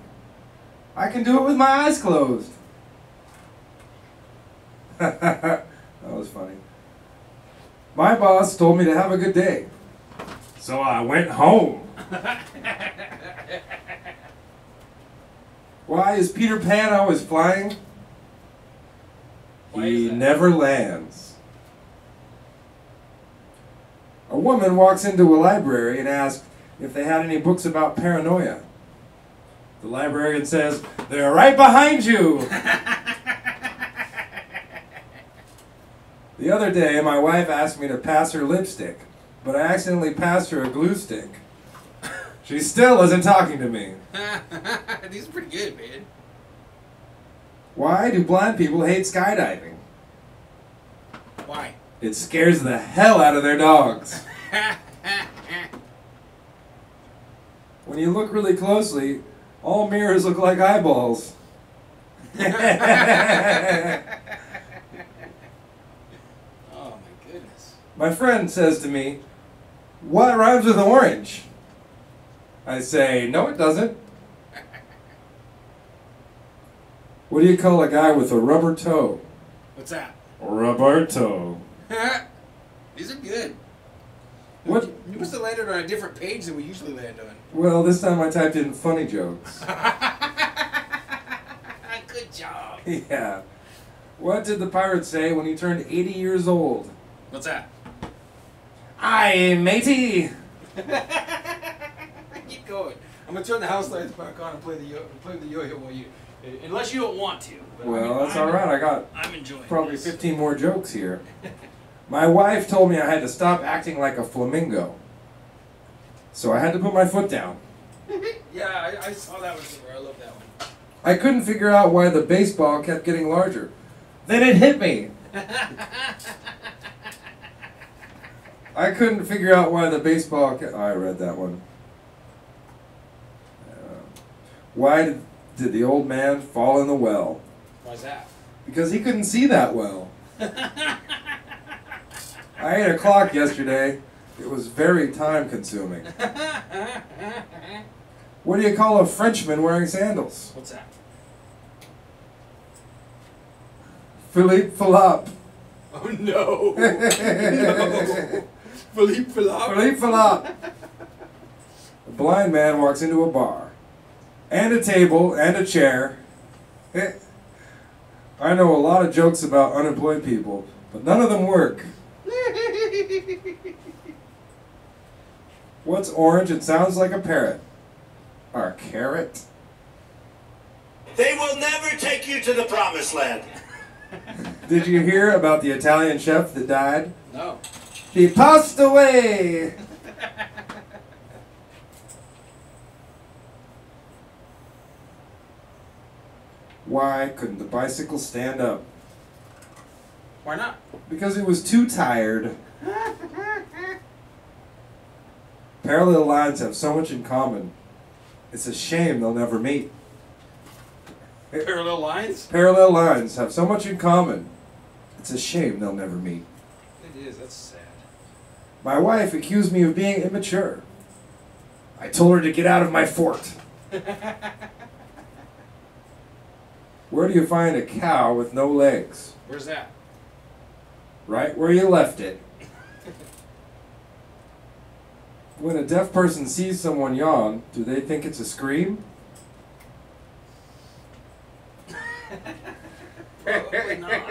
I can do it with my eyes closed. That was funny. My boss told me to have a good day. So I went home. Why is Peter Pan always flying? He never lands. A woman walks into a library and asks if they had any books about paranoia. The librarian says, "They're right behind you." The other day, my wife asked me to pass her lipstick, but I accidentally passed her a glue stick. She still isn't talking to me. These are pretty good, man. Why do blind people hate skydiving? Why? It scares the hell out of their dogs. When you look really closely, all mirrors look like eyeballs. Oh my goodness. My friend says to me, "What rhymes with orange?" I say, "No, it doesn't." What do you call a guy with a rubber toe? What's that? Rubber toe. These are good. What? You must have landed on a different page than we usually land on. Well, this time I typed in funny jokes. Good job. Yeah. What did the pirate say when he turned 80 years old? What's that? Aye, matey. Keep going. I'm gonna turn the house lights back on and play the yo-yo while you, unless you don't want to. But Well, that's all right. I'm enjoying probably this. 15 more jokes here. My wife told me I had to stop acting like a flamingo. So I had to put my foot down. Yeah, I saw that one somewhere. I love that one. I couldn't figure out why the baseball kept getting larger. Then it hit me. I couldn't figure out why the baseball kept... I read that one. Why did the old man fall in the well? Why's that? Because he couldn't see that well. I ate a clock yesterday. It was very time consuming. What do you call a Frenchman wearing sandals? What's that? Philippe Philip. Oh no! No! Philippe Philip. Philippe Philip. A blind man walks into a bar. And a table and a chair. I know a lot of jokes about unemployed people, but none of them work. What's orange and sounds like a parrot? A carrot? They will never take you to the promised land. Did you hear about the Italian chef that died? No. He passed away! Why couldn't the bicycle stand up? Why not? Because it was too tired. Parallel lines have so much in common. It's a shame they'll never meet. Parallel lines? Parallel lines have so much in common. It's a shame they'll never meet. It is. That's sad. My wife accused me of being immature. I told her to get out of my fort. Where do you find a cow with no legs? Where's that? Right where you left it. When a deaf person sees someone yawn, do they think it's a scream? Probably not.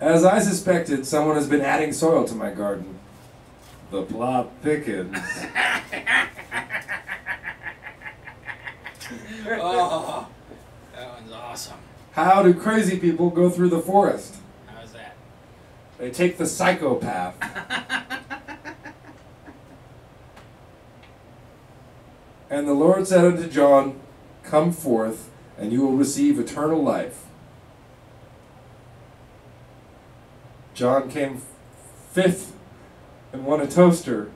As I suspected, someone has been adding soil to my garden. The plot thickens. Oh, that one's awesome. How do crazy people go through the forest? How's that? They take the psychopath. And the Lord said unto John, "Come forth, and you will receive eternal life." John came fifth and won a toaster.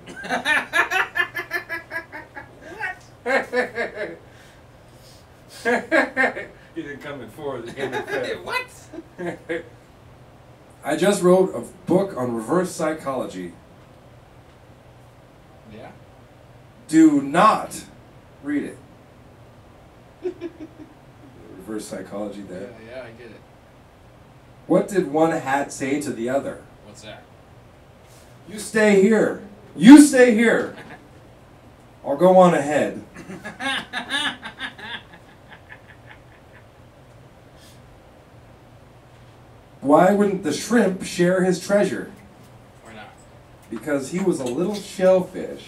He didn't come in fourth, he came in fifth. What? I just wrote a book on reverse psychology. Yeah. Do not read it. Reverse psychology there. Yeah, I get it. What did one hat say to the other? What's that? You stay here. You stay here. I'll go on ahead. Why wouldn't the shrimp share his treasure? Why not? Because he was a little shellfish.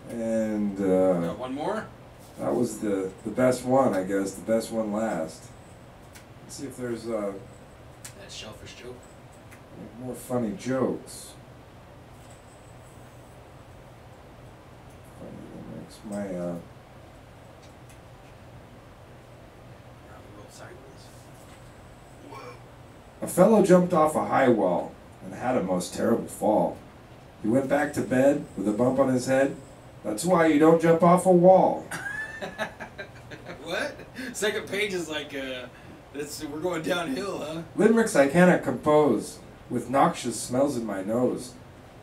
And Got one more? that was the best one, I guess. The best one last. Let's see if there's That shellfish joke. more funny jokes. Funny makes my Roll sideways. A fellow jumped off a high wall and had a most terrible fall. He went back to bed with a bump on his head. That's why you don't jump off a wall. What? Second page is like, we're going downhill, huh? Limericks I cannot compose, with noxious smells in my nose.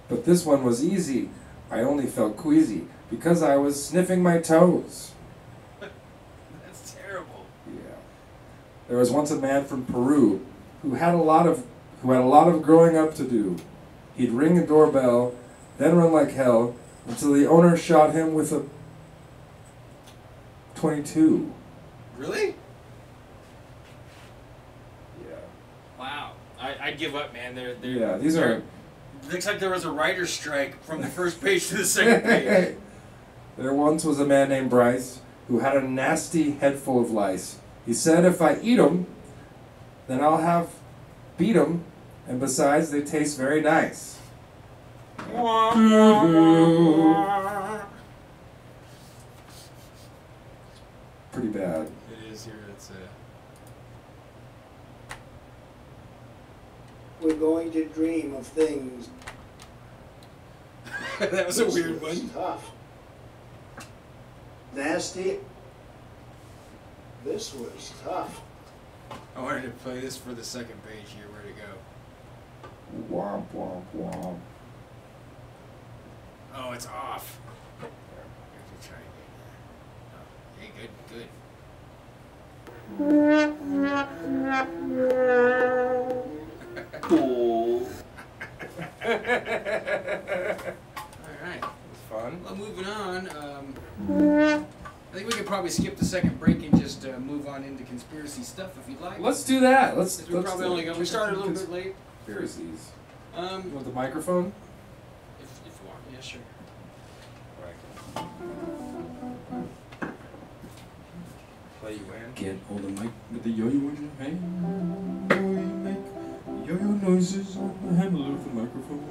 But this one was easy. I only felt queasy because I was sniffing my toes. That's terrible. Yeah. There was once a man from Peru who had a lot of growing up to do. He'd ring a doorbell, then run like hell until the owner shot him with a .22. Really? Yeah. Wow. I'd give up, man. Yeah, these are... Looks like there was a writer's strike from the first page to the second page. There once was a man named Bryce who had a nasty head full of lice. He said, if I eat 'em, then I'll have beat 'em, and besides, they taste very nice. Pretty bad. It is here. It's We're going to dream of things. that was a weird one. Tough. Nasty. This was tough. I wanted to play this for the second page here. Where'd it go? Womp, womp, womp. Oh, it's off. Here, we'll try again. Oh, hey, good. Cool. Alright. It's fun. Well, moving on. I think we could probably skip the second break and just move on into conspiracy stuff if you'd like. Let's do that. We probably only got. We started a little bit late. Conspiracies. You want the microphone? If you want, yeah, sure. Play you in. Get hold of mic with the yo-yo in your hand. Yo-yo make yo-yo noises on the handle of the microphone.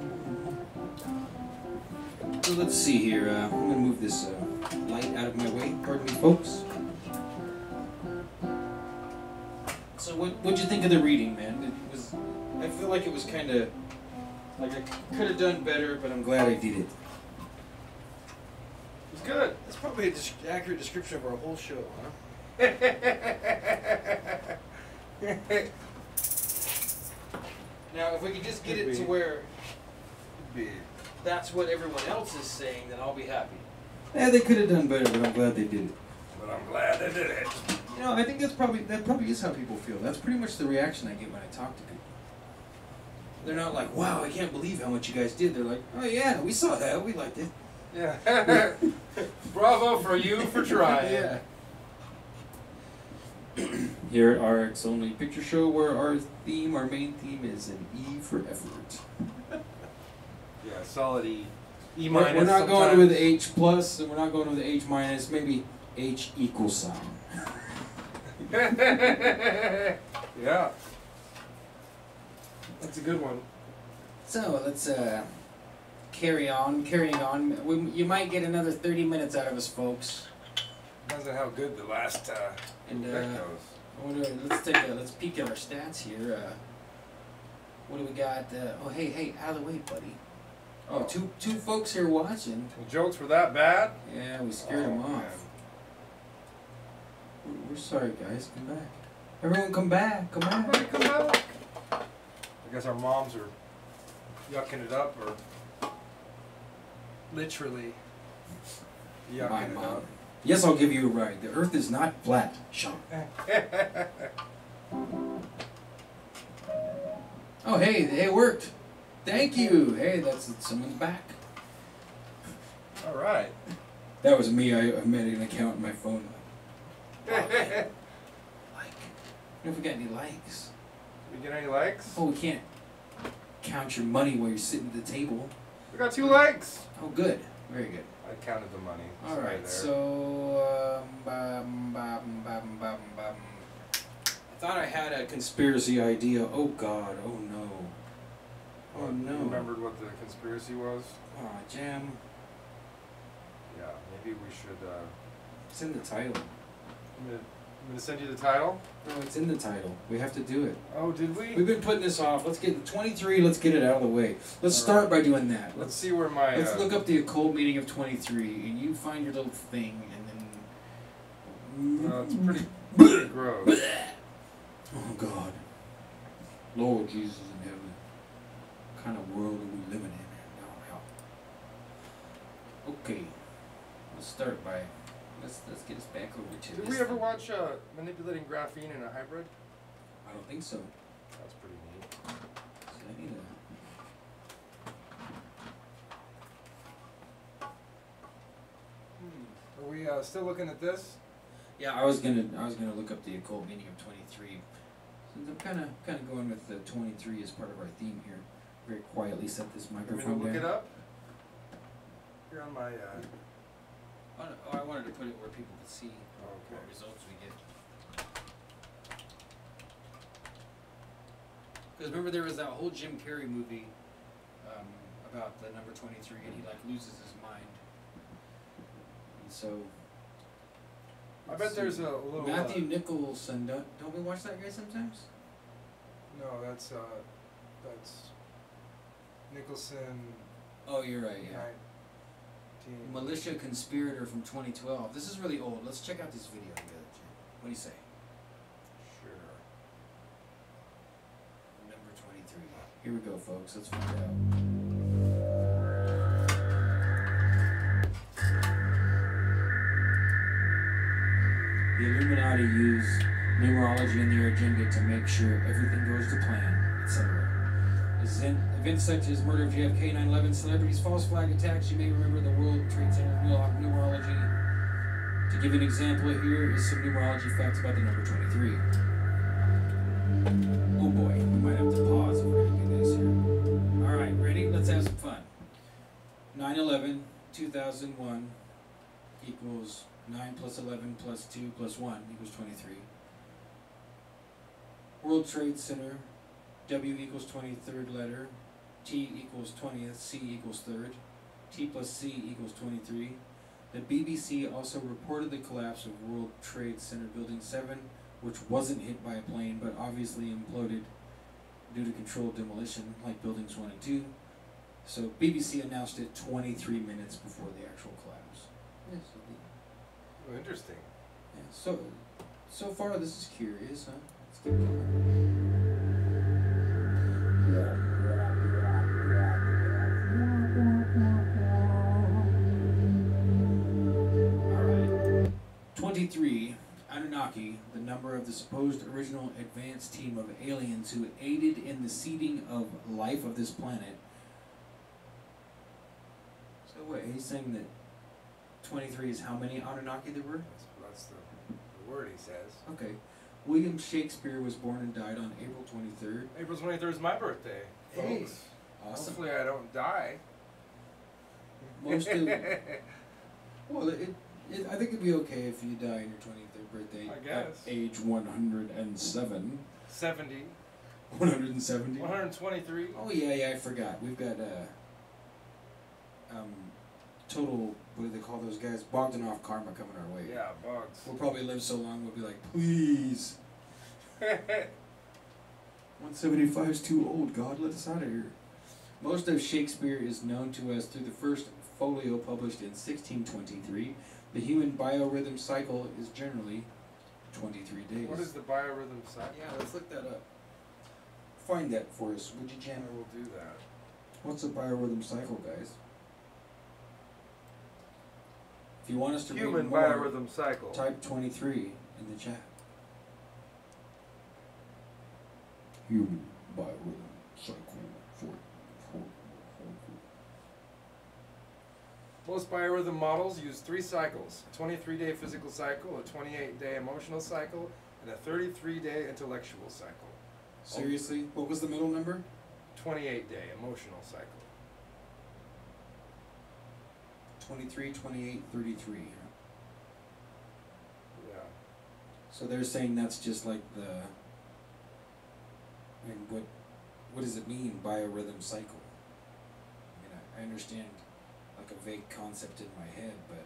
So let's see here. I'm going to move this light out of my way. Pardon me, folks. So what'd you think of the reading, man? It was. I feel like it was kind of like I could have done better, but I'm glad I did it. It's good. That's probably an accurate description of our whole show, huh? Now, if we could just get it to where that's what everyone else is saying, then I'll be happy. Yeah, they could have done better, but I'm glad they did it. But I'm glad they did it. You know, I think that probably is how people feel. That's pretty much the reaction I get when I talk to people. They're not like, "Wow, I can't believe how much you guys did." They're like, "Oh yeah, we saw that. We liked it." Yeah. Bravo for you for trying. Yeah. Here at RX Only Picture Show, where our main theme is an E for effort. Yeah, solid E. E We're minus. not going with H plus, and we're not going with H minus. Maybe H equal sign. Yeah. That's a good one. So let's carrying on. You might get another 30 minutes out of us, folks. Depends on how good the last And goes. let's peek at our stats here. What do we got? Oh, hey, out of the way, buddy. Oh, two folks here watching. The jokes were that bad? Yeah, we scared them off. Man. We're sorry, guys. Come back. Everyone, come back. Come back. Everybody come back. I guess our moms are yucking it up, or literally yucking My it mom. up. Yes, I'll give you a ride. The Earth is not flat, Sean. Oh, hey, it worked. Thank you. Hey, someone's back. All right. That was me. I made an account on my phone. Like, if we got any likes. Did we get any likes? Oh, we can't count your money while you're sitting at the table. We got 2 likes. Oh, good. Very good. I counted the money. It's All right, there. so I thought I had a conspiracy idea. Oh God! Oh no! Oh no! You remembered what the conspiracy was? Oh, Jam. Yeah, maybe we should. It's in the title. I'm gonna send you the title. No, it's in the title. We have to do it. Oh, did we? We've been putting this off. Let's get 23. Let's get it out of the way. Let's start by doing that. Let's see where my. Let's look up the occult meaning of 23, and you find your little thing, and then. It's pretty gross. Oh God, Lord Jesus in heaven, what kind of world are we living in? No, okay, let's start by. Let's get us back over to. Did we ever watch Manipulating Graphene in a Hybrid? I don't think so. That's pretty neat. So I need Are we still looking at this? Yeah, I was gonna look up the occult meaning of 23. Since I'm kind of going with the 23 as part of our theme here. Very quietly set this microphone look down. it up. Here on my. I wanted to put it where people could see what results we get. Because remember there was that whole Jim Carrey movie about the number 23, and he like loses his mind. And so. I bet there's a little. Matthew Nicholson. Don't we watch that guy sometimes? No, that's Nicholson. Oh, you're right. Yeah. Militia Conspirator from 2012. This is really old. Let's check out this video together, Jim. What do you say? Sure. Number 23. Here we go, folks. Let's find out. The Illuminati use numerology in their agenda to make sure everything goes to plan, etc. Events such as murder of JFK, 9/11, celebrities, false flag attacks, you may remember the World Trade Center numerology. To give an example, here is some numerology facts about the number 23. Oh boy, we might have to pause if we're going to do this here. Alright, ready? Let's have some fun. 9/11, 2001 equals 9 plus 11 plus 2 plus 1 equals 23. World Trade Center, W equals 23rd letter, T equals 20th, C equals 3rd, T plus C equals 23. The BBC also reported the collapse of World Trade Center Building 7, which wasn't hit by a plane but obviously imploded due to controlled demolition, like buildings 1 and 2. So BBC announced it 23 minutes before the actual collapse. Yes, Oh, interesting. yeah, so far this is curious, huh? Let's keep going. Alright. 23, Anunnaki, the number of the supposed original advanced team of aliens who aided in the seeding of life of this planet. So wait, he's saying that 23 is how many Anunnaki there were? That's the word he says. Okay. William Shakespeare was born and died on April 23rd. April 23rd is my birthday, Hey, folks. awesome. Hopefully I don't die. Most of, well, I think it'd be okay if you die on your 23rd birthday. I guess. At age 107. 70. 170. 123. Oh yeah, I forgot. We've got total, what do they call those guys? Bogdanov karma coming our way. Yeah, bugs. We'll probably live so long we'll be like, please. 175 is too old, God, let us out of here. Most of Shakespeare is known to us through the first folio published in 1623. The human biorhythm cycle is generally 23 days. What is the biorhythm cycle? Yeah, let's look that up. Find that for us, would you, Jen? I will do that. What's a biorhythm cycle, guys? If you want us to read Human more, biorhythm cycle. type 23 in the chat. Human biorhythm cycle. Most biorhythm models use 3 cycles: a 23-day physical cycle, a 28-day emotional cycle, and a 33-day intellectual cycle. Seriously? What was the middle number? 28-day emotional cycle. 23, 28, 33. Yeah. So they're saying that's just like the... I mean, what does it mean, biorhythm cycle? I mean, I understand like a vague concept in my head, but...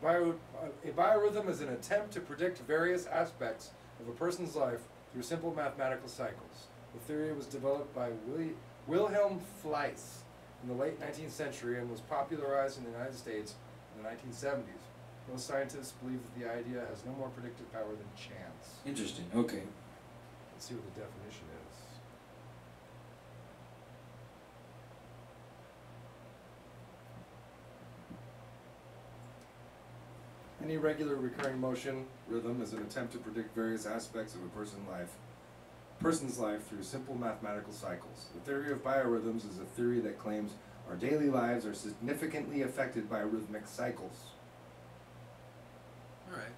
A biorhythm is an attempt to predict various aspects of a person's life through simple mathematical cycles. The theory was developed by Wilhelm Fleiss in the late 19th century and was popularized in the United States in the 1970s. Most scientists believe that the idea has no more predictive power than chance. Interesting. Okay. Let's see what the definition is. Any regular recurring motion rhythm is an attempt to predict various aspects of a person's life through simple mathematical cycles. The theory of biorhythms is a theory that claims our daily lives are significantly affected by rhythmic cycles. All right.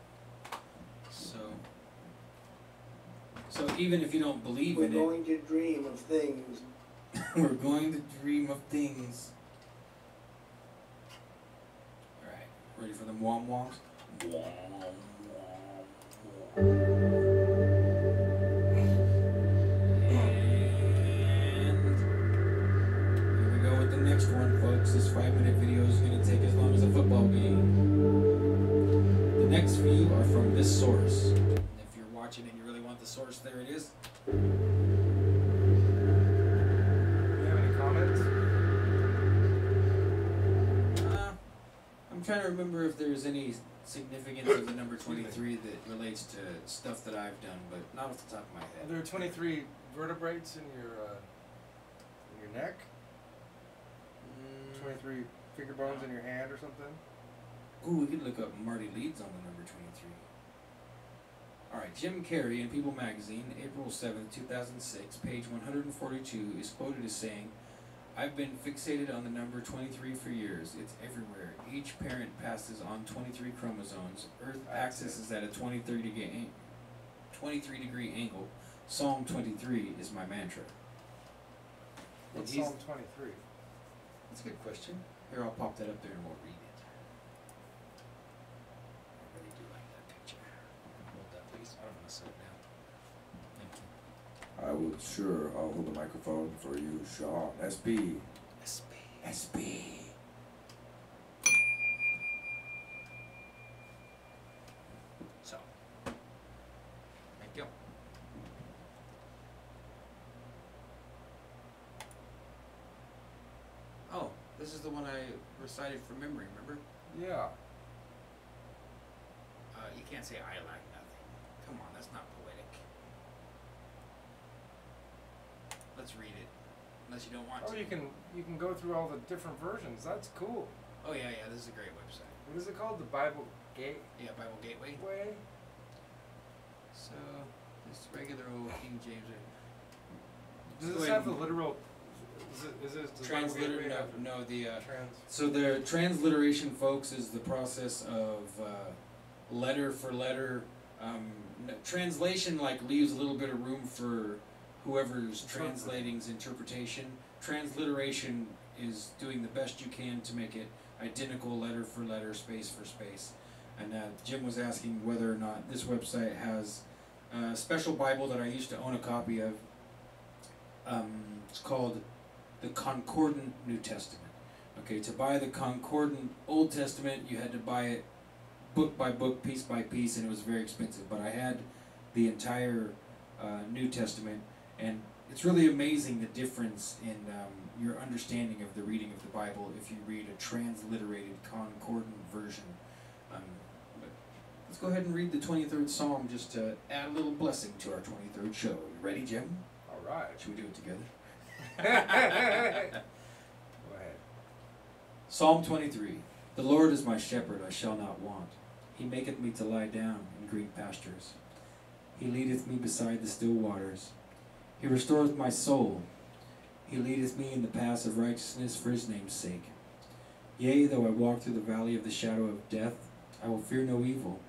So even if you don't believe We're in going to dream of things. we're going to dream of things. All right. Ready for the wom woms? Next one, folks. This 5-minute video is going to take as long as a football game. The next few are from this source. If you're watching and you really want the source, there it is. Do you have any comments? I'm trying to remember if there's any significance of the number 23 that relates to stuff that I've done, but not off the top of my head. There are 23 vertebrae in your neck. 23 finger bones in your hand or something? Ooh, we could look up Marty Leeds on the number 23. Alright, Jim Carrey in People magazine, April 7th, 2006, page 142, is quoted as saying, "I've been fixated on the number 23 for years. It's everywhere. Each parent passes on 23 chromosomes. Earth axis is at a 23 degree angle. Psalm 23 is my mantra." What's Psalm 23? That's a good question. Here, I'll pop that up there and we'll read it. I really do like that picture. Hold that, please. I don't want to sit it down. Thank you. I will, sure. I'll hold the microphone for you, Sean. SB. SB. SB. So, thank you. Oh, this is the one I recited from memory, remember? Yeah. You can't say I like nothing. Come on, that's not poetic. Let's read it. Unless you don't want to. You can go through all the different versions. That's cool. Oh yeah, this is a great website. What is it called? The Bible Gate? Yeah, Bible Gateway. So, this regular old King James. Does this have the literal? Is it transliteration? No, the so the transliteration, folks, is the process of letter for letter. Translation leaves a little bit of room for whoever's translating's interpretation. Transliteration is doing the best you can to make it identical, letter for letter, space for space. And Jim was asking whether or not this website has a special Bible that I used to own a copy of. It's called the Concordant New Testament. Okay, to buy the Concordant Old Testament, you had to buy it book by book, piece by piece, and it was very expensive. But I had the entire New Testament, and it's really amazing the difference in your understanding of the reading of the Bible if you read a transliterated concordant version. But let's go ahead and read the 23rd Psalm just to add a little blessing to our 23rd show. You ready, Jim? All right. Should we do it together? Go ahead. Psalm 23. The Lord is my shepherd, I shall not want. He maketh me to lie down in green pastures. He leadeth me beside the still waters. He restoreth my soul. He leadeth me in the paths of righteousness for his name's sake. Yea, though I walk through the valley of the shadow of death, I will fear no evil,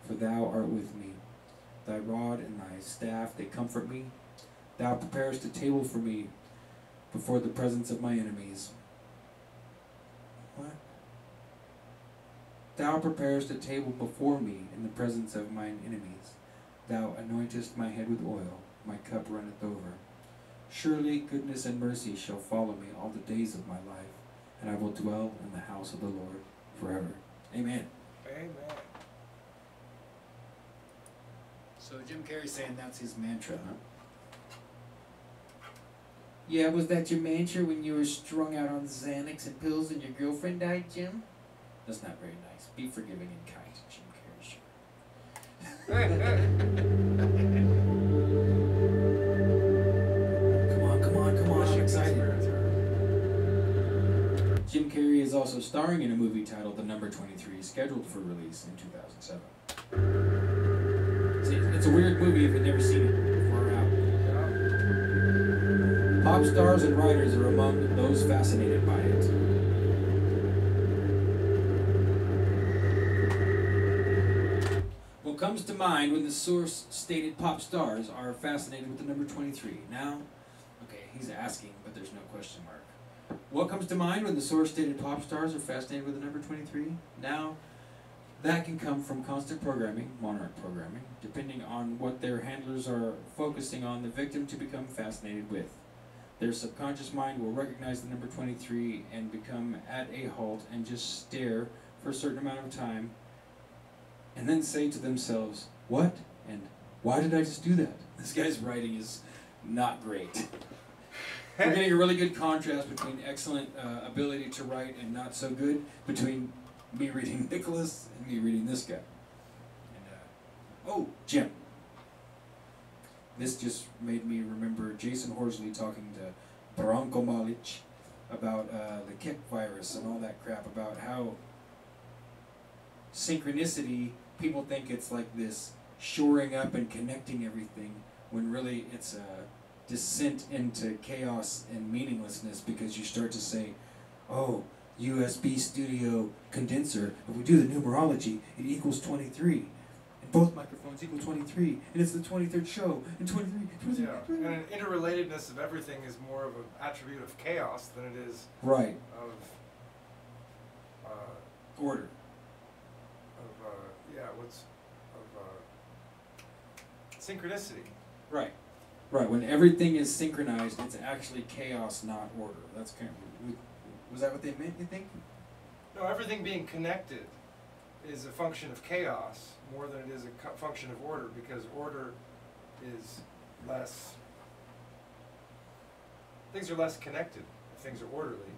for thou art with me. Thy rod and thy staff, they comfort me. Thou preparest a table for me before the presence of my enemies. What? Thou preparest a table before me in the presence of mine enemies. Thou anointest my head with oil, my cup runneth over. Surely goodness and mercy shall follow me all the days of my life, and I will dwell in the house of the Lord forever. Amen. Amen. So Jim Carrey's saying that's his mantra, huh? Yeah, was that your mantra when you were strung out on Xanax and pills and your girlfriend died, Jim? That's not very nice. Be forgiving and kind, Jim Carrey, sure. Come on, I'm excited. Jim Carrey is also starring in a movie titled The Number 23, scheduled for release in 2007. It's a weird movie if you've never seen it before or out. Pop stars and writers are among those fascinated by it. What comes to mind when the source stated pop stars are fascinated with the number 23? Now, okay, he's asking, but there's no question mark. What comes to mind when the source stated pop stars are fascinated with the number 23? Now, that can come from constant programming, monarch programming, depending on what their handlers are focusing on the victim to become fascinated with. Their subconscious mind will recognize the number 23 and become at a halt and just stare for a certain amount of time and then say to themselves, what? And why did I just do that? This guy's writing is not great. We're getting a really good contrast between excellent ability to write and not so good between me reading Nicholas and me reading this guy. And, oh, Jim. This just made me remember Jason Horsley talking to Branko Malic about the Kek virus and all that crap, about how synchronicity, people think it's like this shoring up and connecting everything, when really it's a descent into chaos and meaninglessness, because you start to say, oh, USB studio condenser, if we do the numerology, it equals 23. And both microphones equal 23. And it's the 23rd show. And 23, 23, yeah. 23. And an interrelatedness of everything is more of an attribute of chaos than it is right. Of order. Synchronicity. Right. Right. When everything is synchronized, it's actually chaos, not order. That's kind of, was that what they meant, you think? No, everything being connected is a function of chaos more than it is a function of order, because order is less, things are less connected if things are orderly.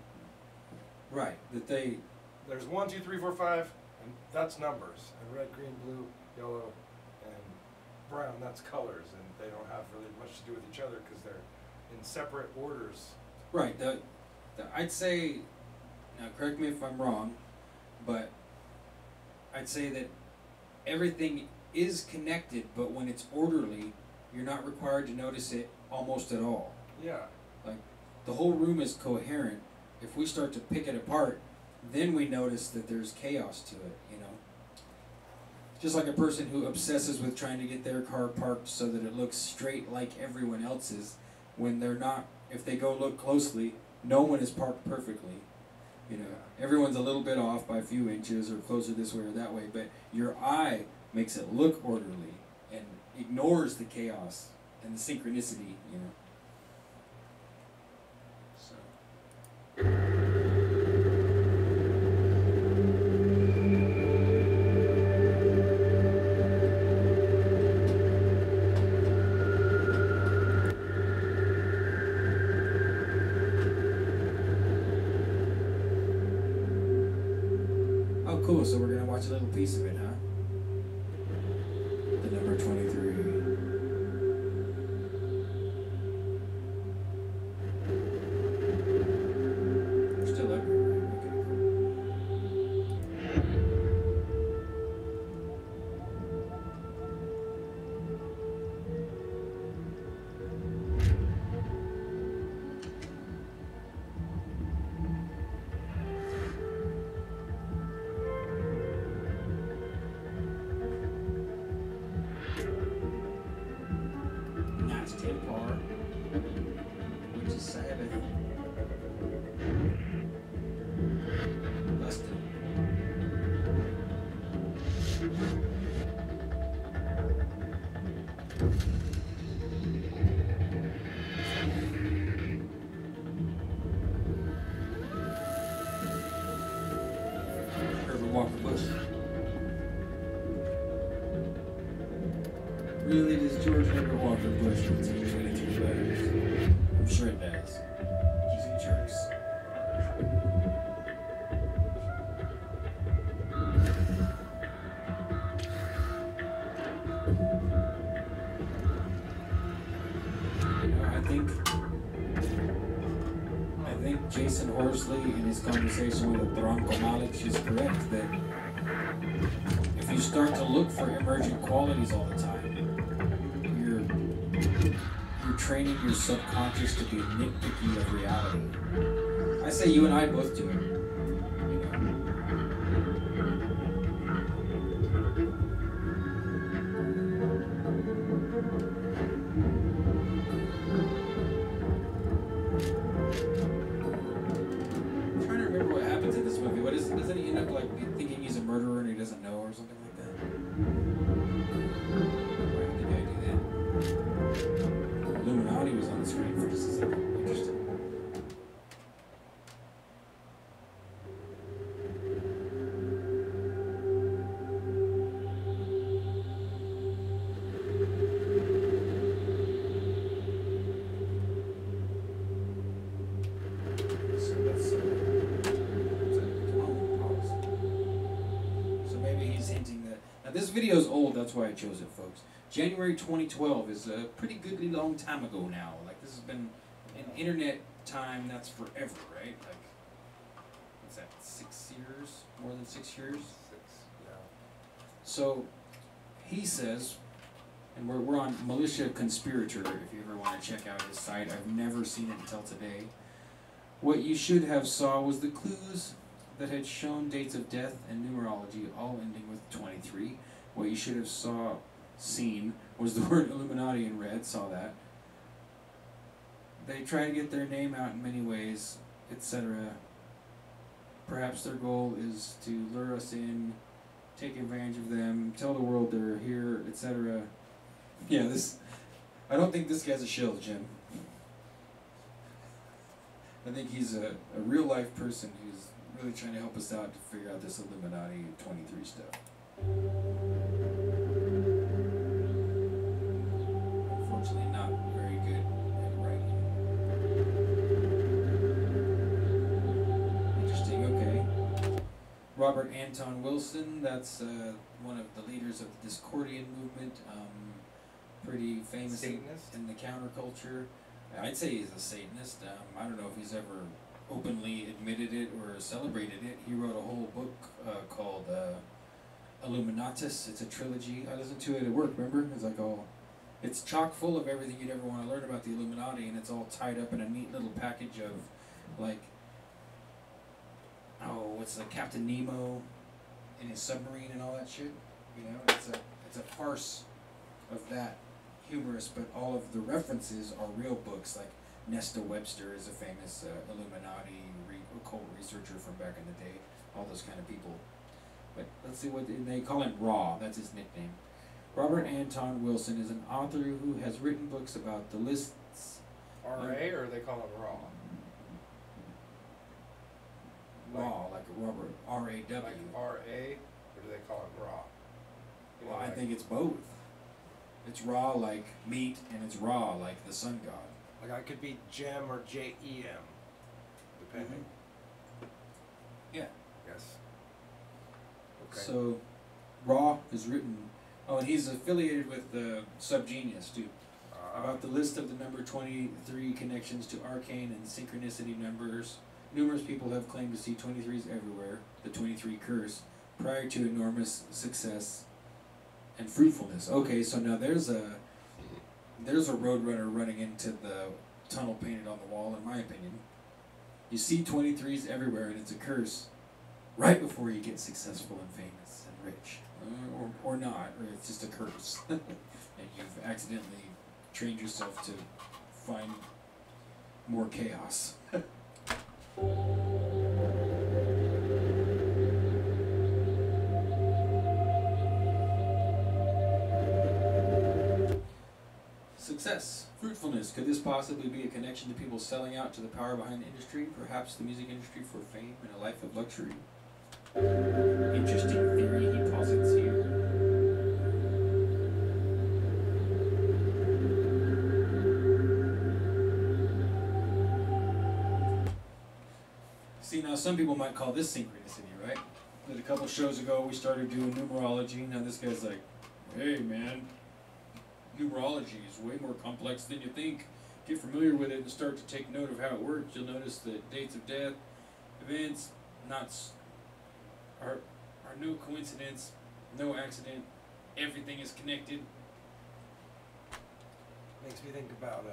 Right. There's 1, 2, 3, 4, 5, and that's numbers, and red, green, blue, yellow, and brown, that's colors, and they don't have really much to do with each other because they're in separate orders. Right. I'd say, now correct me if I'm wrong, but I'd say that everything is connected, but when it's orderly, you're not required to notice it almost at all. Yeah. Like, the whole room is coherent. If we start to pick it apart, then we notice that there's chaos to it, you know? Just like a person who obsesses with trying to get their car parked so that it looks straight like everyone else's, when they're not, if they go look closely, no one is parked perfectly. You know, everyone's a little bit off by a few inches or closer this way or that way, but your eye makes it look orderly and ignores the chaos and the synchronicity, you know. So. Cool, so we're going to watch a little piece of it, huh? The number 23. We're still up here, right? Okay, which is Sabbath. Busted. Herbert Walker Bush. Really, does George Herbert Walker Bush contain 23 letters? I'm sure it does. Using jerks. I think Jason Horsley in his conversation with Branko Malic is correct that if you start to look for emergent qualities all the time, you're training your subconscious to be nitpicky of reality. I say you and I both do it. Doesn't he end up like thinking he's a murderer and he doesn't know or something like that? Why did the guy do that? Illuminati was on the screen for just a second. Interesting. This video is old, that's why I chose it, folks. January 2012 is a pretty goodly long time ago now. Like, this has been an internet time that's forever, right? Like, what's that, 6 years? More than 6 years? 6, yeah. So, he says, and we're on Militia Conspirator, if you ever want to check out his site. I've never seen it until today. What you should have saw was the clues that had shown dates of death and numerology, all ending with 23. What you should have seen was the word Illuminati in red, saw that. They try to get their name out in many ways, etc. Perhaps their goal is to lure us in, take advantage of them, tell the world they're here, etc. Yeah, I don't think this guy's a shill, Jim. I think he's a real life person who's really trying to help us out to figure out this Illuminati 23 stuff. Unfortunately, not very good at writing. Interesting, okay. Robert Anton Wilson, that's one of the leaders of the Discordian movement, pretty famous in the counterculture. I'd say he's a Satanist. I don't know if he's ever openly admitted it or celebrated it. He wrote a whole book called Illuminatus. It's a trilogy. I listened to it at work, remember? It's like it's chock full of everything you'd ever want to learn about the Illuminati, and it's all tied up in a neat little package of, like, what's the Captain Nemo in his submarine and all that shit? You know, it's a farce of that, humorous, but all of the references are real books, like Nesta Webster is a famous Illuminati occult researcher from back in the day, all those kind of people. But let's see what they call him. Raw, that's his nickname. Robert Anton Wilson is an author who has written books about the lists. R.A. or they call him Raw? Raw, like a Robert, R-A-W. Like R.A. or do they call it Raw? Well, I think it's both. It's raw like meat, and it's raw like the sun god. Like I could be Jem or J-E-M, depending. Yeah. Yes. Okay. So, Raw is written. Oh, and he's affiliated with Subgenius too. About the list of the number 23 connections to arcane and synchronicity numbers. Numerous people have claimed to see 23s everywhere. The 23 curse, prior to enormous success and fruitfulness. Okay, so now there's a roadrunner running into the tunnel painted on the wall, in my opinion. You see 23s everywhere, and it's a curse right before you get successful and famous and rich. Or not, or it's just a curse. And you've accidentally trained yourself to find more chaos. Success. Fruitfulness. Could this possibly be a connection to people selling out to the power behind the industry? Perhaps the music industry for fame and a life of luxury? Interesting theory he posits here. some people might call this synchronicity, right? That a couple shows ago we started doing numerology. Now this guy's like, hey man, numerology is way more complex than you think. Get familiar with it and start to take note of how it works. You'll notice that dates of death, events, are no coincidence, no accident. Everything is connected. Makes me think about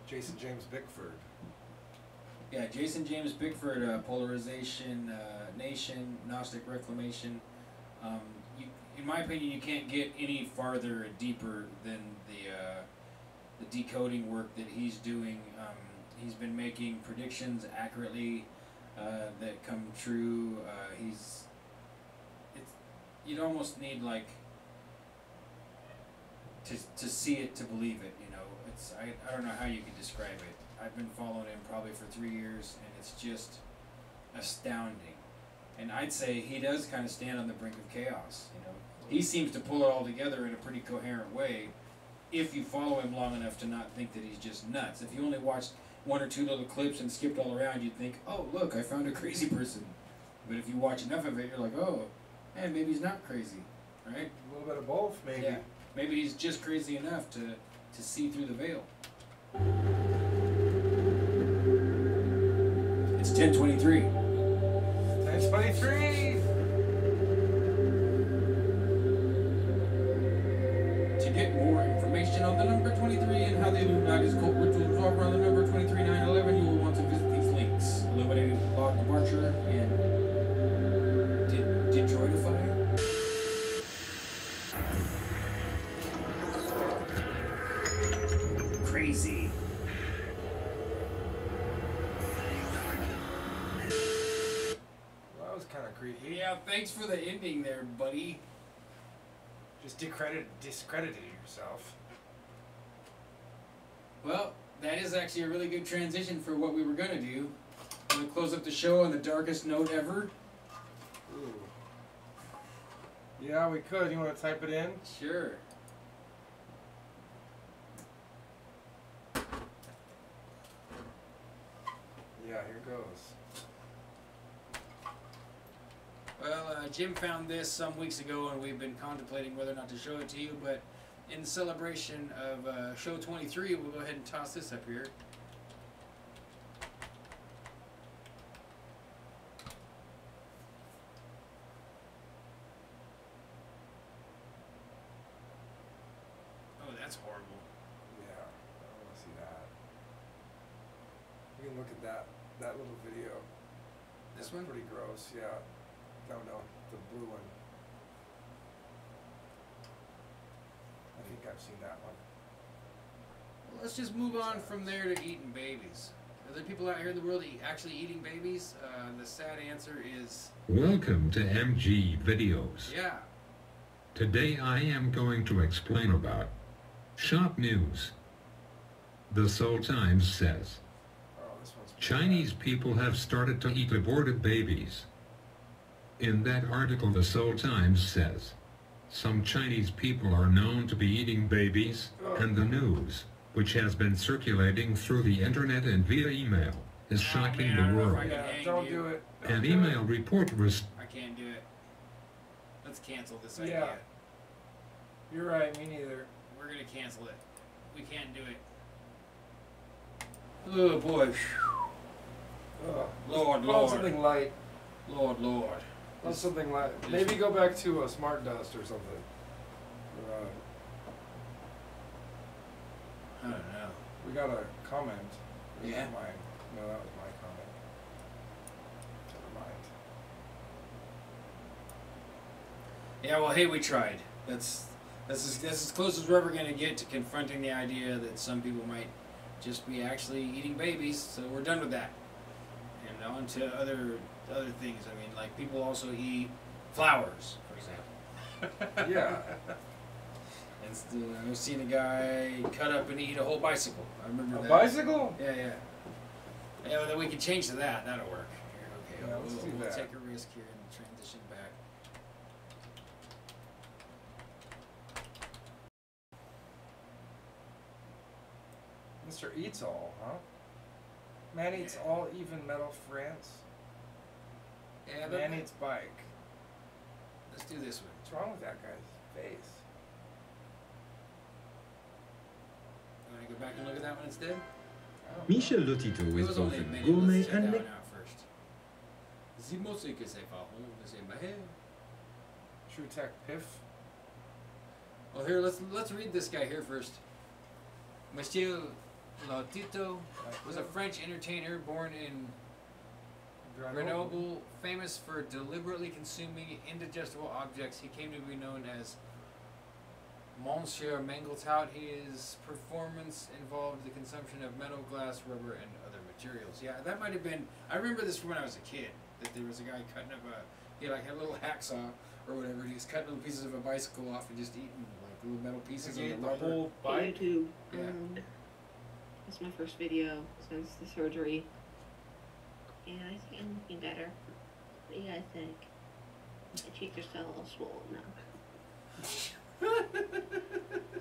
Jason James Bickford. Yeah, Jason James Bickford, polarization, nation, Gnostic reclamation. In my opinion, you can't get any farther and deeper than the decoding work that he's doing. He's been making predictions accurately that come true. You'd almost need like to see it to believe it. You know, I don't know how you could describe it. I've been following him probably for 3 years, and it's just astounding. And I'd say he does kind of stand on the brink of chaos. You know, he seems to pull it all together in a pretty coherent way. If you follow him long enough to not think that he's just nuts. If you only watched 1 or 2 little clips and skipped all around, you'd think, oh look, I found a crazy person. But if you watch enough of it, you're like, oh, man, maybe he's not crazy, right? A little bit of both, maybe. Yeah, maybe he's just crazy enough to see through the veil. It's 10:23. 10:23. To get more information on the number 23 and how the Illuminati's cult rituals revolve around the number 23911, you will want to visit these links. Illuminati Log Departure and Detroitify. Crazy. Well, that was kind of creepy. Yeah, thanks for the ending there, buddy. Just discredited yourself. Well, that is actually a really good transition for what we were going to do. I'm going to close up the show on the darkest note ever. Ooh. Yeah, we could. You want to type it in? Sure. Yeah, here goes. Well, Jim found this some weeks ago, and we've been contemplating whether or not to show it to you, but in celebration of show 23, we'll go ahead and toss this up here. Oh, that's horrible. Yeah, I don't want to see that. You can look at that little video. This That's one? pretty gross, yeah. No, the blue one. I think I've seen that one. Well, let's just move on from there to eating babies. Are there people out here in the world actually eating babies? The sad answer is... Welcome to MG Videos. Yeah. Today I am going to explain about shop news. The Seoul Times says, Chinese people have started to eat aborted babies. In that article, the Seoul Times says, some Chinese people are known to be eating babies, and the news, which has been circulating through the internet and via email, is shocking the world. Don't do it. An email report was... I can't do it. Let's cancel this Yeah. idea. You're right, me neither. We're going to cancel it. We can't do it. Oh boy. Lord, Lord. Something light. Lord, Lord. Something light. Maybe go back to a smart dust or something. I don't know. We got a comment. Was Yeah. that mine? No, that was my comment. Never mind. Yeah, well, hey, we tried. That's as close as we're ever going to get to confronting the idea that some people might just be actually eating babies. So we're done with that. And on to other things. I mean, like people also eat flowers, for example. Yeah. And I've seen a guy cut up and eat a whole bicycle. I remember that. A bicycle? Yeah, yeah. Yeah, well, then we can change to that. That'll work. Here, okay, Yeah, let's do we'll that. take a risk here and transition back. Mr. Eats All, huh? Man eats all even metal France. Yeah, but Man eats bike. let's do this one. What's wrong with that guy's face? You want to go back and look at that one instead? Michel Lotito It is was both only a a minute. gourmet Let's check and that one out first. The musique que c'est pas bon, c'est mahé. True Tech Piff. Well, here let's read this guy here first. Michel Lotito was a French entertainer born in Grenoble, famous for deliberately consuming indigestible objects. He came to be known as Monsieur Mangletout. His performance involved the consumption of metal, glass, rubber, and other materials. Yeah, that might have been. I remember this from when I was a kid. That there was a guy cutting up he had a little hacksaw or whatever. And he was cutting little pieces of a bicycle off and just eating like little metal pieces of the rubber. Whole Hey, bike. YouTube. Yeah. This is my first video since the surgery. Yeah, I think I'm looking better. What do you guys think? My cheeks are still a little swollen now. See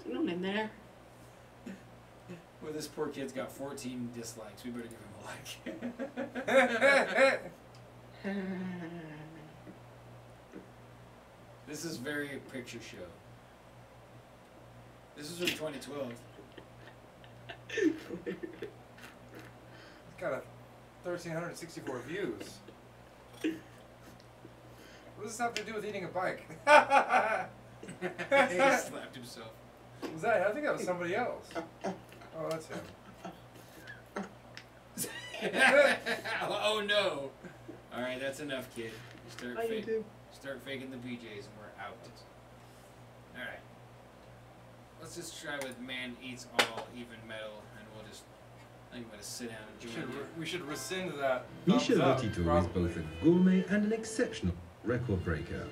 what I'm in there? Well, this poor kid's got 14 dislikes. We better give him a like. This is very picture show. This is from 2012. It's got a 1,364 views. What does this have to do with eating a bike? He slapped himself. Was that? I think that was somebody else. Oh, that's him. Oh no! All right, that's enough, kid. You Bye, YouTube. start faking the BJs, and we're out. All right. Let's just try with man eats all even metal, and we'll just. I think I'm gonna sit down and join you. We should rescind that. Michel thumbs up, Lotito is probably. both a gourmet and an exceptional record breaker.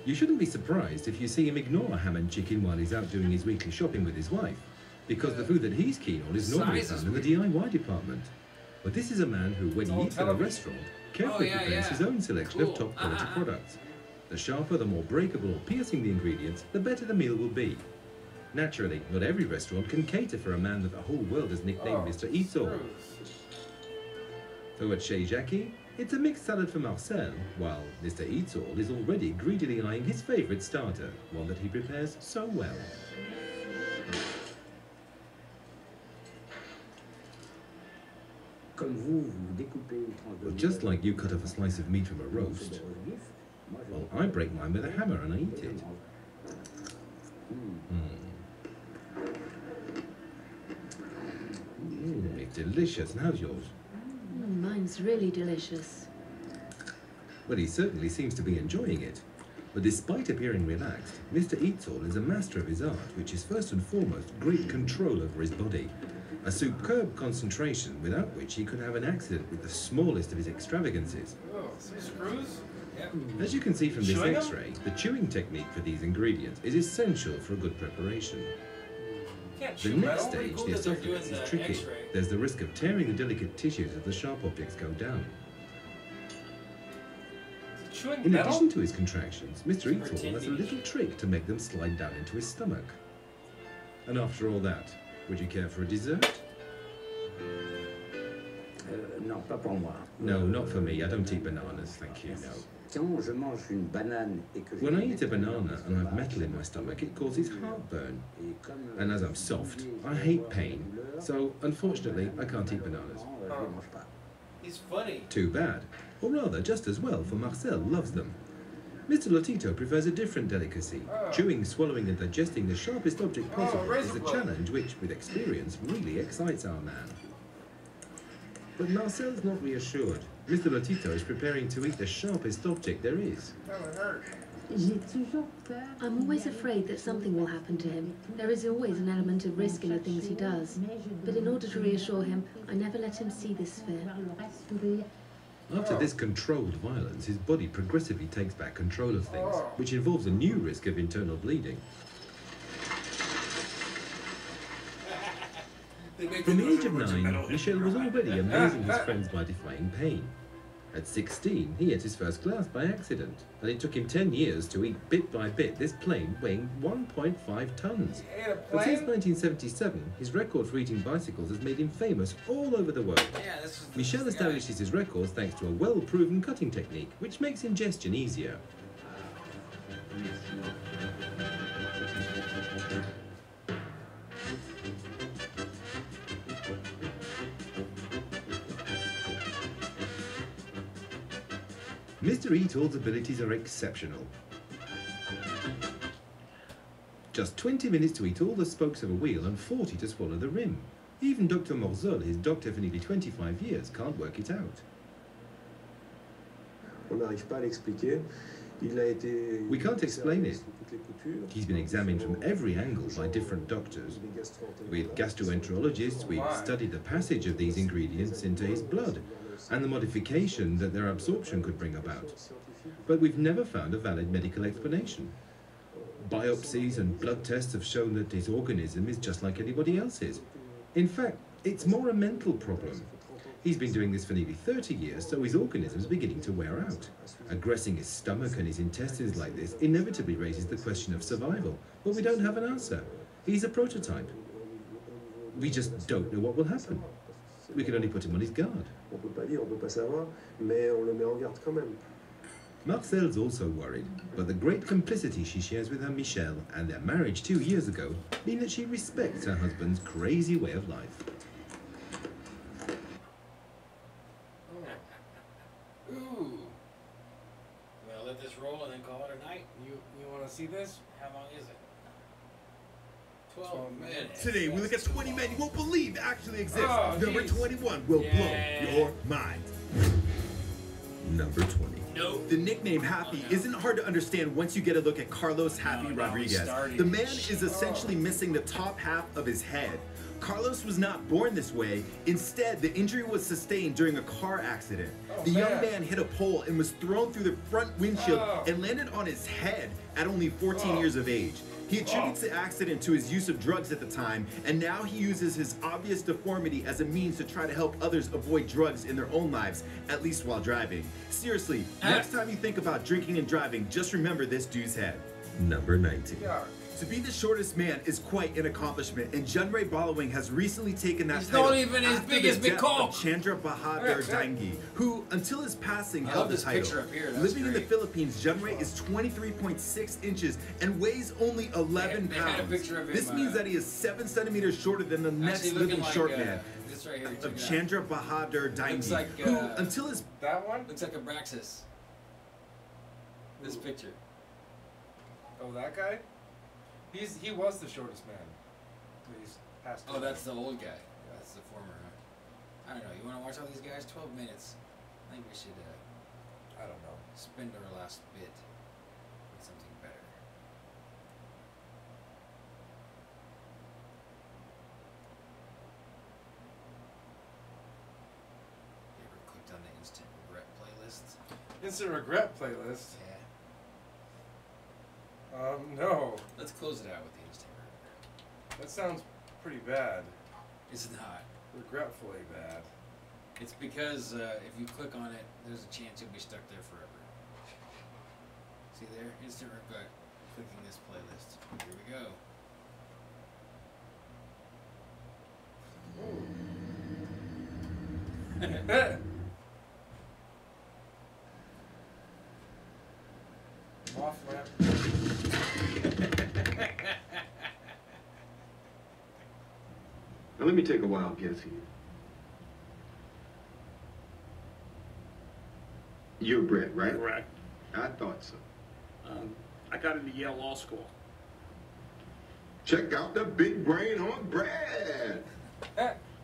You shouldn't be surprised if you see him ignore ham and chicken while he's out doing his weekly shopping with his wife, because the food that he's keen on is normally Size is found in the DIY department. But this is a man who, when he eats at a restaurant, carefully prepares his own selection of top quality products. The sharper, the more breakable or piercing the ingredients, the better the meal will be. Naturally, not every restaurant can cater for a man that the whole world has nicknamed Mr. Eats All. So at Chez Jackie, it's a mixed salad for Marcel, while Mr. Eats All is already greedily eyeing his favourite starter, one that he prepares so well. Well, just like you cut off a slice of meat from a roast, well, I break mine with a hammer and I eat it. It's delicious. And how's yours? Mine's really delicious. Well, he certainly seems to be enjoying it. But despite appearing relaxed, Mr. Eats All is a master of his art, which is first and foremost great control over his body. A superb concentration without which he could have an accident with the smallest of his extravagances. Oh, some screws? Yep. As you can see from this Chewing 'em? X-ray, the chewing technique for these ingredients is essential for a good preparation. Can't The chew next metal. stage, cool the that they're esophagus, doing is the tricky. X-ray. There's the risk of tearing the delicate tissues if the sharp objects go down. Chewing In metal? addition to his contractions, Mr. Eats All has a Pretending. little trick to make them slide down into his stomach. And after all that, would you care for a dessert? Non, pas pour moi. No, not for me. I don't eat bananas, thank you, no. Quand je mange une banane et que When I eat a banana and I have metal in my stomach, it causes heartburn. And as I'm soft, I hate pain. So, unfortunately, I can't eat bananas. He's funny. Too bad. Or rather, just as well, for Marcel loves them. Mr. Lotito prefers a different delicacy. Chewing, swallowing and digesting the sharpest object possible is razor a blade. challenge which, with experience, really excites our man. But Marcel's not reassured. Mr. Lotito is preparing to eat the sharpest object there is. That would hurt. I'm always afraid that something will happen to him. There is always an element of risk in the things he does. But in order to reassure him, I never let him see this fear. After this controlled violence, his body progressively takes back control of things, which involves a new risk of internal bleeding. From the age of 9, Michel was already amazing his friends by defying pain. At 16, he ate his first class by accident, and it took him 10 years to eat bit by bit this plane weighing 1.5 tons. But since 1977, his record for eating bicycles has made him famous all over the world. Yeah, Michel establishes his records thanks to a well-proven cutting technique, which makes ingestion easier. Mr. Eatall's abilities are exceptional. Just 20 minutes to eat all the spokes of a wheel and 40 to swallow the rim. Even Dr. Morzol, his doctor for nearly 25 years, can't work it out. We can't explain it. He's been examined from every angle by different doctors. With gastroenterologists, we've studied the passage of these ingredients into his blood and the modification that their absorption could bring about. But we've never found a valid medical explanation. Biopsies and blood tests have shown that his organism is just like anybody else's. In fact, it's more a mental problem. He's been doing this for nearly 30 years, so his organism's beginning to wear out. Aggressing his stomach and his intestines like this inevitably raises the question of survival, but we don't have an answer. He's a prototype. We just don't know what will happen. We can only put him on his guard. Marcel's also worried, but the great complicity she shares with her Michel and their marriage 2 years ago mean that she respects her husband's crazy way of life. Ooh. Well, let this roll and then call it a night. You want to see this? How long is it? 12 minutes. Today we look at 20 men you won't believe actually exist. Oh, Number 21 will blow your mind. Number 20. No. The nickname Happy isn't hard to understand once you get a look at Carlos Happy Rodriguez. The man is essentially missing the top half of his head. Carlos was not born this way. Instead, the injury was sustained during a car accident. The young man hit a pole and was thrown through the front windshield and landed on his head at only 14 years of age. He attributes the accident to his use of drugs at the time, and now he uses his obvious deformity as a means to try to help others avoid drugs in their own lives, at least while driving. Seriously, next time you think about drinking and driving, just remember this dude's head. Number 19. To be the shortest man is quite an accomplishment, and Junrei Ballawing has recently taken that He's title not even as big as McCall. Chandra Bahadur Dangi, who, until his passing, held the title. Living in the Philippines, Junrei is 23.6 inches and weighs only 11 pounds. This means that he is 7 centimeters shorter than the next living short man. This right here, Of Chandra Bahadur Dangi, like, who, until his... That one? Looks like Abraxas. This picture. Oh, that guy? He was the shortest man. He's passed away. Oh, that's the old guy. That's the former. I don't know. You want to watch all these guys? 12 minutes. I think we should. I don't know. Spend our last bit with something better. You ever clicked on the instant regret playlist? Instant regret playlist? Yeah. No. Let's close it out with the instant regret. That sounds pretty bad. It's not. Regretfully bad. It's because if you click on it, there's a chance you'll be stuck there forever. See there? Instant regret. Clicking this playlist. Here we go. Off ramp. Now let me take a wild guess here. You're Brett, right? Correct. I thought so. I got into Yale Law School. Check out the big brain on Brett.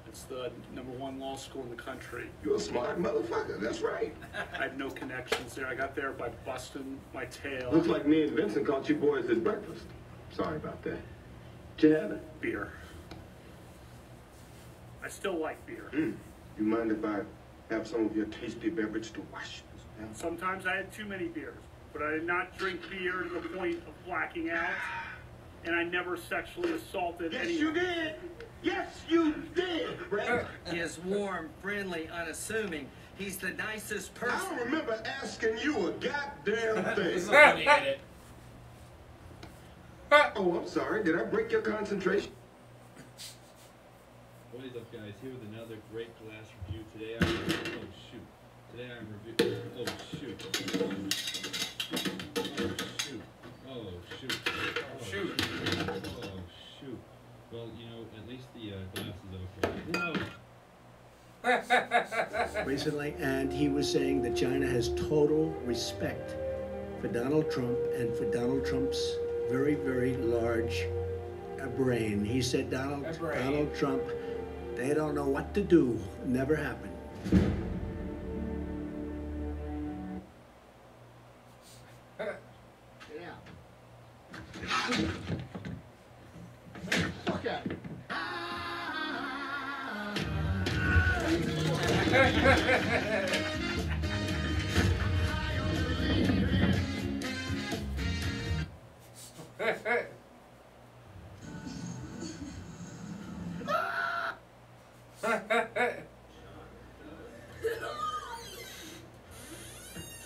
It's the #1 law school in the country. You're a smart motherfucker, that's right. I had no connections there. I got there by busting my tail. Looks like me and Vincent caught you boys at breakfast. Sorry about that. Did you have it? Beer. I still like beer. You mind if I have some of your tasty beverage to wash this down? Sometimes I had too many beers, but I did not drink beer to the point of blacking out, and I never sexually assaulted anyone. Yes, you did! Yes, you did, Brett! He is warm, friendly, unassuming. He's the nicest person. I don't remember asking you a goddamn thing. This is a funny edit. Oh, I'm sorry. Did I break your concentration? What is up, guys? Here with another great glass review. Today I'm reviewing. Oh shoot! Oh shoot! Oh shoot! Oh shoot! Well, you know, at least the glass is okay. Whoa! Recently, and he was saying that China has total respect for Donald Trump and for Donald Trump's very, very large brain. He said Donald Trump, they don't know what to do. Never happened. Fuck out.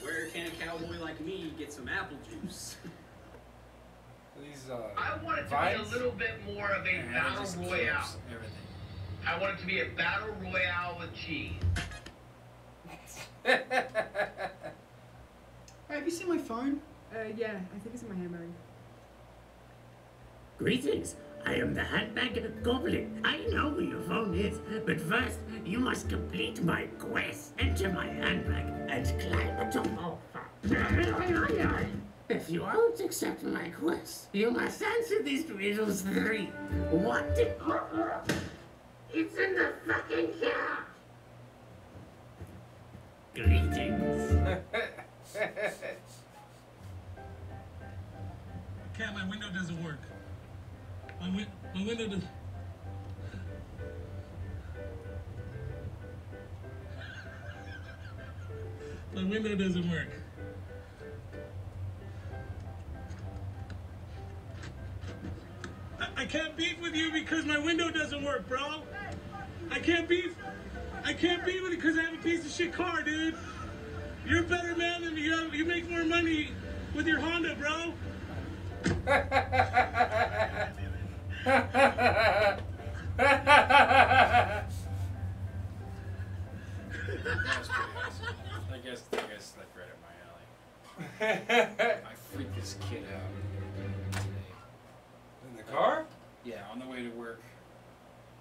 Where can a cowboy like me get some apple juice? These, I want it to be a little bit more of a battle royale. I want it to be a battle royale with cheese. Hey, have you seen my phone? Yeah, I think it's in my handbag. Greetings. I am the handbag goblin. I know where your phone is, but first you must complete my quest. Enter my handbag and climb atop. Oh, fuck. If you won't accept my quest, you must answer these riddles 3. What did... It's in the fucking car. Greetings. Cat, my window doesn't work. My window does. My window doesn't work. I can't beef with you because my window doesn't work, bro. I can't beef with you because I have a piece of shit car, dude. You're a better man than me. You make more money with your Honda, bro. I guess slipped right up my alley. I freaked this kid out today. In the car? Yeah, on the way to work,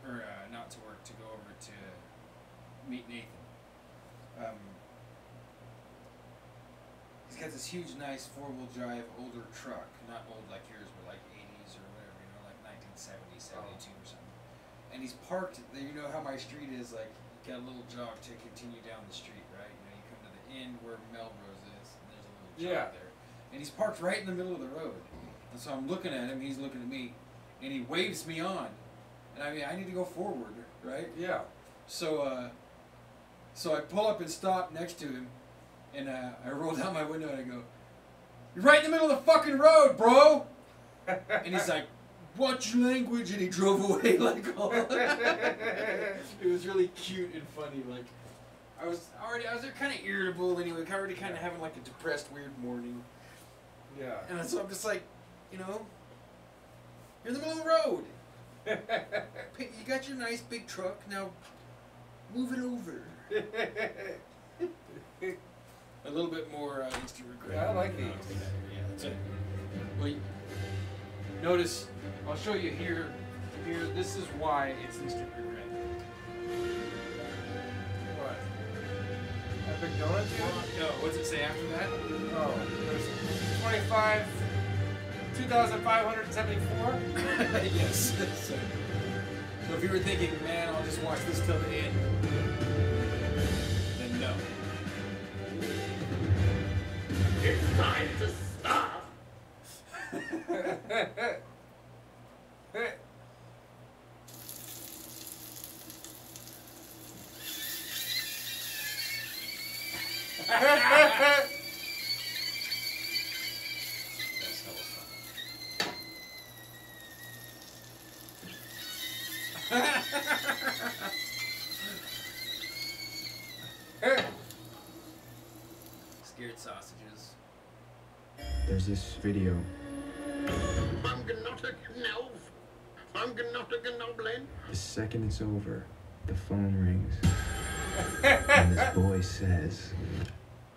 or not to work, to go over to meet Nathan. He's got this huge, nice four-wheel drive older truck, not old like yours, but like 80s or whatever, you know, like 1970, 72 or something. And he's parked there. You know how my street is, like, you got a little jog to continue down the street, right? You know, you come to the end where Melrose is, and there's a little jog there. And he's parked right in the middle of the road. And so I'm looking at him, he's looking at me, and he waves me on. And I mean, I need to go forward, right? Yeah. So, so I pull up and stop next to him, and I roll down my window and I go, "You're right in the middle of the fucking road, bro!" And he's like, "Watch your language," and he drove away like all. It was really cute and funny. Like, I was kind of irritable anyway, already kind of having like a depressed, weird morning. Yeah. And so I'm just like, you know, you're in the middle of the road. You got your nice big truck, now move it over. A little bit more instant regret. Yeah, I like these. Yeah, that's it. Well, notice, I'll show you here. Here, this is why it's instant regret. What? Epic Donuts? No, what's it say after that? Oh, there's 2,574? Yes. So if you were thinking, man, I'll just watch this till the end, then no. It's time to stop. That's hella fun. weird sausages. There's this video. The second it's over, the phone rings. And this boy says,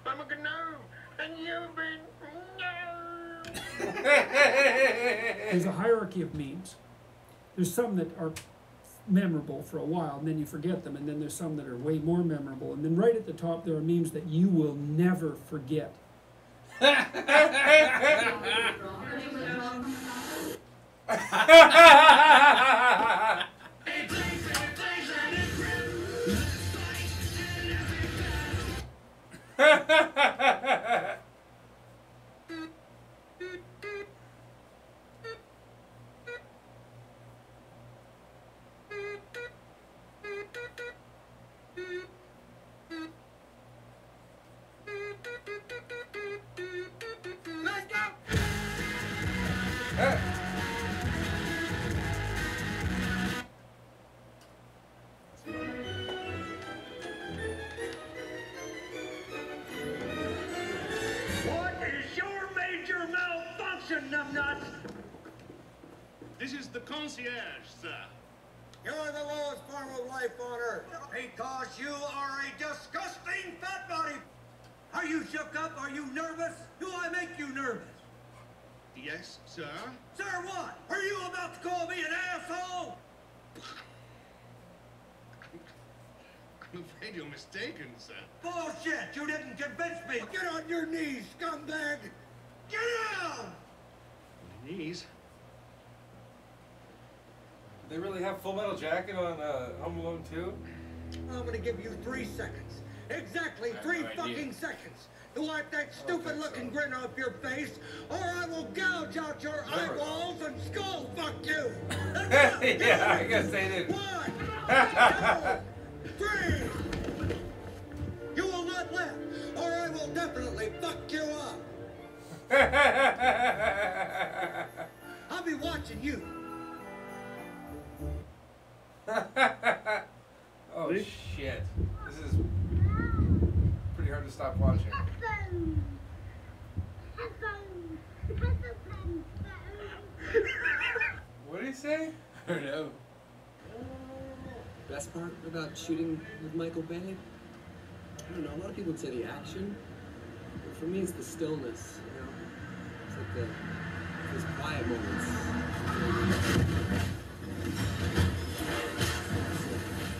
I'm a gnome, and you've been There's a hierarchy of memes. There's some that are memorable for a while, and then you forget them, and then there's some that are way more memorable, and then right at the top there are memes that you will never forget. What is your major malfunction, numbnuts? This is the concierge, sir. You're the lowest form of life on Earth because you are a disgusting fat body. Are you shook up? Are you nervous? Do I make you nervous? Yes, sir. Sir, what? Are you about to call me an asshole? I'm afraid you're mistaken, sir. Bullshit! You didn't convince me! Get on your knees, scumbag! Get down! My knees? They really have Full Metal Jacket on Home Alone 2? I'm gonna give you 3 seconds. Exactly 3 fucking seconds to wipe that stupid looking grin off your face, or I will gouge out your eyeballs and skull fuck you! Yeah, I guess they did. 1, 2, 3! You will not laugh, or I will definitely fuck you up! I'll be watching you. Oh shit. This is pretty hard to stop watching. What did he say? I don't know. Best part about shooting with Michael Bay? I don't know, a lot of people would say the action. But for me, it's the stillness, you know? It's like those quiet moments.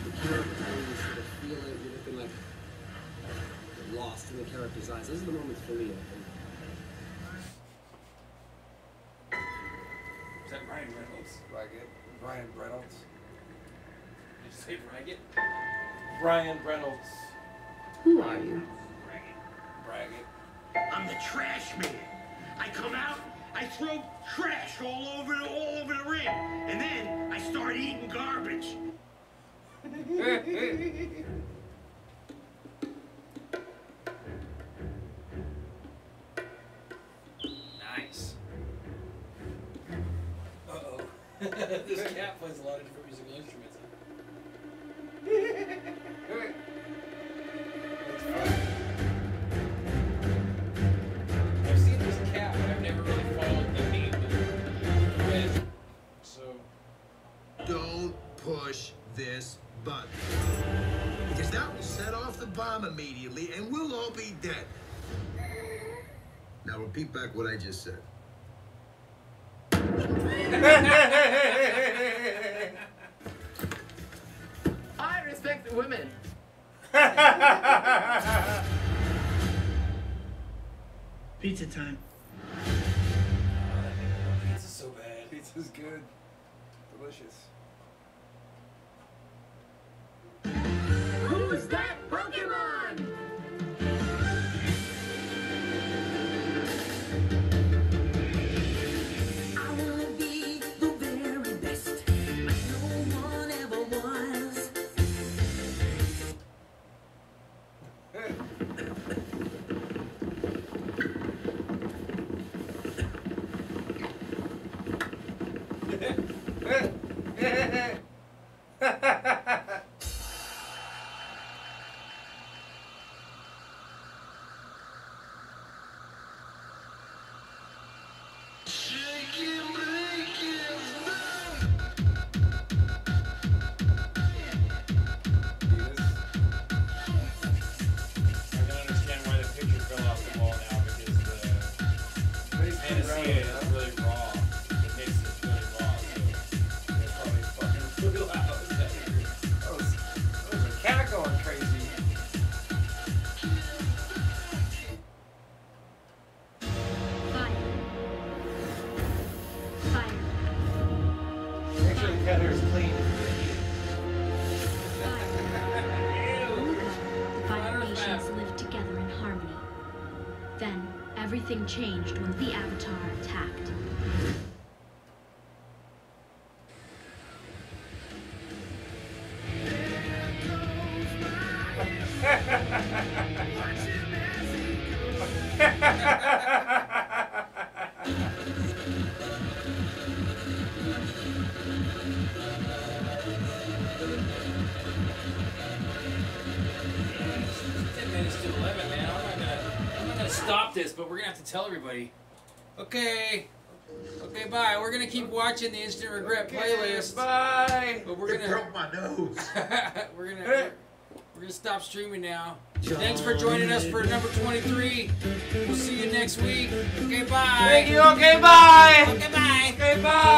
The character, you sort of feel it, you're looking like you're lost in the character's eyes. Those are the moments for me, I think. Is that Ryan Reynolds? Ryan Reynolds. Did you say Braggett? Ryan Reynolds. Who are you? Braggett. I'm the trash man. I come out, I throw trash all over the ring, and then I start eating garbage. Nice. Uh-oh. This cat plays a lot of different musical instruments. I've seen this cat, but I've never really followed the name with. So. Don't push this button. Because that will set off the bomb immediately and we'll all be dead. Now repeat back what I just said. I respect women. Pizza time. Pizza's so bad. Pizza's good. Delicious. Who's that Pokemon? I wanna be the very best, like no one ever was. everything changed when the Avatar attacked. Stop this, but we're gonna have to tell everybody. Okay, bye. We're gonna keep watching the Instant Regret playlist. Bye. But we're gonna broke my nose. we're gonna stop streaming now. Thanks for joining us for number 23. We'll see you next week. Okay, bye. Thank you. Okay, bye. Okay, bye. Okay, bye.